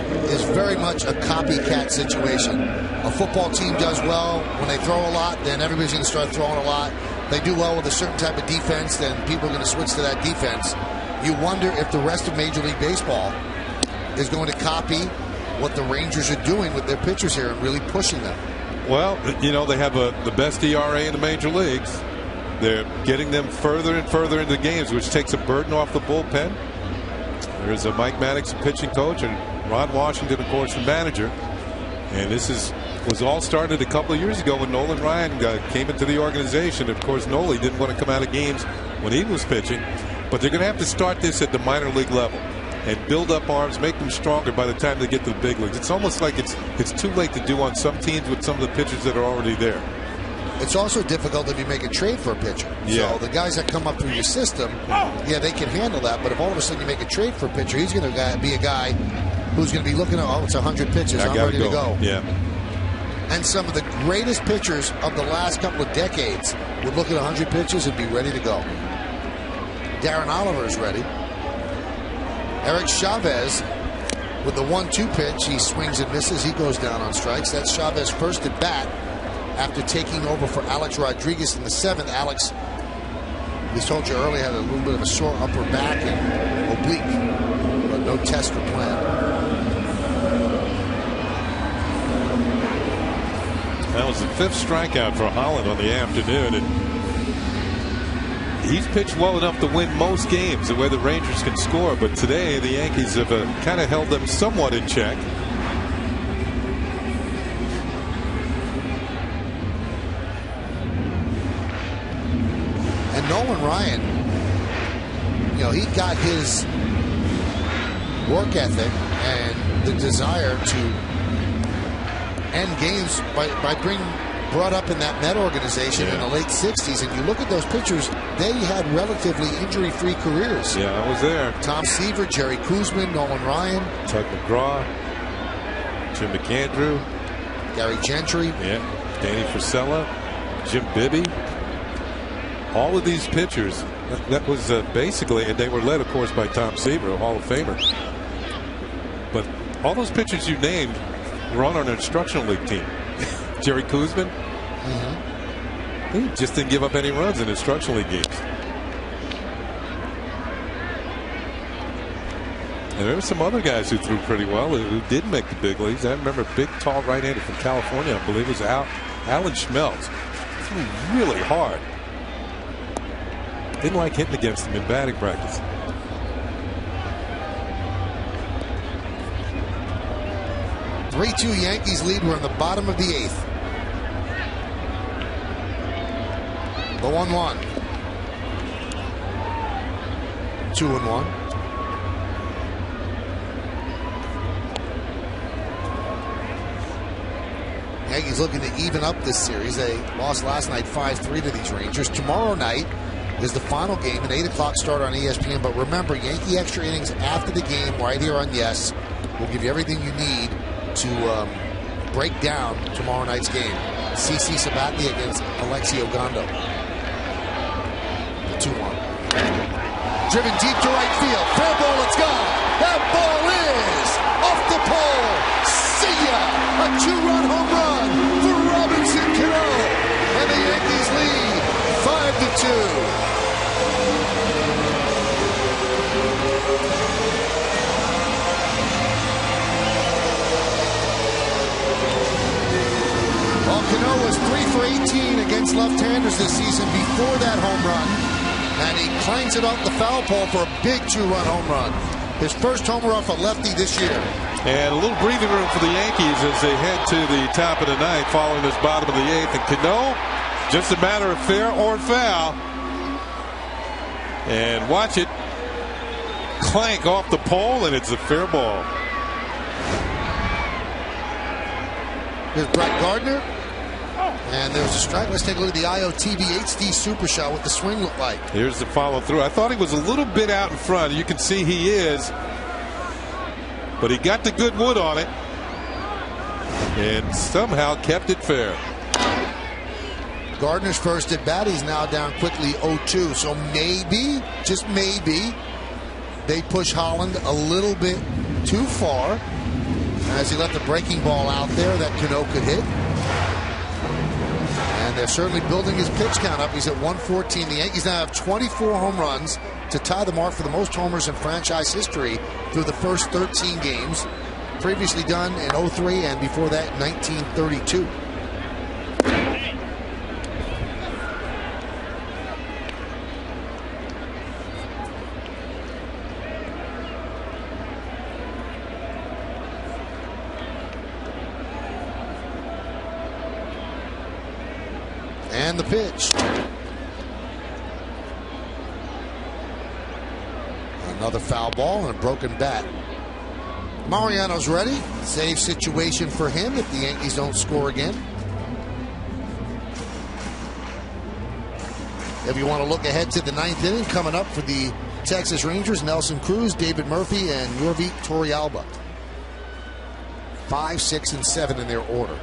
very much a copycat situation. A football team does well when they throw a lot, then everybody's going to start throwing a lot. They do well with a certain type of defense, then people are going to switch to that defense. You wonder if the rest of Major League Baseball is going to copy what the Rangers are doing with their pitchers here and really pushing them. Well, you know, they have the best ERA in the major leagues. They're getting them further and further into games, which takes a burden off the bullpen. There's a Mike Maddox, pitching coach, and Ron Washington, of course, the manager. And this was all started a couple of years ago when Nolan Ryan came into the organization. Of course, Noli didn't want to come out of games when he was pitching. But they're going to have to start this at the minor league level and build up arms, make them stronger by the time they get to the big leagues. It's almost like it's too late to do on some teams with some of the pitchers that are already there. It's also difficult if you make a trade for a pitcher. Yeah. So the guys that come up through your system, yeah, they can handle that. But if all of a sudden you make a trade for a pitcher, he's going to be a guy who's going to be looking at, oh, it's 100 pitches, I'm ready to go. Yeah. And some of the greatest pitchers of the last couple of decades would look at 100 pitches and be ready to go. Darren Oliver is ready. Eric Chavez with the 1-2 pitch. He swings and misses. He goes down on strikes. That's Chavez first at bat after taking over for Alex Rodriguez in the 7th. Alex, we told you earlier, had a little bit of a sore upper back and oblique, but no test or plan. That was the 5th strikeout for Holland on the afternoon, and he's pitched well enough to win most games the way the Rangers can score. But today the Yankees have kind of held them somewhat in check. And Nolan Ryan, you know, he got his work ethic and the desire to end games by being brought up in that Met organization in the late 60s. And you look at those pitchers, they had relatively injury-free careers. Yeah, I was there. Tom Seaver, Jerry Kuzman, Nolan Ryan, Tug McGraw, Jim McAndrew, Gary Gentry, Danny Frisella, Jim Bibby. All of these pitchers, that was basically, and they were led, of course, by Tom Seaver, a Hall of Famer. But all those pitchers you named were on an instructional league team. Jerry Kuzman, he just didn't give up any runs in instructional league games. And there were some other guys who threw pretty well who did make the big leagues. I remember a big, tall right-hander from California, I believe it was Alan Schmelz. Threw really hard. Didn't like hitting against him in batting practice. .3-2 Yankees lead. We're in the bottom of the 8th. The 1-1. 2-1. Yankees looking to even up this series. They lost last night 5-3 to these Rangers. Tomorrow night is the final game, an 8 o'clock start on ESPN. But remember, Yankee Extra Innings after the game right here on Yes will give you everything you need to break down tomorrow night's game. CC Sabathia against Alexi Ogando. The 2-1. Driven deep to right field. Fair ball, it's gone. That ball is off the pole. See ya! A 2-run home run for Robinson Cano. And the Yankees lead 5-2. Well, Cano was 3 for 18 against left-handers this season before that home run. And he clangs it off the foul pole for a big 2-run home run. His first homer off a lefty this year. And a little breathing room for the Yankees as they head to the top of the ninth following this bottom of the 8th. And Cano, just a matter of fair or foul. And watch it clank off the pole, and it's a fair ball. Here's Brett Gardner. And there's a strike. Let's take a look at the IOTV HD Super Shot, what the swing looked like. Here's the follow through. I thought he was a little bit out in front. You can see he is. But he got the good wood on it. And somehow kept it fair. Gardner's first at bat. He's now down quickly 0-2. So maybe, just maybe, they push Holland a little bit too far as he left the breaking ball out there that Cano could hit. And they're certainly building his pitch count up. He's at 114. The Yankees now have 24 home runs to tie the mark for the most homers in franchise history through the first 13 games. Previously done in 03 and before that 1932. And the pitch. Another foul ball and a broken bat. Mariano's ready. Save situation for him if the Yankees don't score again. If you want to look ahead to the 9th inning, coming up for the Texas Rangers, Nelson Cruz, David Murphy, and Yorvik Torrealba. 5, 6, and 7 in their order.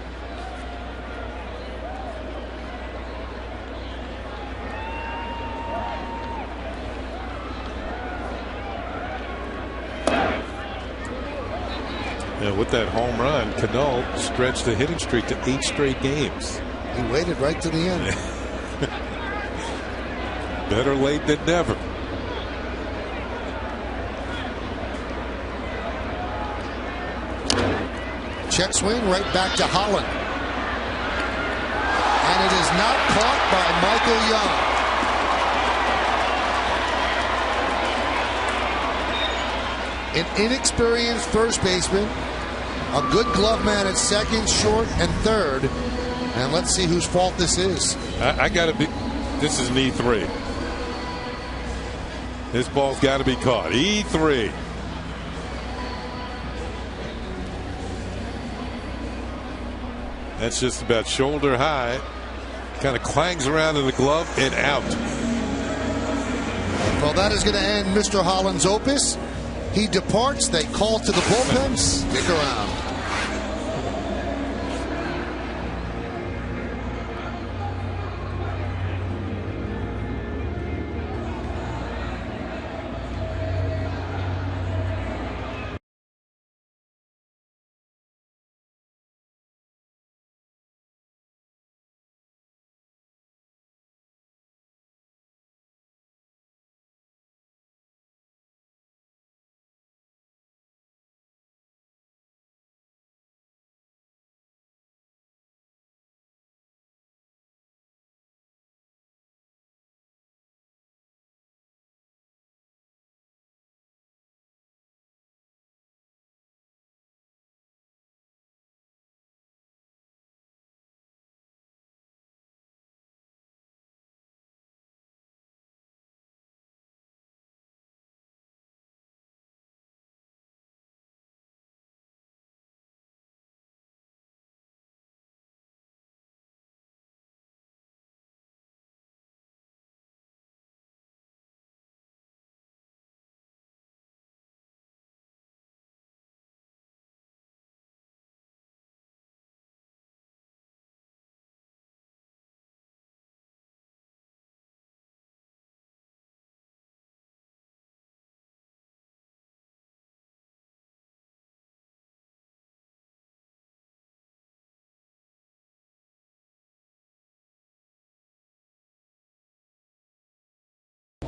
Yeah, with that home run, Cano stretched the hitting streak to 8 straight games. He waited right to the end. Better late than never. Check swing right back to Holland. And it is not caught by Michael Young. An inexperienced first baseman, a good glove man at second, short, and third. And let's see whose fault this is. I got to be. This is an E3. This ball's got to be caught. E3. That's just about shoulder high. Kind of clangs around in the glove and out. Well, that is going to end Mr. Holland's opus. He departs. They call to the bullpen. Stick around.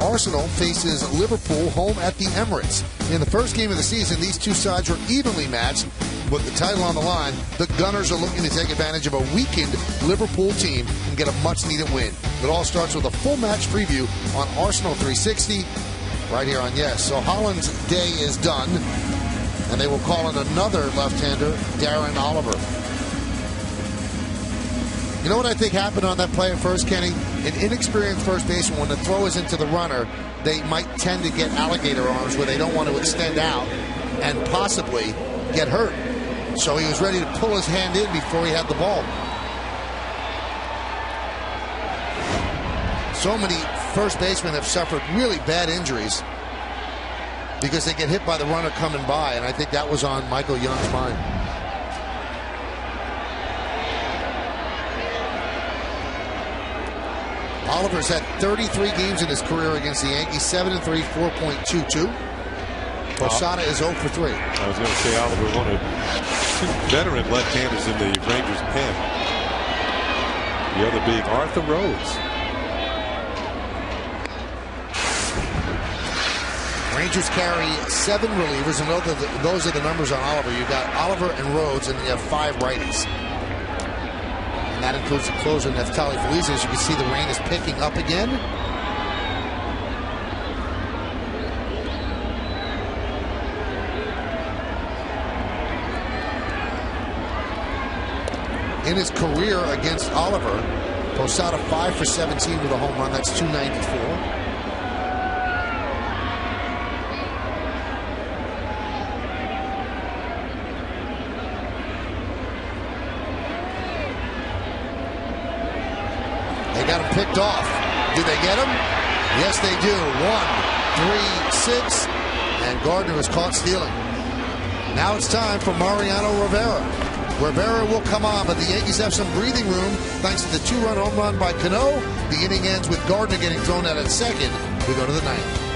Arsenal faces Liverpool home at the Emirates. In the first game of the season, these two sides were evenly matched. With the title on the line, the Gunners are looking to take advantage of a weakened Liverpool team and get a much-needed win. It all starts with a full match preview on Arsenal 360 right here on Yes. So Holland's day is done, and they will call in another left-hander, Darren Oliver. You know what I think happened on that play at first, Kenny? An inexperienced first baseman, when the throw is into the runner, they might tend to get alligator arms where they don't want to extend out and possibly get hurt. So he was ready to pull his hand in before he had the ball. So many first basemen have suffered really bad injuries because they get hit by the runner coming by, and I think that was on Michael Young's mind. Oliver's had 33 games in his career against the Yankees, 7-3, 4.22. Posada is 0 for 3. I was going to say Oliver, one of two veteran left-handers in the Rangers pen. The other being Arthur Rhodes. Rangers carry 7 relievers, and those are the numbers on Oliver. You've got Oliver and Rhodes, and you have 5 righties. And that includes the closer, Neftali Feliz. As you can see, the rain is picking up again. In his career against Oliver, Posada 5 for 17 with a home run. That's 294. They got him picked off. Do they get him? Yes, they do. 1, 3, 6. And Gardner is caught stealing. Now it's time for Mariano Rivera. Rivera will come on, but the Yankees have some breathing room thanks to the 2-run home run by Cano. The inning ends with Gardner getting thrown out at second. We go to the 9th.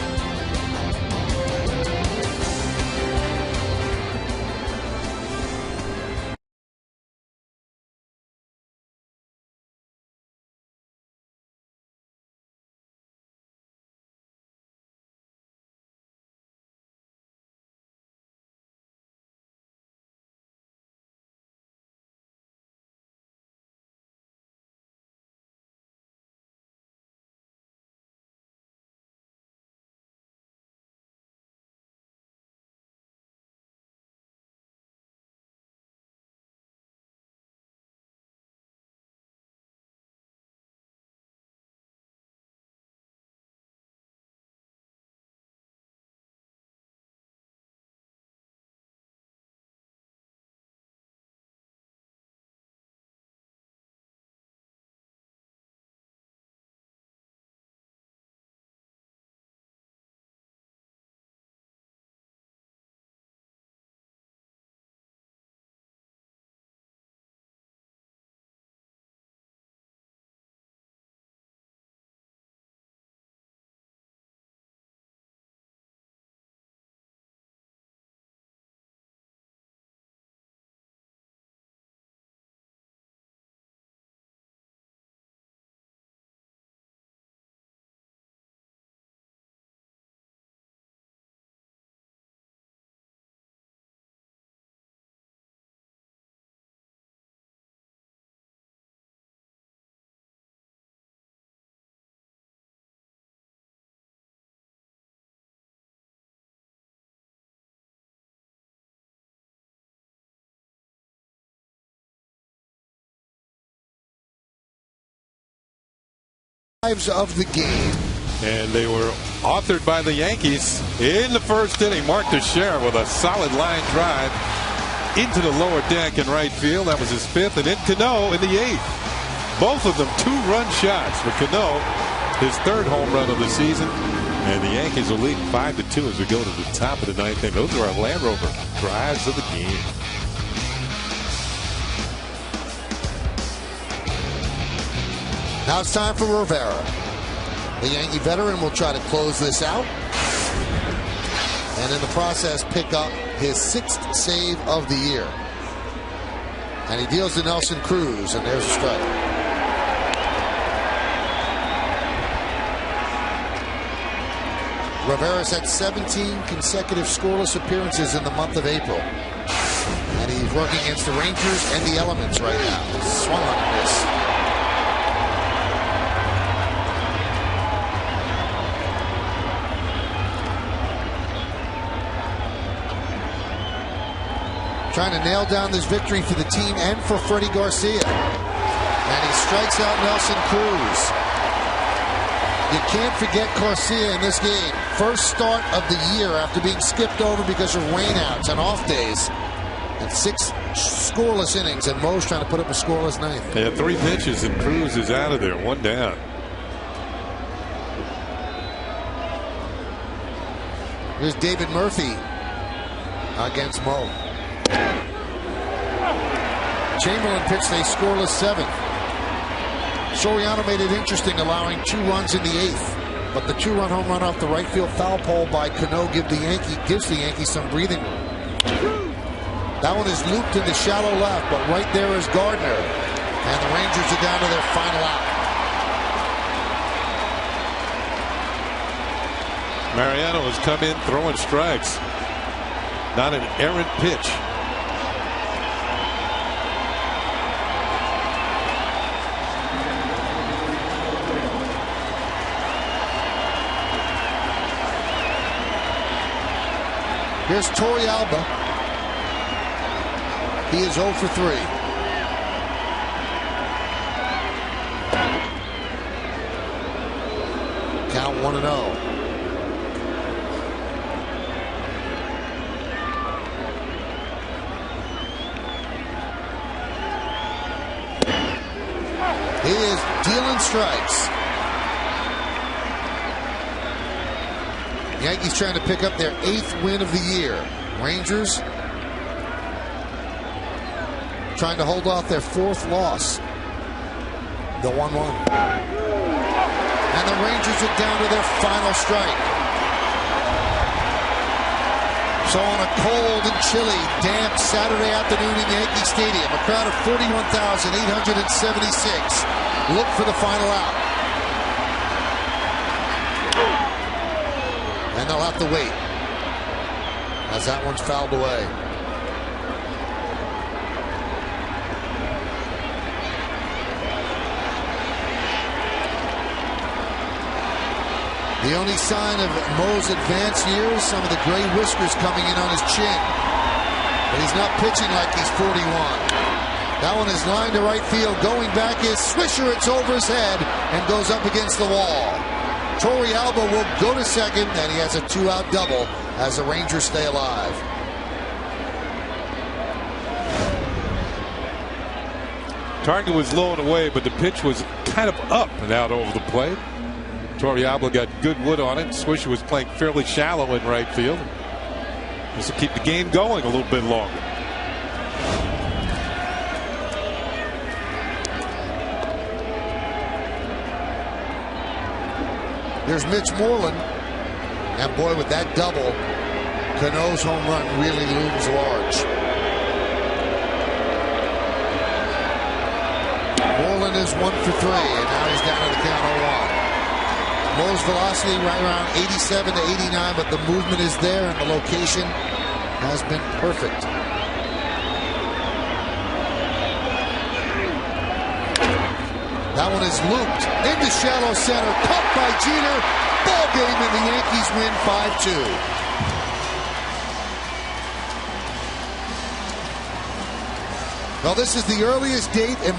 Of the game. And they were authored by the Yankees in the first inning. Mark Teixeira with a solid line drive into the lower deck in right field. That was his 5th. And then Cano in the 8th. Both of them 2-run shots for Cano, his 3rd home run of the season. And the Yankees are leading 5-2 as we go to the top of the 9th inning. Those are our Land Rover drives of the game. Now it's time for Rivera. The Yankee veteran will try to close this out. And in the process, pick up his 6th save of the year. And he deals to Nelson Cruz, and there's a strike. Rivera's had 17 consecutive scoreless appearances in the month of April. And he's working against the Rangers and the Elements right now. Swung on a miss. Trying to nail down this victory for the team and for Freddie Garcia. And he strikes out Nelson Cruz. You can't forget Garcia in this game. First start of the year after being skipped over because of rainouts and off days. It's 6 scoreless innings, and Mo's trying to put up a scoreless ninth. Yeah, 3 pitches, and Cruz is out of there. 1 down. Here's David Murphy against Mo. Chamberlain pitched a scoreless 7th. Soriano made it interesting, allowing 2 runs in the 8th. But the 2-run home run off the right field foul pole by Cano gives the Yankees some breathing room. That one is looped into shallow left, but right there is Gardner. And the Rangers are down to their final out. Mariano has come in throwing strikes. Not an errant pitch. Here's Torey Alba. He is 0 for 3. Count 1-0. He is dealing strikes. Yankees trying to pick up their 8th win of the year. Rangers trying to hold off their 4th loss. The 1-1. And the Rangers are down to their final strike. So on a cold and chilly, damp Saturday afternoon in Yankee Stadium, a crowd of 41,876 look for the final out. And they'll have to wait as that one's fouled away. The only sign of Mo's advanced years, some of the gray whiskers coming in on his chin. But he's not pitching like he's 41. That one is lined to right field. Going back is Swisher. It's over his head and goes up against the wall. Torey Alba will go to second, and he has a 2-out double as the Rangers stay alive. Target was low and away, but the pitch was kind of up and out over the plate. Torey Alba got good wood on it. Swisher was playing fairly shallow in right field. This will keep the game going a little bit longer. There's Mitch Moreland. And boy, with that double, Cano's home run really looms large. Moreland is 1 for 3, and now he's down to the count 0-1. Mo's velocity right around 87 to 89, but the movement is there, and the location has been perfect. That one is looped into shallow center, caught by Jeter. Ball game, and the Yankees win 5-2. Well, this is the earliest date in